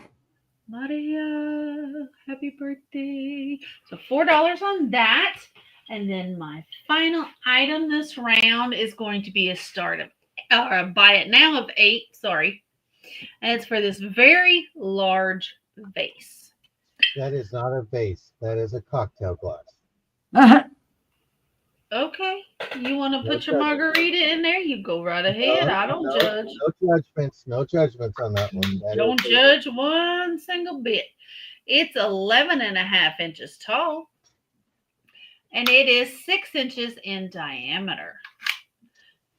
Maria, happy birthday. So $4 on that. And then my final item this round is going to be a start of or a buy it now of 8, sorry. And it's for this very large vase. That is not a vase. That is a cocktail glass. Okay. You want to No put your judgment. margarita in there? You go right ahead. I don't judge. No judgments. No judgments on that one. That Don't is judge one single bit. It's 11.5 inches tall. And it is 6 inches in diameter.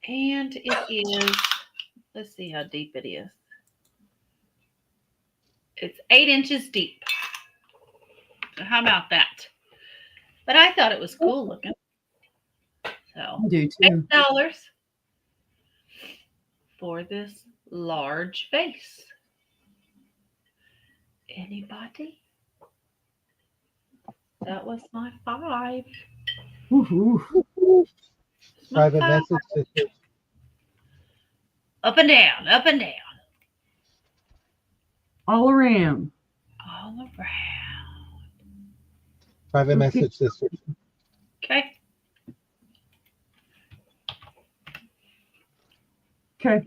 And it is, let's see how deep it is. It's 8 inches deep. So how about that? But I thought it was cool looking. So I do too. $8 for this large vase. Anybody? That was my 5. Woohoo. It's my private 5. message. Sisters. Up and down, up and down. All around. All around. Private Okay. message, sisters. Okay. Okay.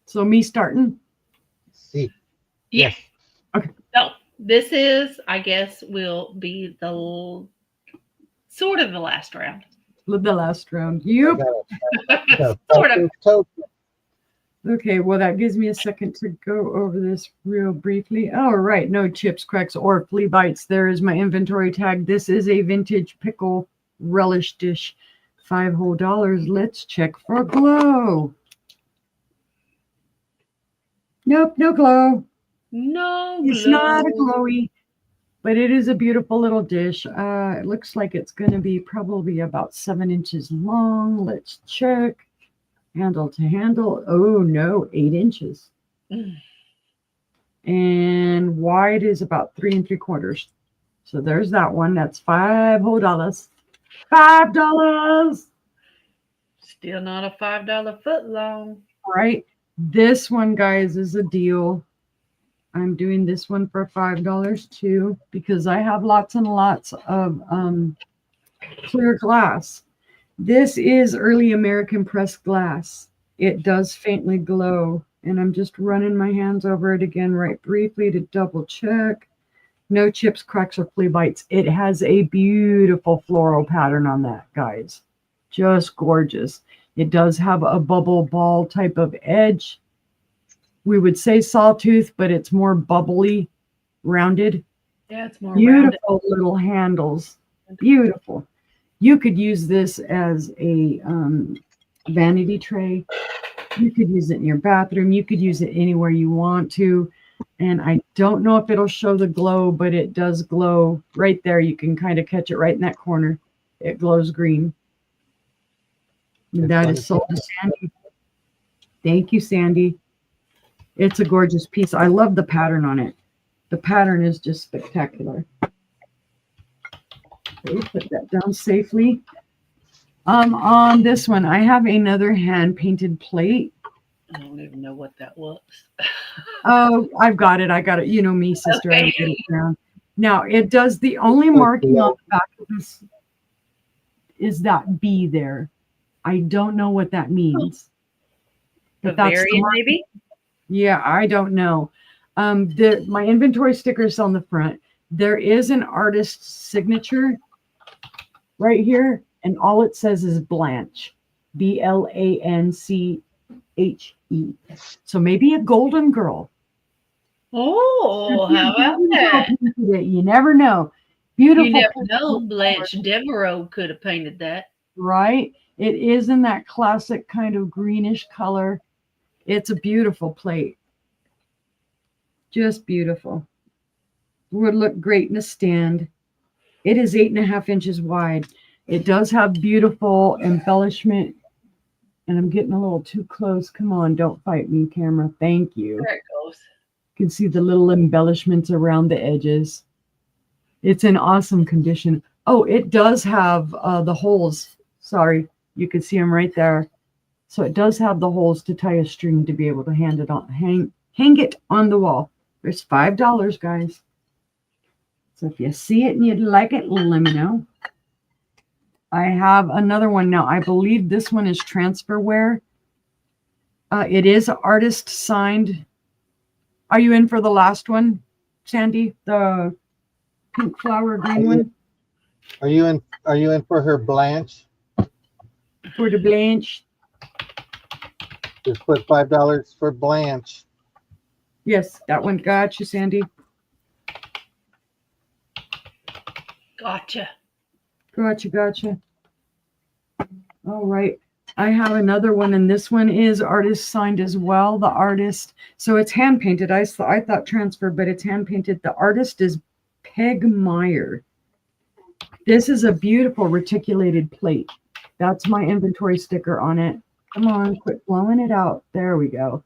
So me starting. See. Yes. Okay. So this is, I guess, will be the sort of the last round. The last round. You. Sort of. Okay, well, that gives me a second to go over this real briefly. All right, no chips, cracks, or flea bites. There is my inventory tag. This is a vintage pickle relish dish. $5 whole. Let's check for glow. Nope, no glow. No It's glow. not a glowy, but it is a beautiful little dish. It looks like it's going to be probably about 7 inches long. Let's check. Handle to handle. Oh no, 8 inches. Mm. And wide is about 3 3/4. So there's that one. That's $5 whole. $5. Still not a $5 foot long. Right. This one, guys, is a deal. I'm doing this one for $5 too because I have lots and lots of clear glass. This is early American pressed glass. It does faintly glow, and I'm just running my hands over it again right briefly to double check. No chips, cracks, or flea bites. It has a beautiful floral pattern on that, guys. Just gorgeous. It does have a bubble ball type of edge. We would say sawtooth, but it's more bubbly, rounded. Yeah, it's more Beautiful little handles. Beautiful. You could use this as a vanity tray. You could use it in your bathroom. You could use it anywhere you want to. And I don't know if it'll show the glow, but it does glow right there. You can kind of catch it right in that corner. It glows green. And that is sold to Sandy. Thank you, Sandy. It's a gorgeous piece. I love the pattern on it. The pattern is just spectacular. Okay, put that down safely. On this one, I have another hand-painted plate. I don't even know what that was. Oh, I've got it. I got it. You know me, sister. Okay. I get it down. Now, it does the only marking on the back of this is that B there. I don't know what that means. But that's the Bavarian, mark. maybe? Yeah, I don't know. My inventory sticker is on the front. There is an artist's signature right here, and all it says is Blanche, Blanche. So maybe a golden girl. Oh, how about that? You never know. Beautiful. You never know. Blanche Devereaux could have painted that. Right? It is in that classic kind of greenish color. It's a beautiful plate. Just beautiful. Would look great in a stand. It is 8.5 inches wide. It does have beautiful embellishment. And I'm getting a little too close. Come on, don't fight me, camera. Thank you. There it goes. You can see the little embellishments around the edges. It's in awesome condition. Oh, it does have the holes. Sorry, you can see them right there. So it does have the holes to tie a string to be able to hang hang it on the wall. There's $5, guys. So if you see it and you'd like it, let me know. I have another one now. I believe this one is transferware. It is artist signed. Are you in for the last one, Sandy? The pink flower green one? Are you in for her Blanche? For the Blanche? Just put $5 for Blanche. Yes, that one. Gotcha, Sandy. Gotcha. Gotcha. All right. I have another one, and this one is artist signed as well. The artist, so it's hand painted. I thought transfer, but it's hand painted. The artist is Peg Meyer. This is a beautiful reticulated plate. That's my inventory sticker on it. Come on, quit blowing it out. There we go.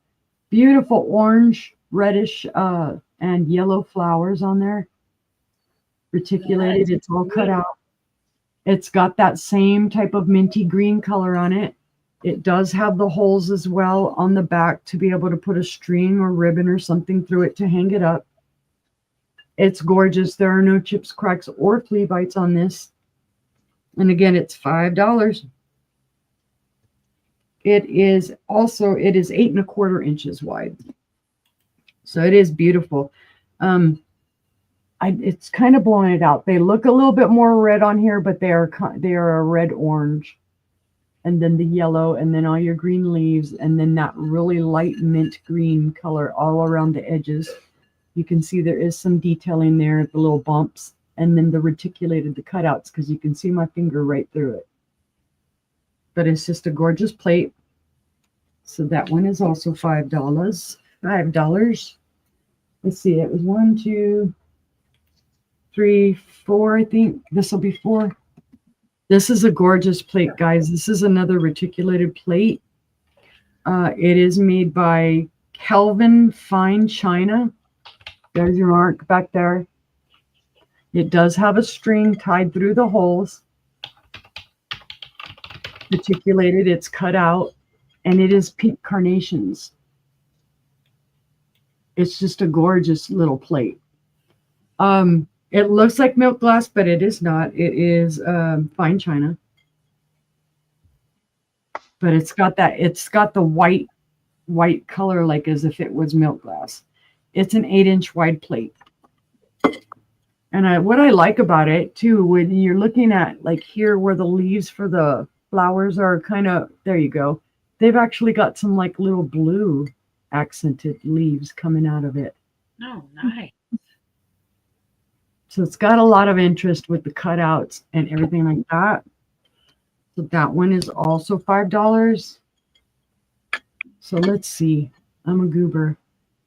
Beautiful orange, reddish, and yellow flowers on there. Reticulated. It's all cut out. It's got that same type of minty green color on it. It does have the holes as well on the back to be able to put a string or ribbon or something through it to hang it up. It's gorgeous. There are no chips, cracks, or flea bites on this. And again, it's $5. It is 8¼ inches wide. So it is beautiful. It's kind of blowing it out. They look a little bit more red on here, but they are a red orange, and then the yellow, and then all your green leaves, and then that really light mint green color all around the edges. You can see there is some detailing there, the little bumps, and then the reticulated, the cutouts, because you can see my finger right through it. But it's just a gorgeous plate. So that one is also $5. $5. Let's see, it was 1, 2, 3, 4, I think. This will be 4. This is a gorgeous plate, guys. This is another reticulated plate. It is made by Kelvin Fine China. There's your mark back there. It does have a string tied through the holes. Reticulated, it's cut out, and it is pink carnations. It's just a gorgeous little plate. It looks like milk glass, but it is not. It is fine china. But it's got the white color, like as if it was milk glass. It's an 8-inch wide plate. And what I like about it too, when you're looking at like here where the leaves for the flowers are kind of, there you go. They've actually got some like little blue accented leaves coming out of it. Oh, nice. So it's got a lot of interest with the cutouts and everything like that. So that one is also $5. So let's see. I'm a goober.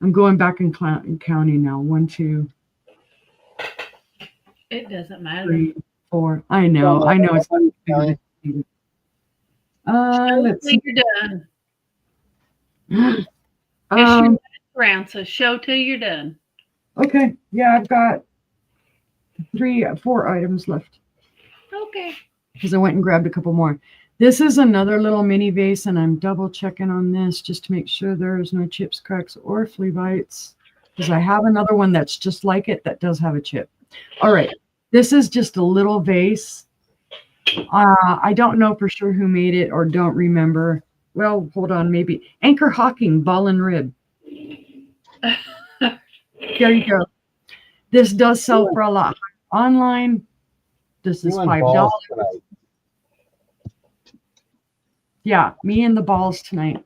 I'm going back and counting now. 1, 2. It doesn't matter. 3, 4. I know. It's Show let's see. till you're done. It's your last round, so show till you're done. Okay. Yeah, I've got 4 items left Okay. because I went and grabbed a couple more. This is another little mini vase, and I'm double checking on this just to make sure there's no chips, cracks, or flea bites, because I have another one that's just like it that does have a chip. All right. This is just a little vase. I don't know for sure who made it or don't remember. Well, hold on, maybe. Anchor Hawking, Ball and Rib. There you go. This does sell for a lot online. This is $5. Yeah, me and the balls tonight.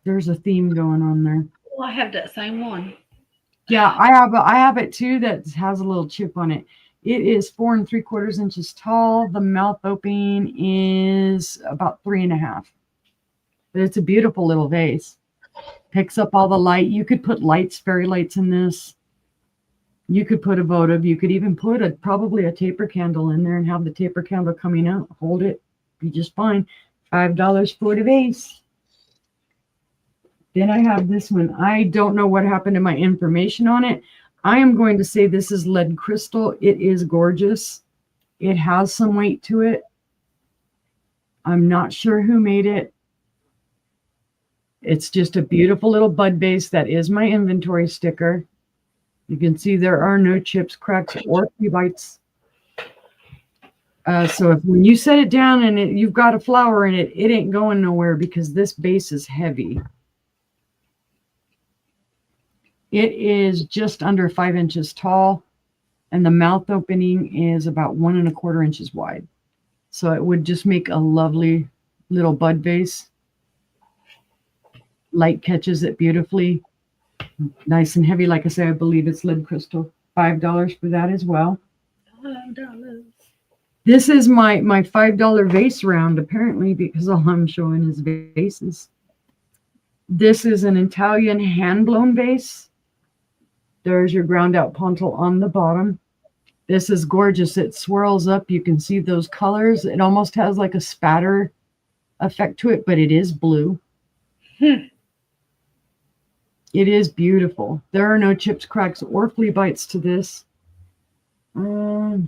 There's a theme going on there. Well, I have that same one. Yeah, I have it too that has a little chip on it. It is 4 3/4 inches tall. The mouth opening is about 3.5. But it's a beautiful little vase. Picks up all the light. You could put lights, fairy lights in this. You could put a votive. You could even put probably a taper candle in there and have the taper candle coming out. Hold it. Be just fine. $5 for the vase. Then I have this one. I don't know what happened to my information on it. I am going to say this is lead crystal. It is gorgeous. It has some weight to it. I'm not sure who made it. It's just a beautiful little bud vase. That is my inventory sticker. You can see there are no chips, cracks, or flea bites. So if when you set it down and you've got a flower in it, it ain't going nowhere because this base is heavy. It is just under 5 inches tall, and the mouth opening is about 1¼ inches wide. So it would just make a lovely little bud vase. Light catches it beautifully. Nice and heavy. Like I say, I believe it's lead crystal. $5 for that as well. $5. This is my $5 vase round, apparently, because all I'm showing is vases. This is an Italian hand-blown vase. There's your ground out pontil on the bottom. This is gorgeous. It swirls up. You can see those colors. It almost has like a spatter effect to it, but it is blue. It is beautiful. There are no chips, cracks, or flea bites to this. Of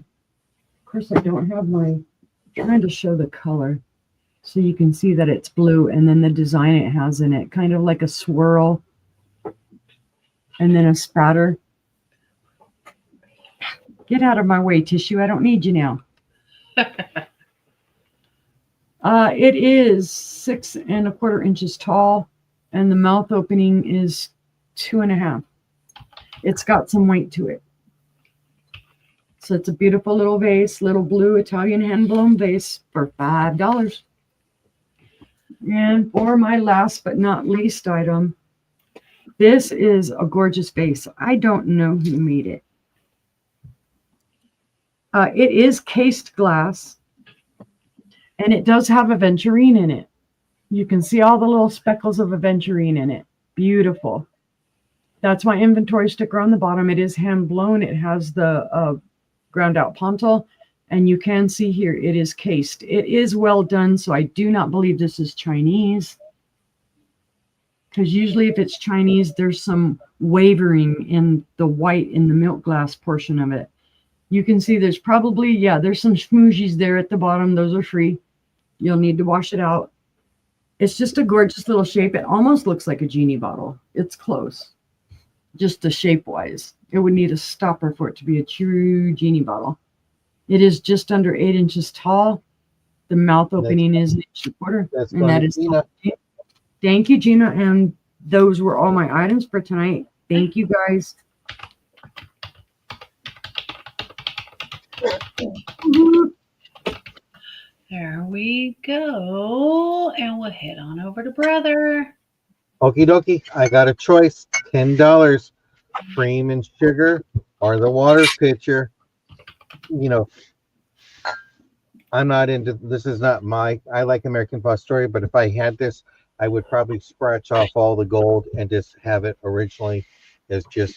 course, I don't have I'm trying to show the color so you can see that it's blue, and then the design it has in it, kind of like a swirl and then a spatter. Get out of my way, tissue. I don't need you now. It is 6¼ inches tall, and the mouth opening is 2½. It's got some weight to it. So it's a beautiful little vase, little blue Italian hand-blown vase for $5. And for my last but not least item, this is a gorgeous vase. I don't know who made it. It is cased glass, and it does have aventurine in it. You can see all the little speckles of aventurine in it. Beautiful. That's my inventory sticker on the bottom. It is hand blown. It has the ground out pontil, and you can see here it is cased. It is well done, so I do not believe this is Chinese, because usually if it's Chinese, there's some wavering in the white in the milk glass portion of it. You can see there's probably, there's some smooshies there at the bottom. Those are free. You'll need to wash it out. It's just a gorgeous little shape. It almost looks like a genie bottle. It's close, just the shape-wise. It would need a stopper for it to be a true genie bottle. It is just under 8 inches tall. The mouth opening is 1¼ inch. And that is Gina. Thank you, Gina. And those were all my items for tonight. Thank you, guys. There we go. And we'll head on over to Brother. Okie dokie. I got a choice. $10. Cream and sugar or the water pitcher. You know, I'm not into this. Is not I like American Pie Story, but if I had this, I would probably scratch off all the gold and just have it originally as just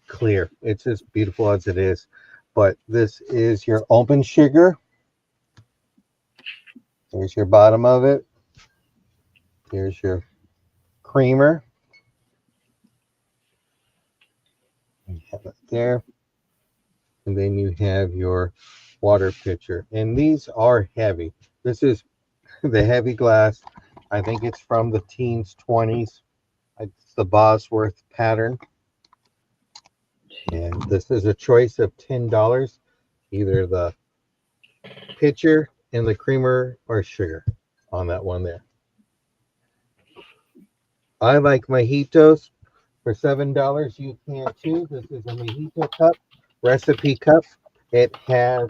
clear. It's as beautiful as it is. But this is your open sugar. Here's your bottom of it. Here's your creamer. You have it there. And then you have your water pitcher. And these are heavy. This is the heavy glass. I think it's from the teens, 20s. It's the Bosworth pattern. And this is a choice of $10. Either the pitcher and the creamer or sugar on that one there. I like mojitos for $7. You can too. This is a mojito cup, recipe cup. It has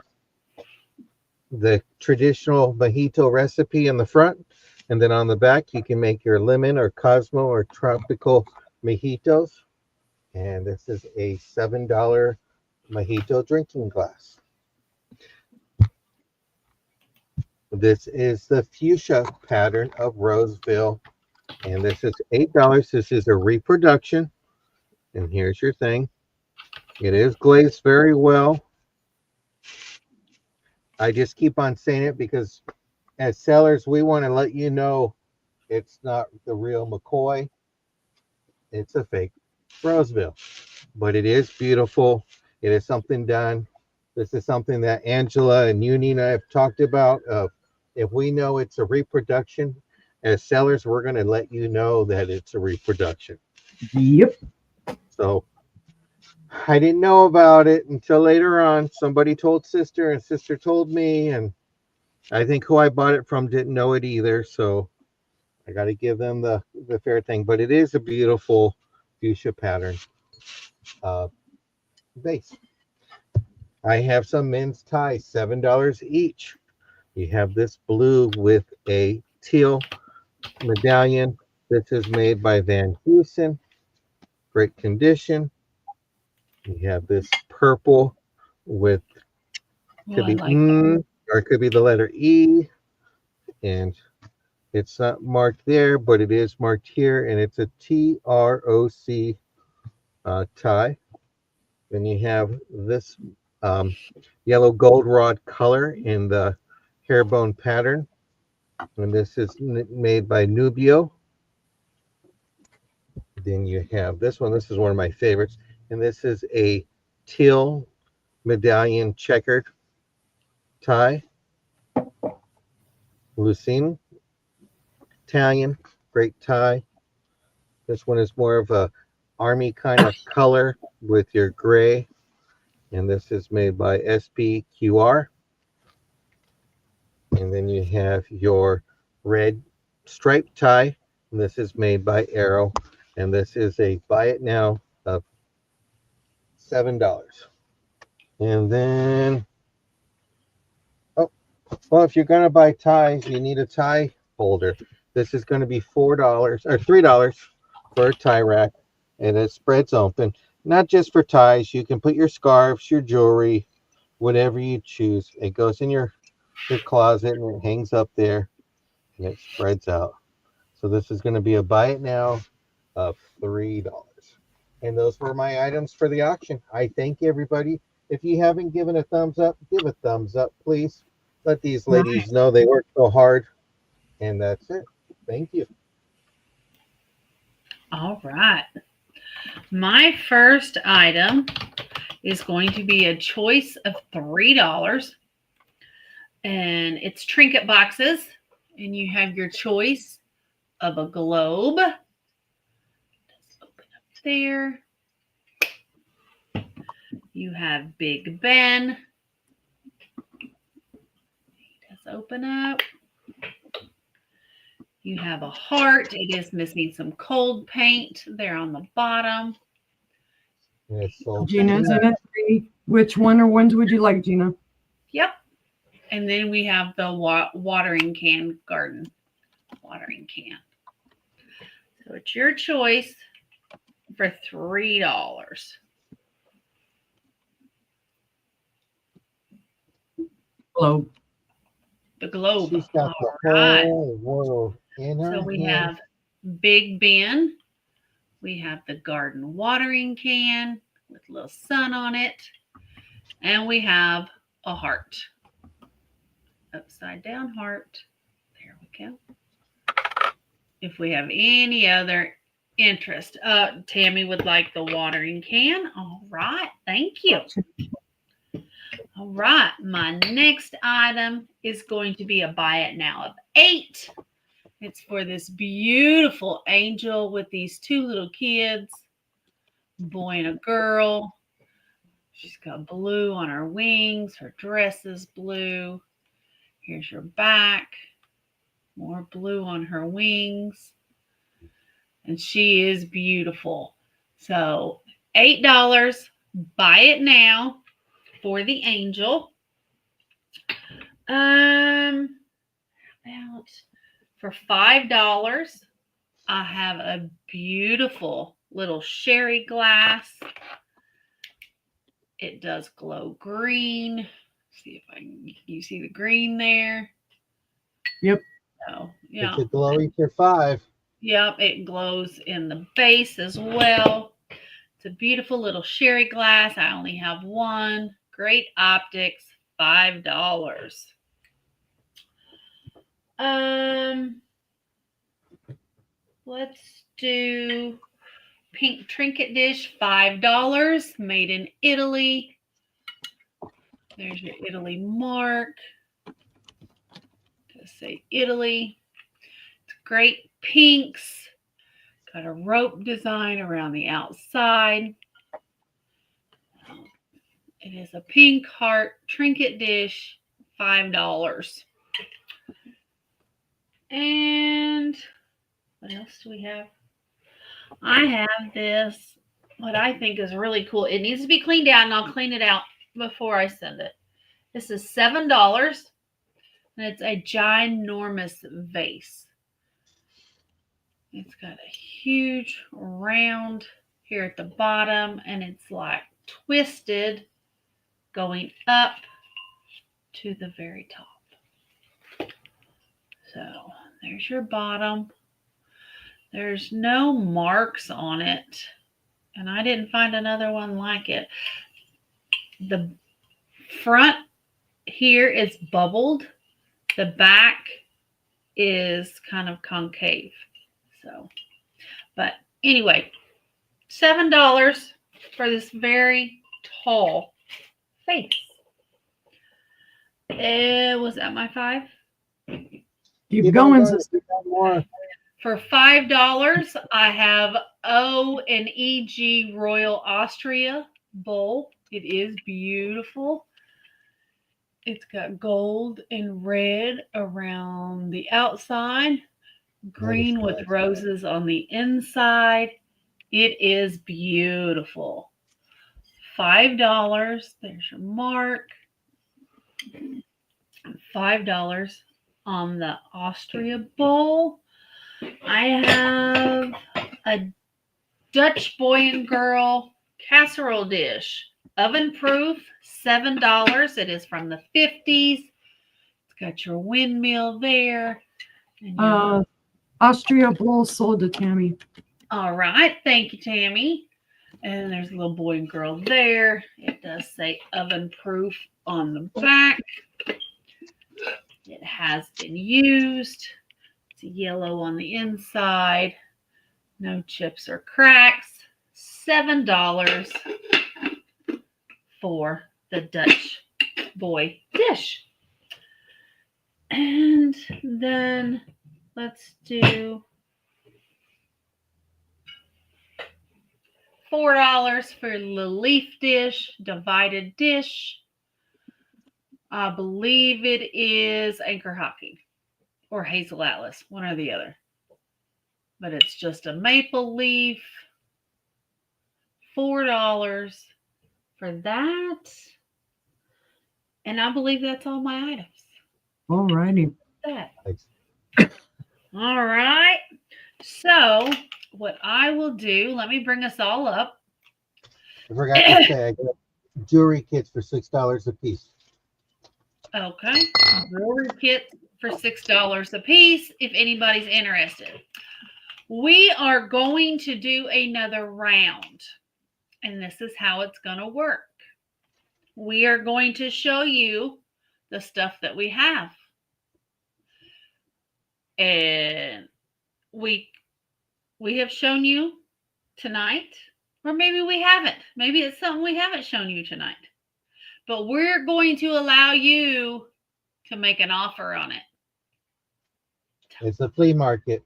the traditional mojito recipe in the front, and then on the back you can make your lemon or Cosmo or tropical mojitos. And this is a $7 mojito drinking glass. This is the fuchsia pattern of Roseville, and this is $8. This is a reproduction, and here's your thing. It is glazed very well. I just keep on saying it because as sellers, we want to let you know it's not the real McCoy. It's a fake Roseville, but it is beautiful. It is something done. This is something that Angela and you, Nina, have talked about. If we know it's a reproduction as sellers, we're going to let you know that it's a reproduction. Yep. So I didn't know about it until later on. Somebody told sister, and sister told me, and I think who I bought it from didn't know it either. So I got to give them the fair thing. But it is a beautiful fuchsia pattern uh, base. I have some men's ties, $7 each. You have this blue with a teal medallion. This is made by Van Heusen. Great condition. You have this purple with Oh, could I be like that. or it could be the letter E, and it's not marked there, but it is marked here, and it's a TROC tie. Then you have this um, yellow goldenrod color in the herringbone pattern, and this is made by Nubio. Then you have this one. This is one of my favorites, and this is a teal medallion checkered tie. Lucine, Italian, great tie. This one is more of a army kind of color with your gray, and this is made by SPQR. And then you have your red striped tie, and this is made by Arrow, and this is a buy it now of $7. And then, oh, well, if you're gonna buy ties, you need a tie holder. This is going to be $4 or $3 for a tie rack, and it spreads open. Not just for ties, you can put your scarves, your jewelry, whatever you choose. It goes in your closet and it hangs up there, and it spreads out. So this is going to be a buy it now of $3. And those were my items for the auction. I thank everybody. If you haven't given a thumbs up, give a thumbs up, please. Let these ladies know they work so hard. And that's it. Thank you. All right. My first item is going to be a choice of $3. And it's trinket boxes. And you have your choice of a globe. Let's open up there. You have Big Ben. Let's open up. You have a heart. It is missing some cold paint there on the bottom. Yes, so Gina's in it. Which one or ones would you like, Gina? Yep. And then we have the watering can garden watering can. So it's your choice for $3. Globe. The globe. she's got the All right. whole world in her So we hand. have Big Ben. We have the garden watering can with a little sun on it. And we have a heart. Upside down heart. There we go. If we have any other interest, Tammy would like the watering can. All right. Thank you. All right. My next item is going to be a buy it now of $8. It's for this beautiful angel with these two little kids, boy and a girl. She's got blue on her wings. Her dress is blue. Here's your back. More blue on her wings. And she is beautiful. So $8. Buy it now for the angel. About for $5, I have a beautiful little sherry glass. It does glow green. See if I can, you see the green there? Yep. So, yeah. It's a glowy for $5. Yep, it glows in the base as well. It's a beautiful little sherry glass. I only have one. Great optics, $5. Let's do pink trinket dish, $5, made in Italy. There's your Italy mark. Just say Italy. It's great pinks. Got a rope design around the outside. It is a pink heart trinket dish, $5. And what else do we have? I have this, what I think is really cool. It needs to be cleaned out, and I'll clean it out before I send it. This is $7, and it's a ginormous vase. It's got a huge round here at the bottom, and it's like twisted going up to the very top. So there's your bottom. There's no marks on it, and I didn't find another one like it. The front here is bubbled. The back is kind of concave. So, but anyway, $7 for this very tall face. Was that my 5? Keep going, sister. More. For $5, I have O and EG Royal Austria bowl. It is beautiful. It's got gold and red around the outside, green with roses on the inside. It is beautiful. $5. There's your mark. $5 on the Austria bowl. I have a Dutch boy and girl casserole dish, oven proof, $7. It is from the 50s. It's got your windmill there. And your Austria bowl sold to Tammy. all right, thank you, Tammy. And there's a little boy and girl there. It does say oven proof on the back. It has been used. It's yellow on the inside. No chips or cracks. $7 for the Dutch boy dish. And then let's do $4 for the leaf dish, divided dish. I believe it is Anchor Hockey or Hazel Atlas, one or the other. But it's just a maple leaf. $4 for that. And I believe that's all my items. All righty. That. Thanks. All right. So what I will do, let me bring us all up. I forgot to say, I got jewelry kits for $6 a piece. Okay. Jewelry kit for $6 a piece if anybody's interested. We are going to do another round, and this is how it's going to work. We are going to show you the stuff that we have. And we have shown you tonight, or maybe we haven't. Maybe it's something we haven't shown you tonight. But we're going to allow you to make an offer on it. It's a flea market.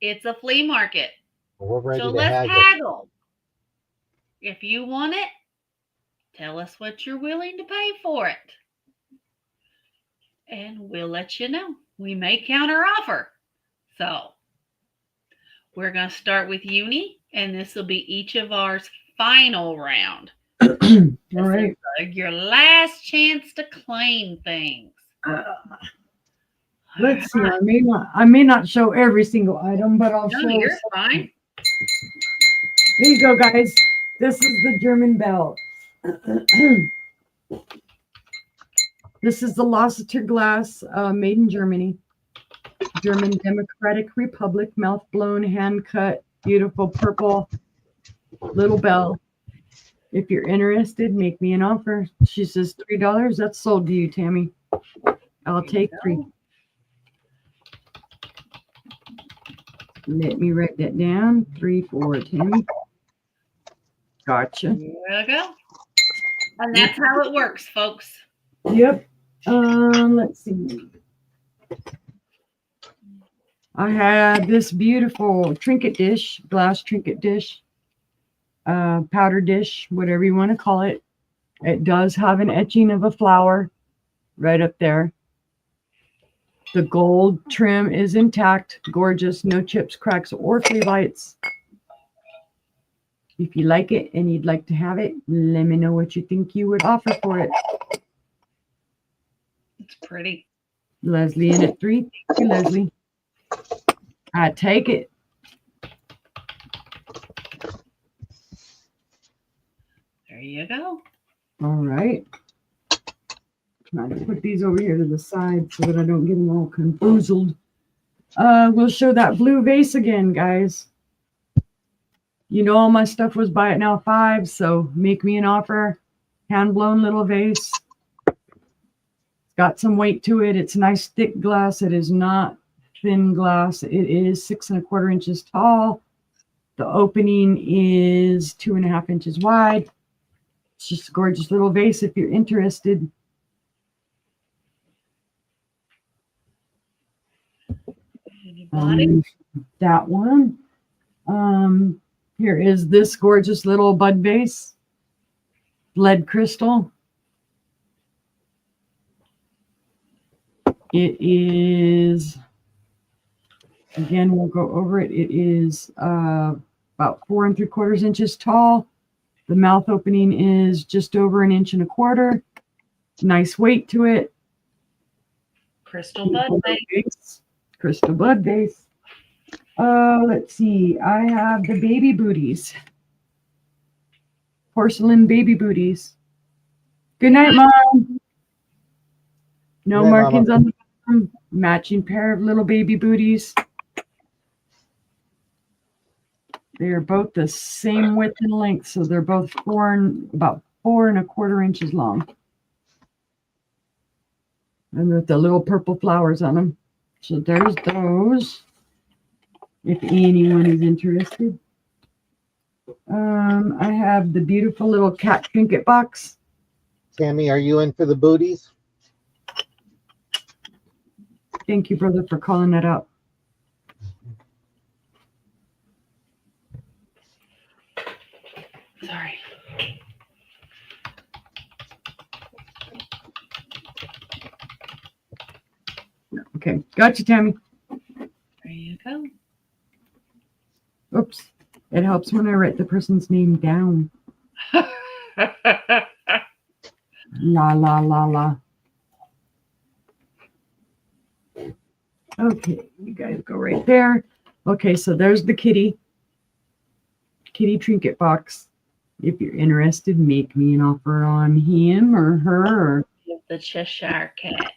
It's a flea market. We're ready So to let's haggle. haggle. If you want it, tell us what you're willing to pay for it. And we'll let you know. We may counter offer. So we're going to start with Uni, and this will be each of ours final round. All right. Your last chance to claim things. Let's see. I may not show every single item, but I'll No, show. you're fine. Here you go, guys. This is the German bell. This is the Lausitzer glass, made in Germany. German Democratic Republic, mouth blown, hand cut, beautiful purple little bell. If you're interested, make me an offer. She says $3. That's sold to you, Tammy. I'll take 3. Let me write that down. 3 for Tammy. Gotcha. There we go. And that's how it works, folks. Yep. Let's see. I had this beautiful trinket dish, glass trinket dish, powder dish, whatever you want to call it. It does have an etching of a flower right up there. The gold trim is intact, gorgeous, no chips, cracks, or flea bites. If you like it and you'd like to have it, let me know what you think you would offer for it. It's pretty. Leslie in at 3. Thank you, Leslie. I take it. There you go. All right. Trying to put these over here to the side so that I don't get them all confoozled. We'll show that blue vase again, guys. You know all my stuff was buy it now 5, so make me an offer. Hand blown little vase. It's got some weight to it. It's nice thick glass. It is not thin glass. It is 6 1/4 inches tall. The opening is 2.5 inches wide. It's just a gorgeous little vase if you're interested. Anybody? That one. Here is this gorgeous little bud vase. Lead crystal. It is, again, we'll go over it. It is about 4 3/4 inches tall. The mouth opening is just over 1 1/4 inches. Nice weight to it. Crystal bud vase. Crystal bud vase. Let's see. I have the baby booties. Porcelain baby booties. Good night, Mom. No Good night, markings Mama. on the bottom. Matching pair of little baby booties. They are both the same width and length, so they're both about 4 1/4 inches long. And with the little purple flowers on them. So there's those, if anyone is interested. I have the beautiful little cat trinket box. Tammy, are you in for the booties? Thank you, brother, for calling that out. Sorry. Okay, gotcha, Tammy. There you go. Oops. It helps when I write the person's name down. La, la, la, la. Okay, you guys go right there. Okay, so there's the kitty trinket box. If you're interested, make me an offer on him or her. Or, The Cheshire Cat.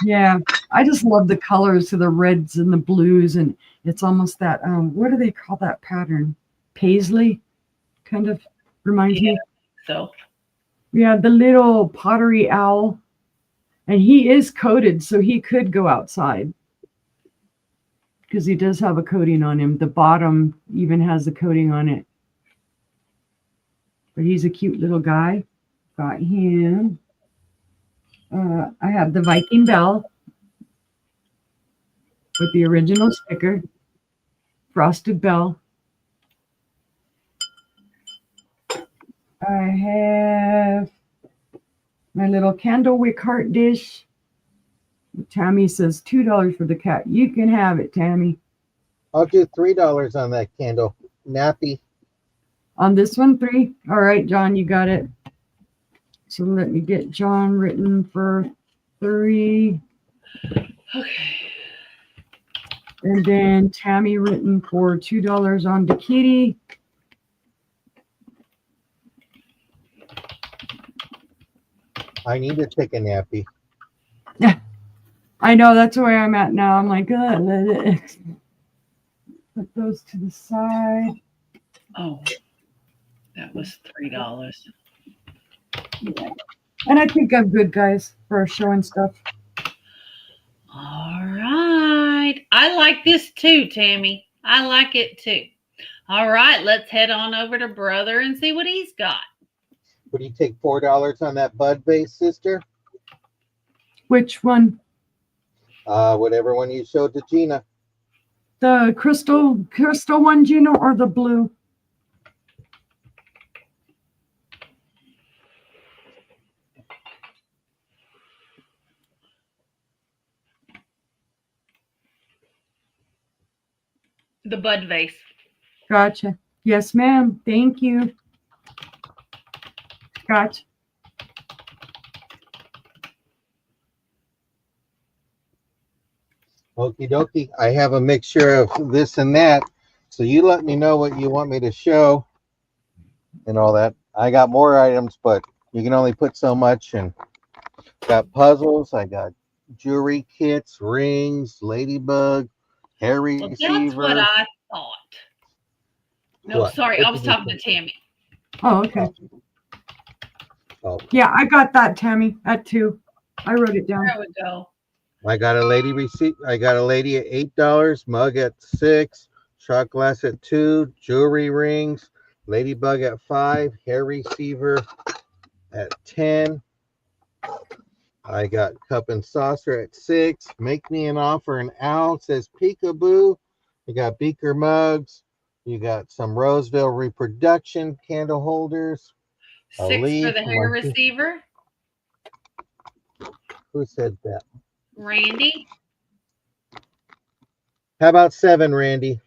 yeah, I just love the colors of the reds and the blues, and it's almost that, what do they call that pattern? Paisley, kind of reminds me. So Yeah, the little pottery owl. And he is coated, so he could go outside. Because he does have a coating on him. The bottom even has a coating on it. But he's a cute little guy. Got him. I have the Viking bell with the original sticker. Frosted bell. I have my little candle wick heart dish. Tammy says $2 for the cat. You can have it, Tammy. I'll do $3 on that candle. Nappy. On this one, 3. All right, John, you got it. So let me get John written for 3. okay. And then Tammy written for $2 on the kitty. I need to take a nappy. I know, that's where I'm at now. I'm like, put those to the side. Oh, that was $3. Yeah. And I think I'm good, guys, for showing stuff. All right. I like this too, Tammy. I like it too. All right, let's head on over to Brother and see what he's got. Would you take $4 on that bud vase, sister? Which one? Whatever one you showed to Gina. The crystal one, Gino, or the blue? The bud vase. Gotcha. Yes, ma'am. Thank you. Gotcha. Okie dokie. I have a mixture of this and that. So you let me know what you want me to show and all that. I got more items, but you can only put so much. And got puzzles. I got jewelry kits, rings, ladybug, hair Well, that's what receivers. I thought. No, What? sorry, What I was did you talking to think? Tammy. Oh, okay. Oh, Yeah, I got that, Tammy, at 2. I wrote it down. There we go. I got a lady receipt. I got a lady at $8, mug at 6, shot glass at 2, jewelry rings, ladybug at 5, hair receiver at 10. I got cup and saucer at 6. Make me an offer an owl says peekaboo. You got beaker mugs. You got some Roseville reproduction candle holders. A 6 for leaf. the hair receiver. Who said that? Randy. How about 7, Randy?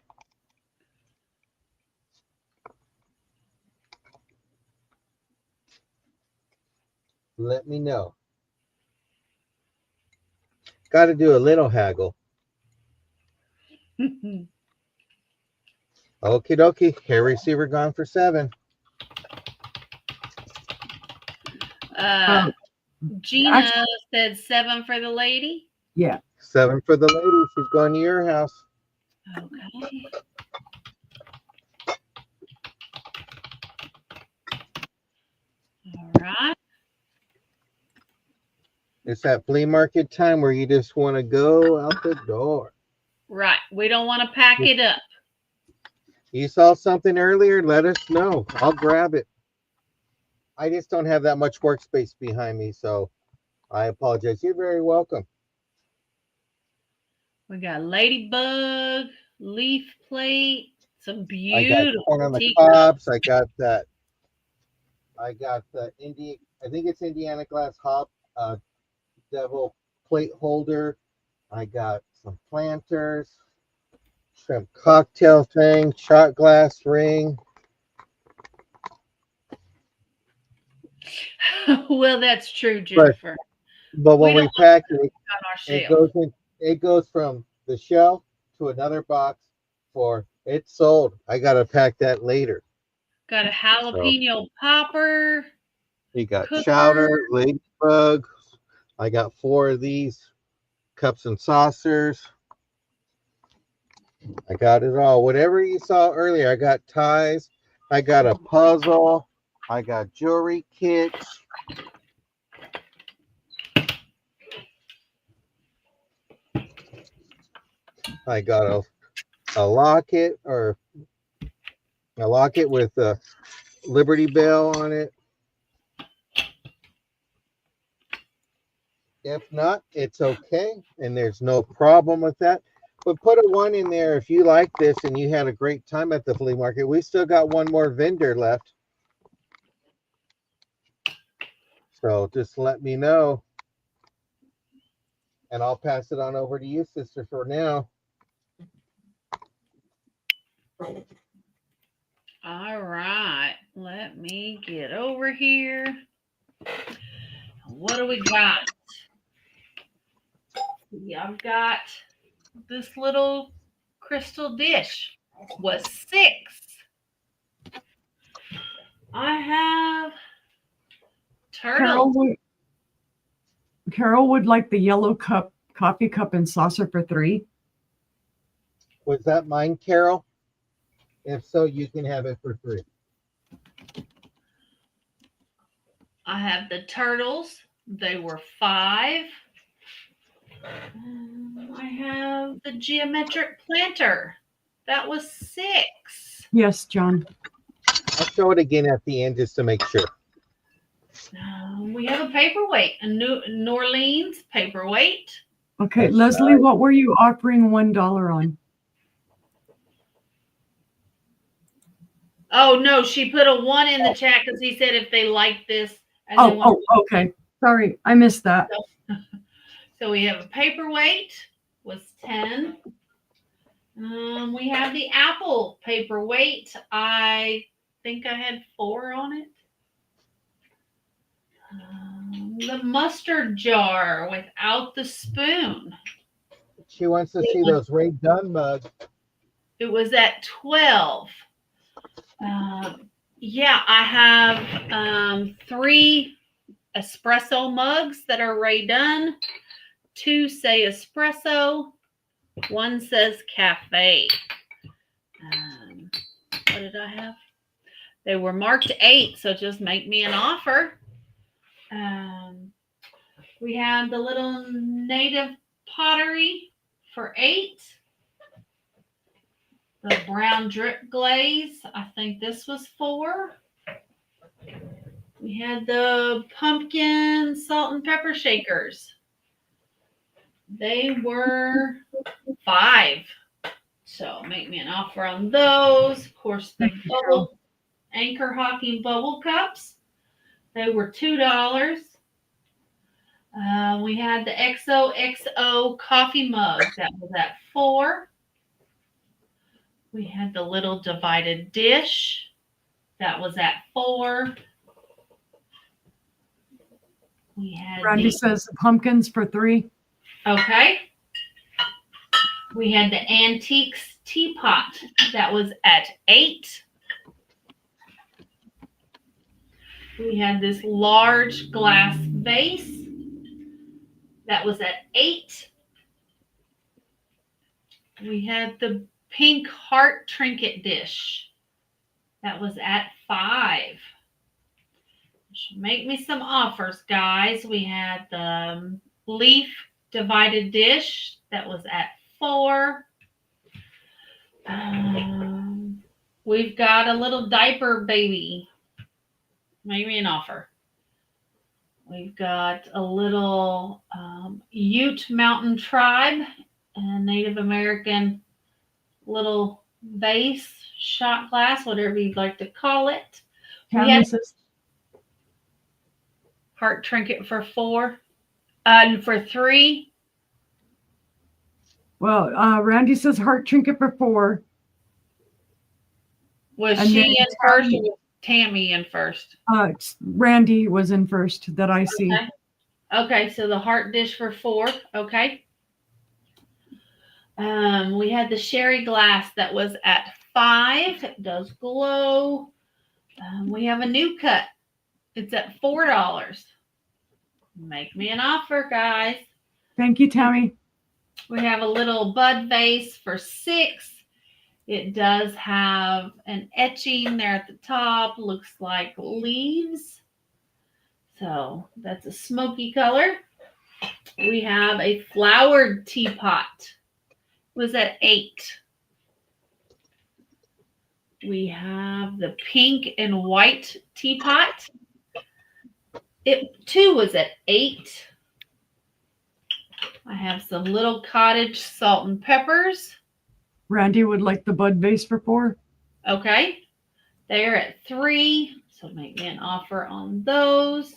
Let me know. Got to do a little haggle. Okie dokie. Hair receiver gone for 7. Gina Actually- said 7 for the lady. Yeah. 7 for the lady. She's going to your house. Okay. All right. It's that flea market time where you just want to go out the door. Right. We don't want to pack it up. You saw something earlier? Let us know. I'll grab it. I just don't have that much workspace behind me, so I apologize. You're very welcome. We got ladybug, leaf plate, some I got beautiful corn on the teacups. cobs. I got that. I got the I think it's Indiana glass hop devil plate holder. I got some planters, shrimp cocktail thing, shot glass ring. Well, that's true, Jennifer. But when We we don't pack it, on our it shelf. goes in. It goes from the shelf to another box for it's sold. I gotta pack that later. Got a jalapeno popper. You got Cooker. chowder, ladybug. I got 4 of these cups and saucers. I got it all. Whatever you saw earlier, I got ties. I got a puzzle. I got jewelry kits. I got a locket or a locket with a Liberty Bell on it. If not, it's okay. And there's no problem with that. But put a 1 in there if you like this and you had a great time at the flea market. We still got one more vendor left. So just let me know. And I'll pass it on over to you, sister, for now. All right. Let me get over here. What do we got? Yeah, I've got this little crystal dish. Was 6. I have turtle. Carol would like the yellow coffee cup and saucer for 3. Was that mine, Carol? If so, you can have it for 3. I have the turtles. They were 5. I have the geometric planter. That was 6. Yes, John. I'll show it again at the end just to make sure. We have a paperweight, a New Orleans paperweight. Okay, That's Leslie, nice. what were you offering $1 on? Oh no, she put a 1 in the chat because he said if they like this and they want. Okay. Sorry, I missed that. So we have a paperweight was 10. We have the apple paperweight. I think I had 4 on it. The mustard jar without the spoon. She wants to see those Ray Dunn mugs. It was at 12. Yeah, I have 3 espresso mugs that are Ray Dunn. 2 say espresso. 1 says cafe. What did I have? They were marked 8, so just make me an offer. We have the little native pottery for 8. The brown drip glaze, I think this was 4. We had the pumpkin salt and pepper shakers. They were 5. So make me an offer on those. Of course, the bubble Anchor Hocking bubble cups. They were $2. We had the XOXO coffee mug. That was at 4. We had the little divided dish. That was at 4. We had Randy says pumpkins for 3. Okay. We had the antiques teapot. That was at 8. We had this large glass vase. That was at 8. We had the pink heart trinket dish. That was at 5. Make me some offers, guys. We had the leaf divided dish. That was at 4. We've got a little diaper baby. Make me an offer. We've got a little Ute Mountain Tribe and Native American little vase, shot glass, whatever you'd like to call it. We had heart trinket for 4. And for 3. Well, Randy says heart trinket for 4. Was she in first or was Tammy in first? Randy was in first that I see. Okay, so the heart dish for 4. Okay. We had the sherry glass that was at 5. It does glow. We have a new cut. It's at $4. Make me an offer, guys. Thank you, Tammy. We have a little bud vase for 6. It does have an etching there at the top. Looks like leaves. So that's a smoky color. We have a flowered teapot. It was at 8. We have the pink and white teapot. It too was at 8. I have some little cottage salt and peppers. Randy would like the bud vase for 4. Okay. They're at 3. So make me an offer on those.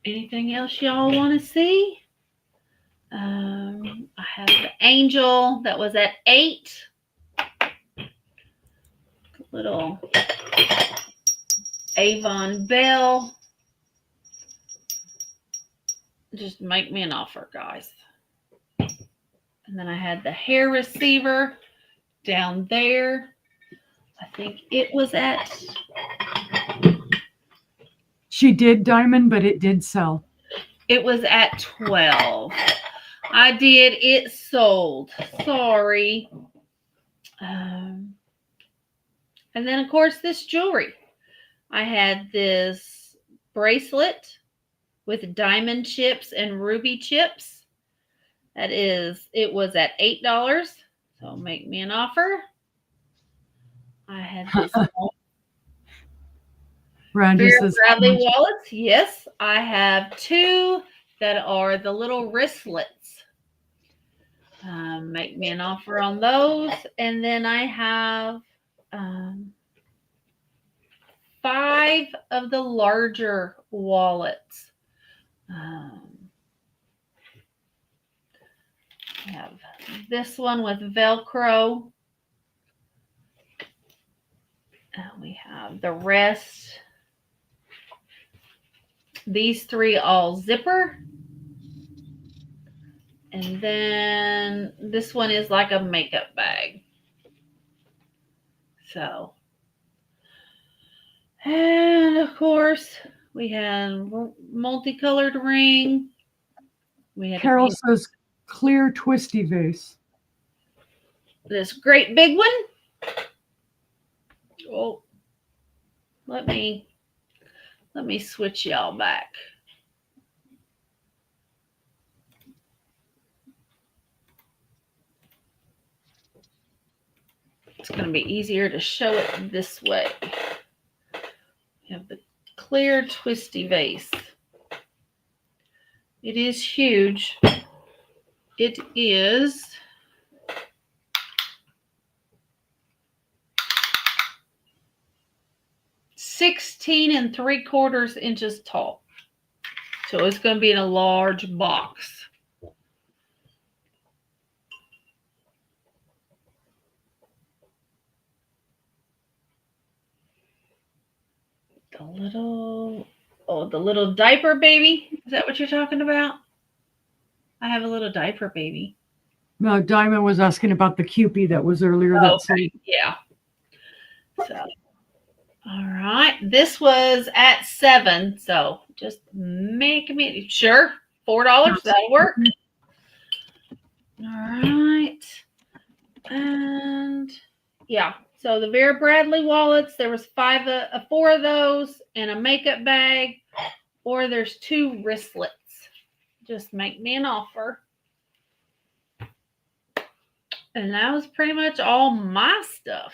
Anything else y'all want to see? I have the angel that was at 8. Little Avon Bell. Just make me an offer, guys. And then I had the hair receiver down there. I think it was at... She did diamond, but it did sell. It was at 12. I did. It sold. Sorry. And then, of course, this jewelry. I had this bracelet with diamond chips and ruby chips. It was at $8. So make me an offer. I had this Randy says Bradley wallets. Yes, I have 2 that are the little wristlets. Make me an offer on those. And then I have 5 of the larger wallets. I have this one with Velcro. And we have the rest. These 3 all zipper. And then this one is like a makeup bag. So, and of course, we have multicolored ring. We had Carol says clear twisty vase. this great big one. Oh, let me switch y'all back. It's going to be easier to show it this way. We have the clear twisty vase. It is huge. It is 16 3/4 inches tall. So it's going to be in a large box. The little diaper baby. Is that what you're talking about? I have a little diaper baby. No, Diamond was asking about the Cupid that was earlier. Okay. Yeah. So, all right. This was at 7. So just make me sure. $4. That'll work. All right. And yeah. So the Vera Bradley wallets, there was 4 of those and a makeup bag, or there's 2 wristlets. Just make me an offer. And that was pretty much all my stuff.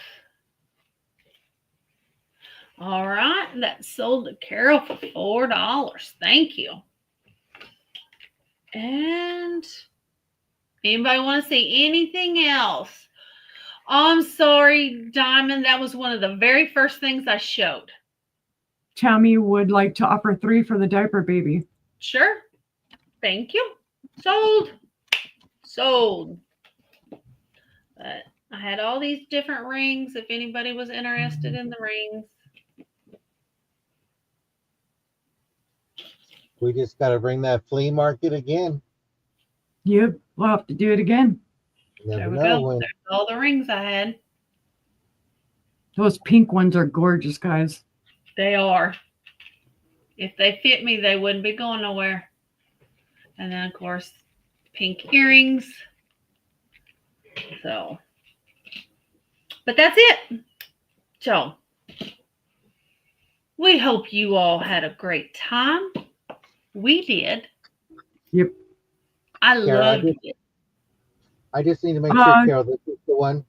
All right. That sold to Carol for $4. Thank you. And anybody want to see anything else? Oh, I'm sorry, Diamond. That was one of the very first things I showed. Tammy would like to offer 3 for the diaper baby. Sure. Thank you. Sold. But I had all these different rings if anybody was interested in the rings. We just got to bring that flea market again. Yep, we'll have to do it again. You There never we know go. when. There's all the rings I had. Those pink ones are gorgeous, guys. They are. If they fit me, they wouldn't be going nowhere. And then, of course, pink earrings. So, but that's it. So, we hope you all had a great time. We did. Yep. I loved it. I just need to make sure, Carol, this is the one.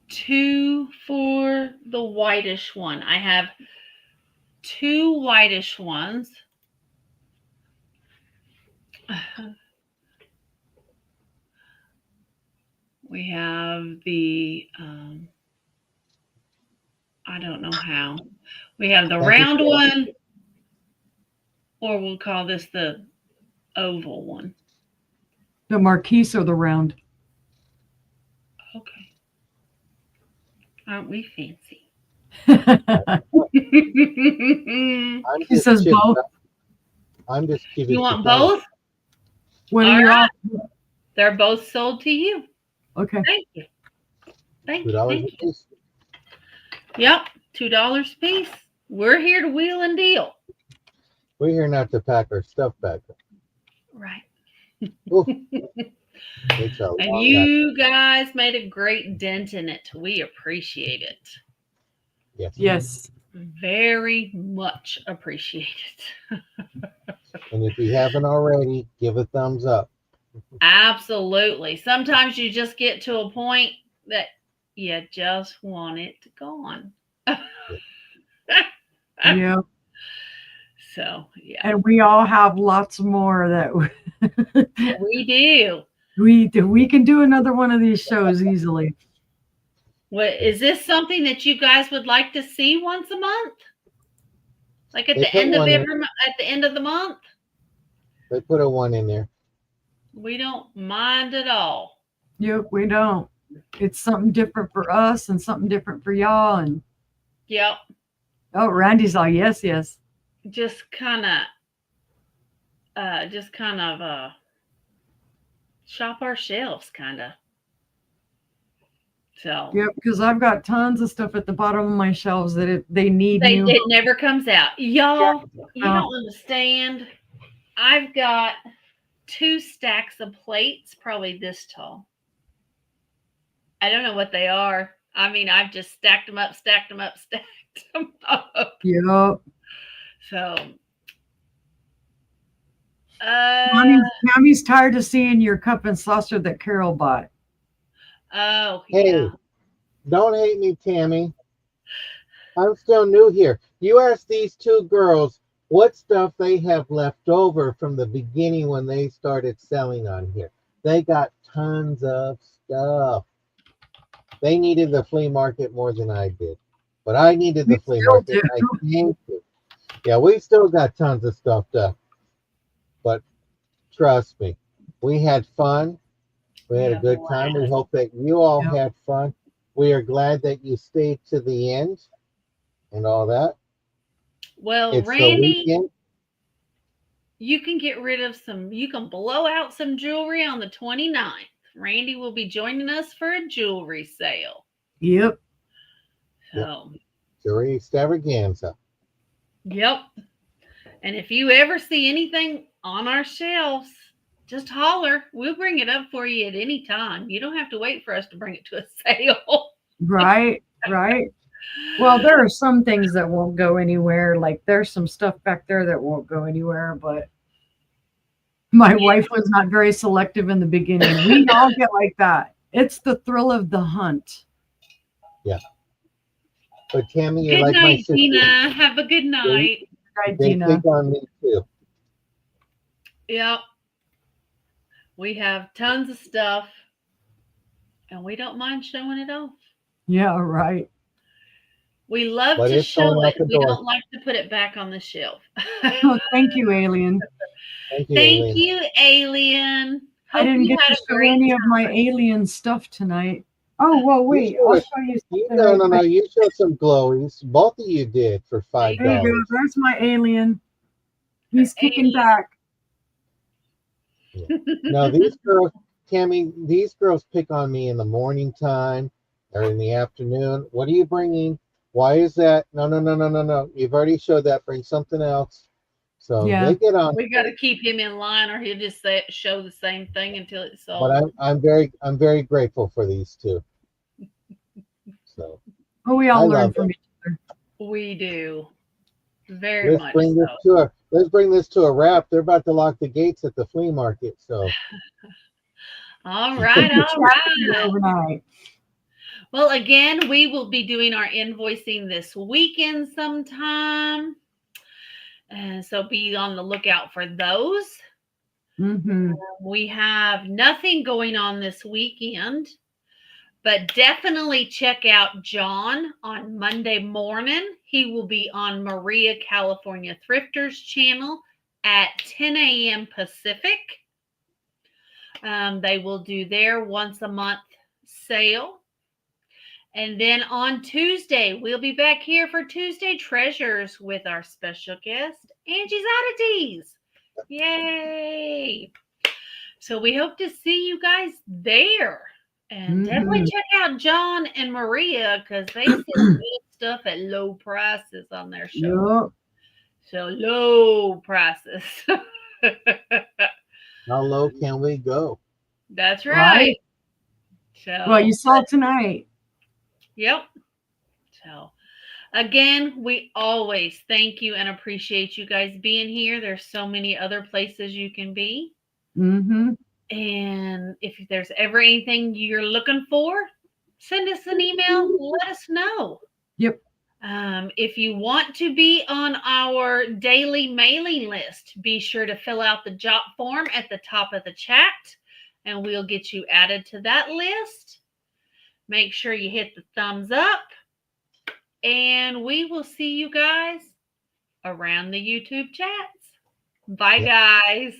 2 for the whitish one. I have 2 whitish ones. We have the, I don't know how. We have the round one, or we'll call this the oval one. The marquise or the round? Okay. Aren't we fancy? He says both. I'm just giving you want both? What are you right. They're both sold to you. Okay. Thank you. Thank $2 you. a piece. Yep, $2 a piece. We're here to wheel and deal. We're here not to pack our stuff back. Right. It's a And long you guys made a great dent in it. We appreciate it. Yes. Yes. Very much appreciate it. And if you haven't already, give a thumbs up. Absolutely. Sometimes you just get to a point that you just want it gone. Yeah. So yeah, And we all have lots more that we do. we can do another one of these shows easily. What is this something that you guys would like to see once a month? Like at They the put end of one in. at the end of the month? They put a one in there. We don't mind at all. Yep, we don't. It's something different for us and something different for y'all. And Yep. oh, Randy's all yes, yes. Just kind of shop our shelves kind of. So Yep, because I've got tons of stuff at the bottom of my shelves that they need new. it never comes out. Y'all, you Uh, don't understand. I've got 2 stacks of plates, probably this tall. I don't know what they are. I mean, I've just stacked them up, stacked them up, stacked them up. Yep. So, Tammy's tired of seeing your cup and saucer that Carol bought. oh Hey, yeah. don't hate me, Tammy. I'm still new here. You ask these 2 girls what stuff they have left over from the beginning when they started selling on here. They got tons of stuff. They needed the flea market more than I did. But I needed the flea still market. do. I came to. Yeah, we still got tons of stuff done. But trust me, we had fun. We had a good time. We hope that you all Yep. had fun. We are glad that you stayed to the end and all that. Well, It's the Randy, weekend. you can get rid of you can blow out some jewelry on the 29th. Randy will be joining us for a jewelry sale. Yep. So, Jewelry extravaganza. yep. And if you ever see anything on our shelves, just holler. We'll bring it up for you at any time. You don't have to wait for us to bring it to a sale. Right. Right. Well, there are some things that won't go anywhere. Like there's some stuff back there that won't go anywhere, but my wife was not very selective in the beginning. We all get like that. It's the thrill of the hunt. Yeah. But Tammy, you're Good like my night, sister. Dina. Have a good night. Right, They Dina. pick on me too. Yep. We have tons of stuff, and we don't mind showing it off. Yeah, right. We love But to it's going show out it. the We door. don't like to put it back on the shelf. Oh, thank you, Alien. Thank you, Thank Aileen. you, Alien. I Hope didn't you get had to a show great any time. of my alien stuff tonight. Oh, well, wait. show I'll us- show you You, something. no, right no, no. quick. You showed some glowies. Both of you did for $5. There you go. There's my alien. He's kicking Alien. back. No, these girls, Tammy, these girls pick on me in the morning time or in the afternoon. What are you bringing? Why is that? No, no, no, no, no, no. You've already showed that. Bring something else. So Yeah. they get on. We got to keep him in line, or he'll just show the same thing until it's sold. But I'm very grateful for these 2. So Oh, we I all learn love from them. each other. We do very much Bring this so. let's bring this to a wrap. They're about to lock the gates at the flea market. So All right, all right. Overnight. Well, again, we will be doing our invoicing this weekend sometime. And so be on the lookout for those. Mm-hmm. We have nothing going on this weekend, but definitely check out John on Monday morning. He will be on Maria California Thrifters channel at 10 a.m. Pacific. They will do their once a month sale. And then on Tuesday, we'll be back here for Tuesday Treasures with our special guest, Angie's Oddities. Yay! So we hope to see you guys there. And definitely check out John and Maria because they sell good stuff at low prices on their show. Yep. So low prices. how low can we go? That's right. So, Well, you saw tonight. Yep. So, again, we always thank you and appreciate you guys being here. There's so many other places you can be. Mm-hmm. And if there's ever anything you're looking for, send us an email. Let us know. Yep. If you want to be on our daily mailing list, be sure to fill out the job form at the top of the chat, and we'll get you added to that list. Make sure you hit the thumbs up, and we will see you guys around the YouTube chats. Bye, Yeah. guys.